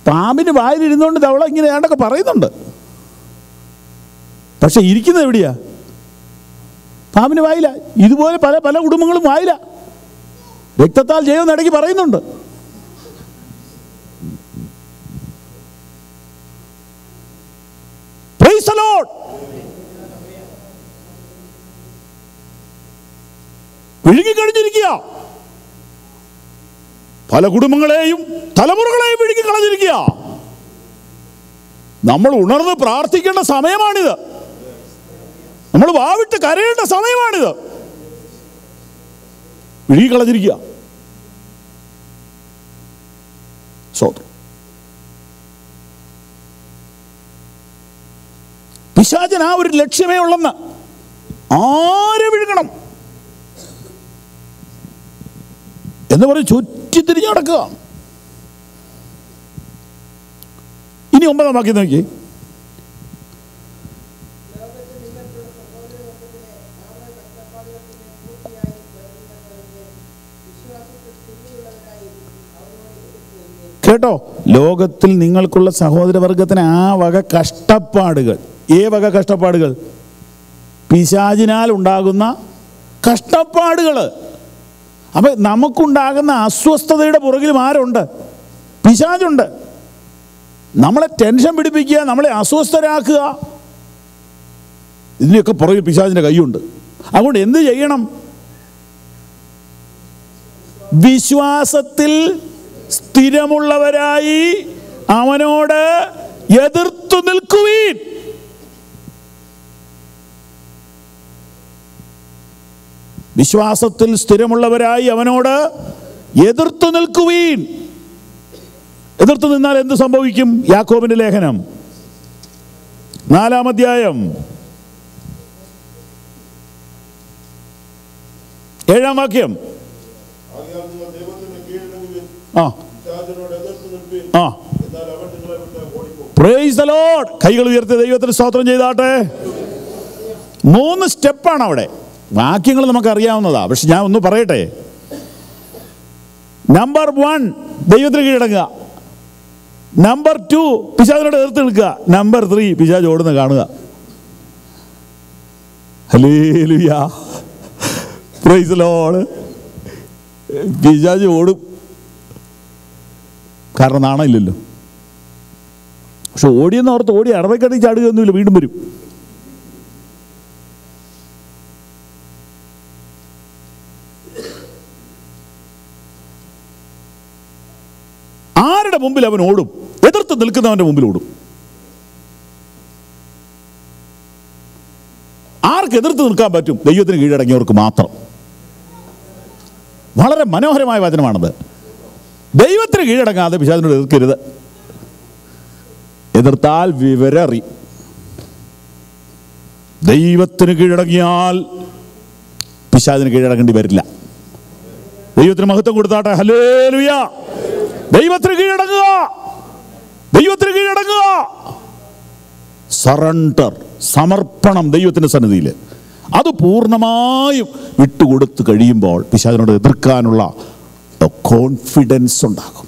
പാമ്പിന് വായിലിരുന്നുകൊണ്ട് തവള ഇങ്ങനെ ഏണ്ടൊക്കെ പറയുന്നുണ്ട്. പക്ഷെ ഇരിക്കുന്നത് എവിടെയാ? പാമ്പിന് വായില. ഇതുപോലെ പല പല കുടുംബങ്ങളും വായില. രക്തത്താൽ ജയം ഇടയ്ക്ക് പറയുന്നുണ്ട്. Praise the Lord. വിഴുങ്ങിക്കഴിഞ്ഞിരിക്കുക. പല കുടുംബങ്ങളെയും തലമുറകളെയും വിഴുങ്ങി കളഞ്ഞിരിക്കുക. നമ്മൾ ഉണർന്ന് പ്രാർത്ഥിക്കേണ്ട സമയമാണിത്. നമ്മൾ വാവിട്ട് കരയേണ്ട സമയമാണിത്. വിഴുങ്ങിക്കളഞ്ഞിരിക്കുക. പിശാചിന് ആ ഒരു ലക്ഷ്യമേ ഉള്ളെന്ന്. ആരെ വിഴുങ്ങണം എന്ന് പറഞ്ഞ് ചുറ്റിത്തിരിഞ്ഞ് നടക്കുക. ഇനി 9-ാം വാക്യം നോക്കി. കേട്ടോ, ലോകത്തിൽ നിങ്ങൾക്കുള്ള സഹോദരവർഗത്തിന് ആ വക കഷ്ടപ്പാടുകൾ. വക കഷ്ടപ്പാടുകൾ? പിശാചിനാൽ ഉണ്ടാകുന്ന കഷ്ടപ്പാടുകൾ. അപ്പം നമുക്കുണ്ടാകുന്ന അസ്വസ്ഥതയുടെ പുറകിലും ആരുണ്ട്? പിശാചുണ്ട്. നമ്മളെ ടെൻഷൻ പിടിപ്പിക്കുക, നമ്മളെ അസ്വസ്ഥരാക്കുക. ഇതിൻ്റെയൊക്കെ പുറകിൽ പിശാചിൻ്റെ കൈയുണ്ട്. അതുകൊണ്ട് എന്ത് ചെയ്യണം? വിശ്വാസത്തിൽ സ്ഥിരമുള്ളവരായി അവനോട് എതിർത്തു നിൽക്കുവീൻ. വിശ്വാസത്തിൽ സ്ഥിരമുള്ളവരായി അവനോട് എതിർത്തു നിൽക്കുവീൻ. എതിർത്തു നിന്നാൽ എന്ത് സംഭവിക്കും? യാക്കോബിന്റെ ലേഖനം 4-ാം അധ്യായം 7-ാം വാക്യം. Price the Lord. കൈകൾ ഉയർത്തി ദൈവത്തിന് സ്തോത്രം ചെയ്താട്ടെ. 3 സ്റ്റെപ്പാണ് അവിടെ. വാക്യങ്ങൾ നമുക്കറിയാവുന്നതാ, പക്ഷെ ഞാൻ ഒന്ന് പറയട്ടെ. നമ്പർ 1 ദൈവത്തിന് കീഴടങ്ങുക. നമ്പർ 2 പിശാചിനോട് എതിർത്ത് നിൽക്കുക. നമ്പർ 3 പിശാച് ഓടുന്ന കാണുക. ഹല്ലേലൂയ. Price the Lord. പിശാച് ഓടും, കാരണം നാണമില്ലല്ലോ. പക്ഷെ ഓടിയെന്ന് ഓർത്ത് ഓടി അടവക്കടി ചാടുകയൊന്നുമില്ല, വീണ്ടും വരും. ആരുടെ മുമ്പിൽ അവൻ ഓടും? എതിർത്ത് നിൽക്കുന്നവന്റെ മുമ്പിൽ ഓടും. ആർക്ക് എതിർത്ത് നിൽക്കാൻ പറ്റും? ദൈവത്തിന് കീഴടങ്ങിയവർക്ക് മാത്രം. വളരെ മനോഹരമായ വചനമാണത്. ദൈവത്തിന് കീഴടങ്ങാതെ പിശാചിനോട് എതിർക്കരുത്. എതിർത്താൽ വിവരറി. ദൈവത്തിന് കീഴടങ്ങിയാൽ പിശാചിന് കീഴടങ്ങേണ്ടി വരില്ല. ദൈവത്തിന് മഹത്വം കൊടുത്താട്ടെ. ഹല്ലേലൂയ. ദൈവത്തിന് കീഴടങ്ങുക. ദൈവത്തിന് കീഴടങ്ങുക. സറണ്ടർ, സമർപ്പണം ദൈവത്തിൻ്റെ സന്നിധിയിൽ. അത് പൂർണ്ണമായും വിട്ടുകൊടുത്ത് കഴിയുമ്പോൾ പിശാചിനോട് എതിർക്കാനുള്ള കോൺഫിഡൻസ് ഉണ്ടാകും.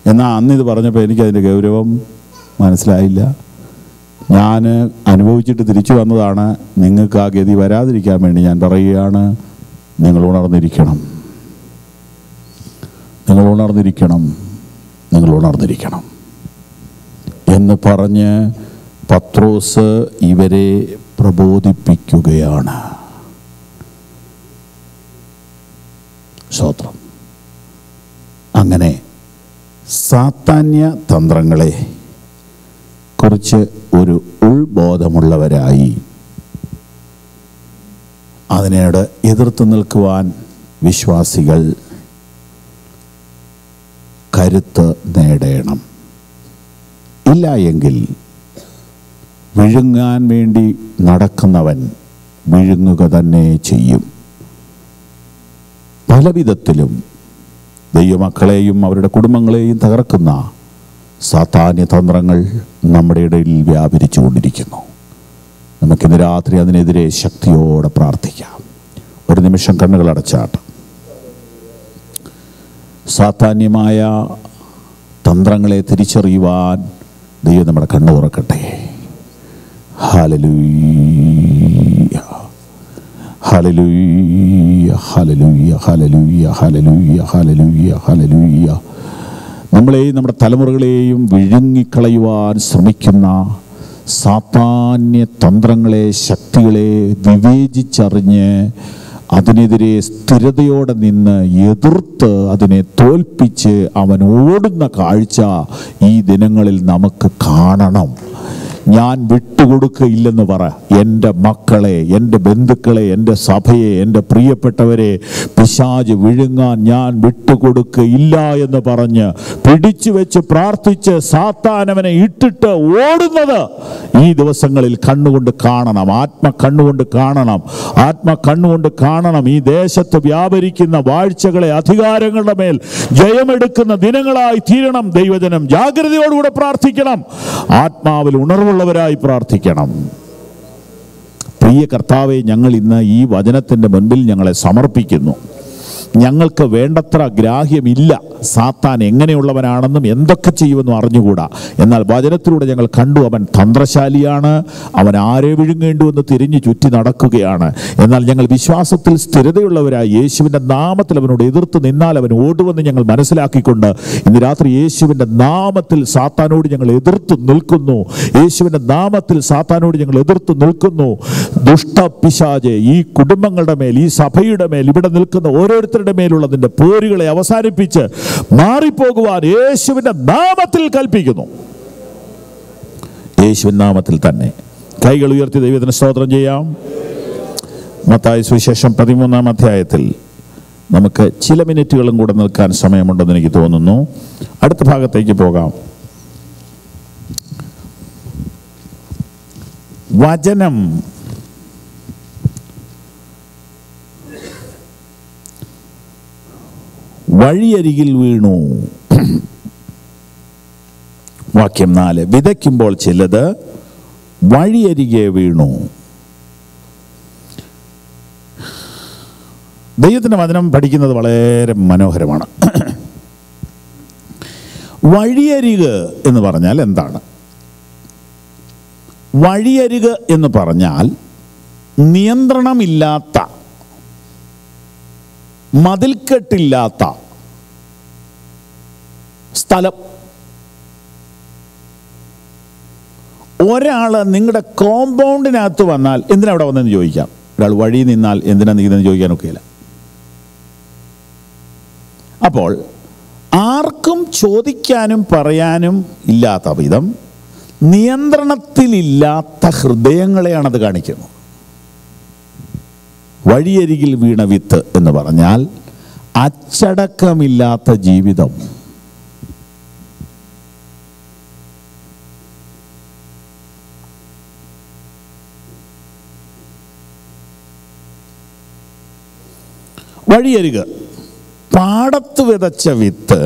എന്നാൽ അന്നിത് പറഞ്ഞപ്പോൾ എനിക്കതിൻ്റെ ഗൗരവം മനസ്സിലായില്ല. ഞാൻ അനുഭവിച്ചിട്ട് തിരിച്ചു വന്നതാണ്. നിങ്ങൾക്ക് ആ ഗതി വരാതിരിക്കാൻ വേണ്ടി ഞാൻ പറയുകയാണ്, നിങ്ങൾ ഉണർന്നിരിക്കണം, നിങ്ങൾ ഉണർന്നിരിക്കണം, നിങ്ങൾ ഉണർന്നിരിക്കണം എന്ന് പറഞ്ഞ് പത്രോസ് ഇവരെ പ്രബോധിപ്പിക്കുകയാണ്. സ്തോത്രം. അങ്ങനെ സാത്താന്യ തന്ത്രങ്ങളെ കുറിച്ച് ഒരു ഉൾബോധമുള്ളവരായി അതിനോട് എതിർത്ത് നിൽക്കുവാൻ വിശ്വാസികൾ കരുത്ത് നേടണം. ഇല്ല എങ്കിൽ വിഴുങ്ങാൻ വേണ്ടി നടക്കുന്നവൻ വിഴുങ്ങുക തന്നെ ചെയ്യും. പലവിധത്തിലും ദൈവമക്കളെയും അവരുടെ കുടുംബങ്ങളെയും തകർക്കുന്ന സാത്താന്യ തന്ത്രങ്ങൾ നമ്മുടെ ഇടയിൽ വ്യാപരിച്ചു കൊണ്ടിരിക്കുന്നു. നമുക്കിന്ന് രാത്രി അതിനെതിരെ ശക്തിയോടെ പ്രാർത്ഥിക്കാം. ഒരു നിമിഷം കണ്ണുകൾ അടച്ചാട്ട്. സാത്താന്യമായ തന്ത്രങ്ങളെ തിരിച്ചറിയുവാൻ ദൈവം നമ്മുടെ കണ്ണ് തുറക്കട്ടെ. Hallelujah, hallelujah, hallelujah, hallelujah, hallelujah, hallelujah, hallelujah. നമ്മളെയും നമ്മുടെ തലമുറകളെയും വിഴുങ്ങിക്കളയുവാൻ ശ്രമിക്കുന്ന സാത്താന്യ തന്ത്രങ്ങളെ, ശക്തികളെ വിവേചിച്ചറിഞ്ഞ് അതിനെതിരെ സ്ഥിരതയോടെ നിന്ന് എതിർത്ത് അതിനെ തോൽപ്പിച്ച് അവൻ ഓടുന്ന കാഴ്ച ഈ ദിനങ്ങളിൽ നമുക്ക് കാണണം. ഞാൻ വിട്ടുകൊടുക്കയില്ലെന്ന് പറ. എൻ്റെ മക്കളെ, എൻ്റെ ബന്ധുക്കളെ, എൻ്റെ സഭയെ, എൻ്റെ പ്രിയപ്പെട്ടവരെ പിശാച് വിഴുങ്ങാൻ ഞാൻ വിട്ടുകൊടുക്കയില്ല എന്ന് പറഞ്ഞ് പിടിച്ചു വെച്ച് പ്രാർത്ഥിച്ച് സാത്താനവനെ ഇട്ടിട്ട് ഓടുന്നത് ഈ ദിവസങ്ങളിൽ കണ്ണുകൊണ്ട് കാണണം. ആത്മകണ്ണുകൊണ്ട് കാണണം, ആത്മകണ്ണുകൊണ്ട് കാണണം. ഈ ദേശത്ത് വ്യാപരിക്കുന്ന വാഴ്ചകളെ, അധികാരങ്ങളുടെ മേൽ ജയമെടുക്കുന്ന ദിനങ്ങളായി തീരണം. ദൈവജനം ജാഗ്രതയോടുകൂടെ പ്രാർത്ഥിക്കണം. ആത്മാവിൽ ഉണർവുള്ളവരായി പ്രാർത്ഥിക്കണം. പ്രിയ കർത്താവേ, ഞങ്ങൾ ഇന്ന് ഈ വചനത്തിൻ്റെ മുൻപിൽ ഞങ്ങളെ സമർപ്പിക്കുന്നു. ഞങ്ങൾക്ക് വേണ്ടത്ര ഗ്രാഹ്യമില്ല സാത്താൻ എങ്ങനെയുള്ളവനാണെന്നും എന്തൊക്കെ ചെയ്യുമെന്നും അറിഞ്ഞുകൂടാ. എന്നാൽ വചനത്തിലൂടെ ഞങ്ങൾ കണ്ടു അവൻ തന്ത്രശാലിയാണ്. അവൻ ആരെ വിഴുങ്ങേണ്ടുവെന്ന് തിരിഞ്ഞു ചുറ്റി നടക്കുകയാണ്. എന്നാൽ ഞങ്ങൾ വിശ്വാസത്തിൽ സ്ഥിരതയുള്ളവരായി യേശുവിൻ്റെ നാമത്തിൽ അവനോട് എതിർത്ത് നിന്നാൽ അവൻ ഓടുമെന്ന് ഞങ്ങൾ മനസ്സിലാക്കിക്കൊണ്ട് ഇന്ന് രാത്രി യേശുവിൻ്റെ നാമത്തിൽ സാത്താനോട് ഞങ്ങൾ എതിർത്ത് നിൽക്കുന്നു. യേശുവിൻ്റെ നാമത്തിൽ സാത്താനോട് ഞങ്ങൾ എതിർത്ത് നിൽക്കുന്നു. ദുഷ്ടപിശാചേ, ഈ കുടുംബങ്ങളുടെ മേൽ, ഈ സഭയുടെ മേൽ, ഇവിടെ നിൽക്കുന്ന ഓരോരുത്തരുടെ മേലുള്ളതിൻ്റെ പോരുകളെ അവസാനിപ്പിച്ച് മാറിപ്പോകുവാൻ യേശുവിൻ്റെ നാമത്തിൽ കൽപ്പിക്കുന്നു. യേശുവിൻ നാമത്തിൽ തന്നെ കൈകൾ ഉയർത്തി ദൈവത്തിന് സ്തോത്രം ചെയ്യാം. മത്തായി സുവിശേഷം 13-ാം അധ്യായത്തിൽ നമുക്ക് ചില മിനിറ്റുകളും കൂടെ നിൽക്കാൻ സമയമുണ്ടെന്ന് എനിക്ക് തോന്നുന്നു. അടുത്ത ഭാഗത്തേക്ക് പോകാം. വചനം വഴിയരികിൽ വീണു. വാക്യം 4. വിതയ്ക്കുമ്പോൾ ചിലത് വഴിയരികെ വീണു. ദൈവത്തിൻ്റെ വചനം പഠിക്കുന്നത് വളരെ മനോഹരമാണ്. വഴിയരിക് എന്ന് പറഞ്ഞാൽ എന്താണ്? വഴിയരിക് എന്ന് പറഞ്ഞാൽ നിയന്ത്രണമില്ലാത്ത, മതിൽക്കെട്ടില്ലാത്ത സ്ഥലം. ഒരാൾ നിങ്ങളുടെ കോമ്പൗണ്ടിനകത്ത് വന്നാൽ എന്തിനാ അവിടെ വന്നെന്ന് ചോദിക്കാം. ഒരാൾ വഴി നിന്നാൽ എന്തിനാ നീതെന്ന് ചോദിക്കാനൊക്കെയില്ല. അപ്പോൾ ആർക്കും ചോദിക്കാനും പറയാനും ഇല്ലാത്ത വിധം നിയന്ത്രണത്തിലില്ലാത്ത ഹൃദയങ്ങളെയാണത് കാണിക്കുന്നത്. വഴിയരികിൽ വീണ വിത്ത് എന്ന് പറഞ്ഞാൽ അച്ചടക്കമില്ലാത്ത ജീവിതം. വഴിയരിക്, പാടത്ത് വിതച്ച വിത്ത്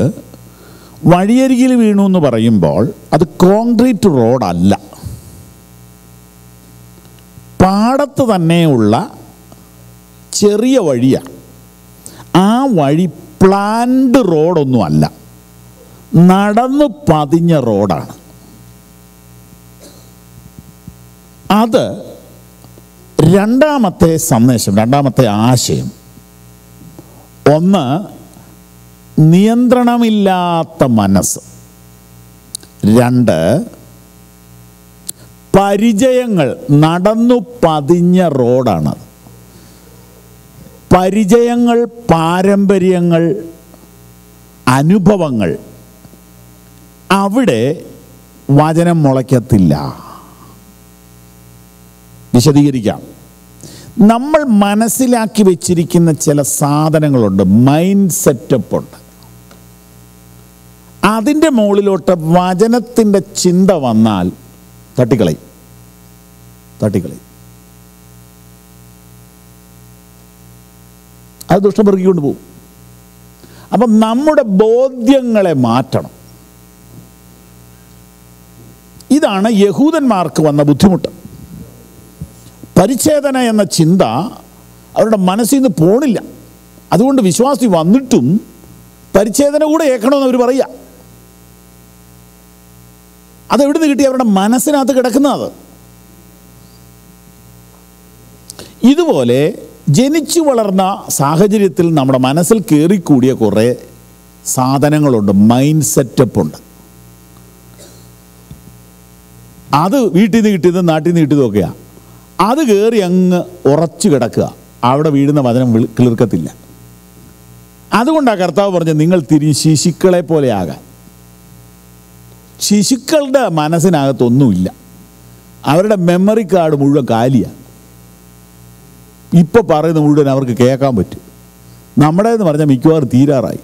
വഴിയരികിൽ വീണു എന്ന് പറയുമ്പോൾ അത് കോൺക്രീറ്റ് റോഡല്ല, പാടത്ത് തന്നെയുള്ള ചെറിയ വഴിയാണ്. ആ വഴി പ്ലാൻഡ് റോഡൊന്നും അല്ല. നടന്നു പതിഞ്ഞ റോഡാണ്. അത് രണ്ടാമത്തെ സന്ദേശം, രണ്ടാമത്തെ ആശയം. ഒന്ന്, നിയന്ത്രണമില്ലാത്ത മനസ്സ്. രണ്ട്, പരിചയങ്ങൾ. നടന്നു പതിഞ്ഞ റോഡാണത്. പരിചയങ്ങൾ, പാരമ്പര്യങ്ങൾ, അനുഭവങ്ങൾ, അവിടെ വചനം മുളയ്ക്കത്തില്ല. വിശദീകരിക്കാം. നമ്മൾ മനസ്സിലാക്കി വെച്ചിരിക്കുന്ന ചില സാധനങ്ങളുണ്ട്, മൈൻഡ് സെറ്റപ്പ് ഉണ്ട്. അതിൻ്റെ മുകളിലോട്ട് വചനത്തിൻ്റെ ചിന്ത വന്നാൽ തട്ടിക്കളയും. അത് ദുഷ്ടം പെറുക്കിക്കൊണ്ട് പോകും. അപ്പം നമ്മുടെ ബോധ്യങ്ങളെ മാറ്റണം. ഇതാണ് യഹൂദന്മാർക്ക് വന്ന ബുദ്ധിമുട്ട്. പരിച്ഛേദന എന്ന ചിന്ത അവരുടെ മനസ്സിൽ നിന്ന് പോണില്ല. അതുകൊണ്ട് വിശ്വാസി വന്നിട്ടും പരിച്ഛേദന കൂടെ ഏൽക്കണമെന്ന് അവർ പറയുക. അതെവിടെ നിന്ന് കിട്ടി? അവരുടെ മനസ്സിനകത്ത് കിടക്കുന്നത്. ഇതുപോലെ ജനിച്ചു വളർന്ന സാഹചര്യത്തിൽ നമ്മുടെ മനസ്സിൽ കയറിക്കൂടിയ കുറേ സാധനങ്ങളുണ്ട്, മൈൻഡ് സെറ്റപ്പ് ഉണ്ട്. അത് വീട്ടിൽ നിന്ന് കിട്ടിയതും നാട്ടിൽ നിന്ന് കിട്ടിയതൊക്കെയാണ്. അത് കയറി അങ്ങ് ഉറച്ചു കിടക്കുക. അവിടെ വീഴുന്ന വചനം കിളിർക്കത്തില്ല. അതുകൊണ്ടാണ് കർത്താവ് പറഞ്ഞത്, നിങ്ങൾ തിരിഞ്ഞ് ശിശുക്കളെ പോലെ ആകാൻ. ശിശുക്കളുടെ മനസ്സിനകത്തൊന്നുമില്ല. അവരുടെ മെമ്മറി കാർഡ് മുഴുവൻ കാലിയാണ്. ഇപ്പോൾ പറയുന്ന മുഴുവൻ അവർക്ക് കേൾക്കാൻ പറ്റും. നമ്മുടേന്ന് പറഞ്ഞാൽ മിക്കവാറും തീരാറായി.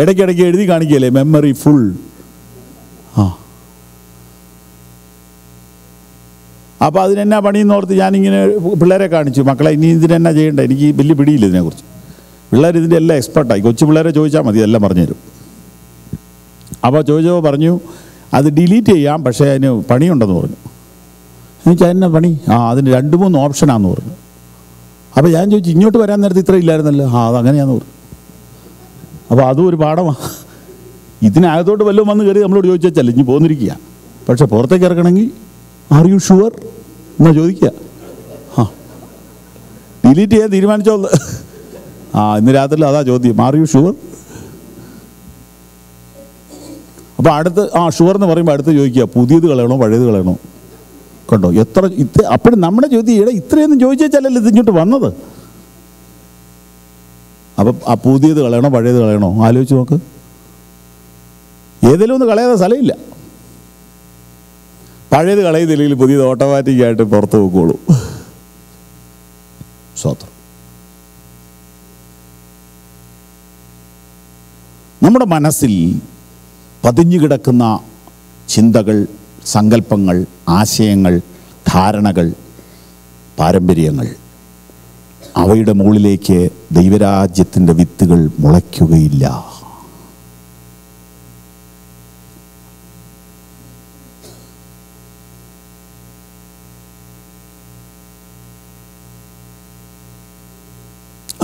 ഇടയ്ക്കിടയ്ക്ക് എഴുതി കാണിക്കുകയല്ലേ, മെമ്മറി ഫുൾ. അപ്പോൾ അതിനെന്നാ പണിയെന്ന് ഓർത്ത് ഞാനിങ്ങനെ പിള്ളേരെ കാണിച്ചു, മക്കളെ ഇനി ഇതിനെന്നാ ചെയ്യേണ്ട, എനിക്ക് വലിയ പിടിയില്ല ഇതിനെക്കുറിച്ച്. പിള്ളേർ ഇതിൻ്റെ എല്ലാം എക്സ്പെർട്ടായി. കൊച്ചു പിള്ളേരെ ചോദിച്ചാൽ മതി, എല്ലാം പറഞ്ഞുതരും. അപ്പോൾ ചോദിച്ചപ്പോൾ പറഞ്ഞു, അത് ഡിലീറ്റ് ചെയ്യാം, പക്ഷേ അതിന് പണിയുണ്ടെന്ന് പറഞ്ഞു. എനിക്ക് അതിനെ പണി? അതിന് 2-3 ഓപ്ഷനാണെന്ന് പറഞ്ഞു. അപ്പോൾ ഞാൻ ചോദിച്ചു, ഇങ്ങോട്ട് വരാൻ നേരത്തെ ഇത്ര ഇല്ലായിരുന്നല്ലോ. അതങ്ങനെയാണെന്ന് പറഞ്ഞു. അപ്പോൾ അതും ഒരു പാഠമാണ്. ഇതിനകത്തോട്ട് വല്ലതും വന്ന് കയറി നമ്മളോട് ചോദിച്ചാൽ ഇനി പോന്നിരിക്കുക. പക്ഷെ പുറത്തേക്ക് ഇറക്കണമെങ്കിൽ ആർ യു ഷുവർ എന്നാ ചോദിക്കുക. ഡിലീറ്റ് ചെയ്യാൻ തീരുമാനിച്ചോ? ഇന്ന് രാത്രി അതാ ചോദ്യം, ആർ യു ഷുവർ? അപ്പോൾ അടുത്ത് ഷുവർ എന്ന് പറയുമ്പോൾ അടുത്ത് ചോദിക്കുക, പുതിയത് കളയണോ പഴയത് കളയണോ? കണ്ടോ അപ്പോഴും നമ്മുടെ ചോദ്യം, ഇത്രയൊന്നും ചോദിച്ചേച്ചല്ലല്ലോ ഇത് ഇങ്ങോട്ട് വന്നത്. അപ്പം ആ പുതിയത് കളയണോ പഴയത് കളയണോ ആലോചിച്ച് നോക്ക്. ഏതെങ്കിലും ഒന്ന് കളയാതെ സ്ഥലമില്ല. പഴയത് കളയുന്നില്ലെങ്കിൽ പുതിയത് ഓട്ടോമാറ്റിക്കായിട്ട് പുറത്ത് പോയിക്കോളൂ. സ്വത്രം. നമ്മുടെ മനസ്സിൽ പതിഞ്ഞു കിടക്കുന്ന ചിന്തകൾ, സങ്കല്പങ്ങൾ, ആശയങ്ങൾ, ധാരണകൾ, പാരമ്പര്യങ്ങൾ, അവയുടെ മുകളിലേക്ക് ദൈവരാജ്യത്തിൻ്റെ വിത്തുകൾ മുളയ്ക്കുകയില്ല.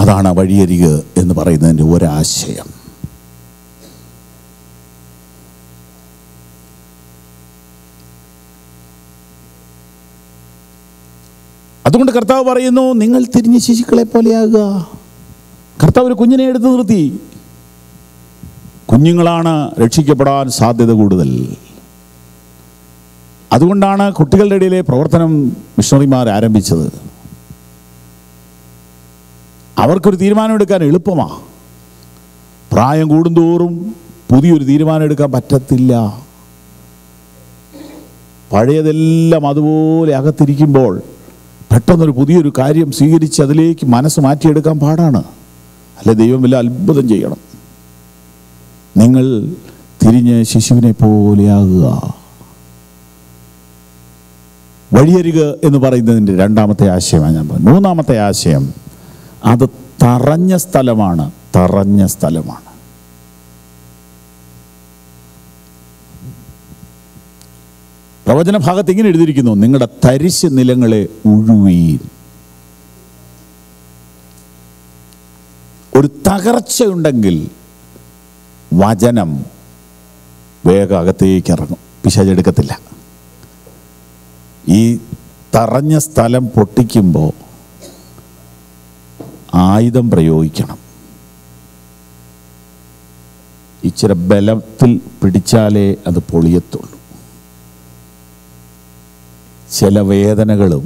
അതാണ് വഴിയരിക് എന്ന് പറയുന്നതിൻ്റെ ഒരാശയം. അതുകൊണ്ട് കർത്താവ് പറയുന്നു, നിങ്ങൾ തിരിഞ്ഞ് ശിശുക്കളെ പോലെയാകുക. കർത്താവ് ഒരു കുഞ്ഞിനെ എടുത്ത് നിർത്തി. കുഞ്ഞുങ്ങളാണ് രക്ഷിക്കപ്പെടാൻ സാധ്യത കൂടുതൽ. അതുകൊണ്ടാണ് കുട്ടികളുടെ ഇടയിലെ പ്രവർത്തനം മിഷണറിമാർ ആരംഭിച്ചത്. അവർക്കൊരു തീരുമാനമെടുക്കാൻ എളുപ്പമാണ്. പ്രായം കൂടുന്തോറും പുതിയൊരു തീരുമാനം എടുക്കാൻ പറ്റത്തില്ല. പഴയതെല്ലാം അതുപോലെ അകത്തിരിക്കുമ്പോൾ പെട്ടെന്നൊരു പുതിയൊരു കാര്യം സ്വീകരിച്ച് അതിലേക്ക് മനസ്സ് മാറ്റിയെടുക്കാൻ പാടാണ്. അല്ലെ ദൈവം വല്ല അത്ഭുതം ചെയ്യണം. നിങ്ങൾ തിരിഞ്ഞ് ശിശുവിനെ പോലെയാകുക. വഴിയരിക് എന്ന് പറയുന്നതിൻ്റെ രണ്ടാമത്തെ ആശയമാണ് ഞാൻ പറഞ്ഞത്. മൂന്നാമത്തെ ആശയം, അത് തറഞ്ഞ സ്ഥലമാണ്. തറഞ്ഞ സ്ഥലമാണ്. പ്രവചന ഭാഗത്ത് ഇങ്ങനെ എഴുതിയിരിക്കുന്നു, നിങ്ങളുടെ തരിശ് നിലങ്ങളെ ഉഴുവീൻ. ഒരു തകർച്ചയുണ്ടെങ്കിൽ വചനം വേഗം അകത്തേക്ക് ഇറങ്ങും, പിശാചെടുക്കത്തില്ല. ഈ തറഞ്ഞ സ്ഥലം പൊട്ടിക്കുമ്പോൾ ആയുധം പ്രയോഗിക്കണം. ഇച്ചിരി ബലത്തിൽ പിടിച്ചാലേ അത് പൊളിയത്തുള്ളൂ. ചില വേദനകളും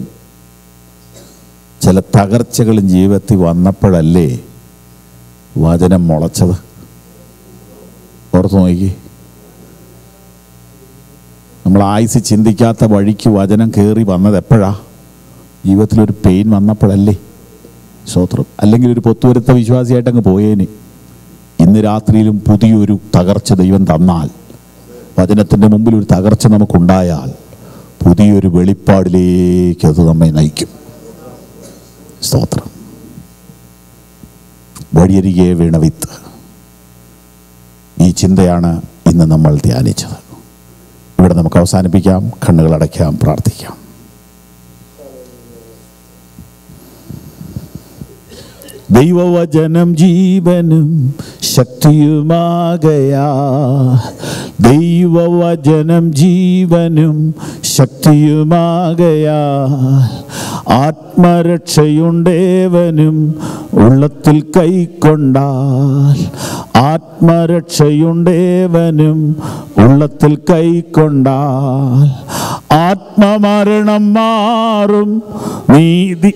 ചില തകർച്ചകളും ജീവിതത്തിൽ വന്നപ്പോഴല്ലേ വചനം മുളച്ചത്. ഓർത്ത് നോക്കി, നമ്മൾ ആയുസ് ചിന്തിക്കാത്ത വഴിക്ക് വചനം കയറി വന്നത് എപ്പോഴാ? ജീവിതത്തിലൊരു പെയിൻ വന്നപ്പോഴല്ലേ. സ്തോത്രം. അല്ലെങ്കിൽ ഒരു പൊത്തുവരുത്ത വിശ്വാസിയായിട്ട് അങ്ങ് പോയേന്. ഇന്ന് രാത്രിയിലും പുതിയൊരു തകർച്ച ദൈവം തന്നാൽ, വചനത്തിൻ്റെ മുമ്പിൽ ഒരു തകർച്ച നമുക്കുണ്ടായാൽ, പുതിയൊരു വെളിപ്പാടിലേക്ക് അത് നമ്മെ നയിക്കും. സ്തോത്രം. വഴിയരികെ വീണ വിത്ത്, ഈ ചിന്തയാണ് ഇന്ന് നമ്മൾ ധ്യാനിച്ചത്. ഇവിടെ നമുക്ക് അവസാനിപ്പിക്കാം. കണ്ണുകൾ അടയ്ക്കാം, പ്രാർത്ഥിക്കാം. ദൈവവചനം ജീവനും ശക്തിയുമാകയാ, ദൈവവചനം ജീവനും ശക്തിയുമാകയാ, ആത്മരക്ഷയുണ്ടേവനും ഉള്ളത്തിൽ കൈക്കൊണ്ടാൽ, ആത്മരക്ഷയുണ്ടേവനും ഉള്ളത്തിൽ കൈക്കൊണ്ടാൽ, ആത്മമരണം മാറും നീതി,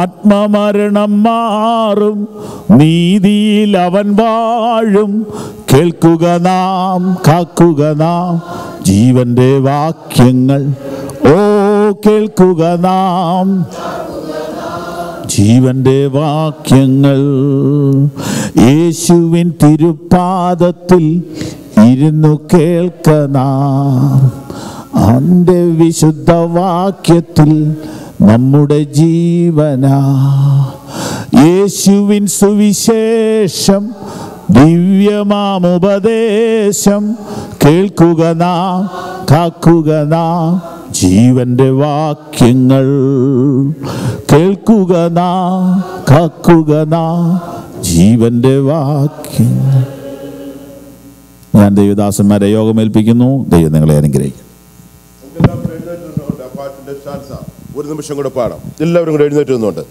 ആത്മമരണം മാറും നീതിയിൽ അവൻ വാഴും. കേൾക്കുക നാം, കാക്കുക നാം ജീവന്റെ വാക്യങ്ങൾ. ഓ കേൾക്കുക നാം ജീവന്റെ വാക്യങ്ങൾ. യേശുവിൻ തിരുപാദത്തിൽ ഇരുന്നു കേൾക്കണം, അവന്റെ വിശുദ്ധ വാക്യത്തിൽ നമ്മുടെ ജീവനാ. യേശുവിൻ സുവിശേഷം ദിവ്യമാമുപദേശം കേൾക്കുക നാം, കാക്കുക നാം ജീവന്റെ വാക്യങ്ങൾ. കേൾക്കുക നാം, കാക്കുക നാം ജീവന്റെ വാക്യങ്ങൾ. ഞാൻ ദൈവദാസന്മാരെ യോഗമേൽപ്പിക്കുന്നു. ദൈവം നിങ്ങളെ അനുഗ്രഹിക്കും. ഒരു നിമിഷം കൂടെ പാടാം. എല്ലാവരും കൂടെ എഴുന്നേറ്റ് നിന്നുകൊണ്ട്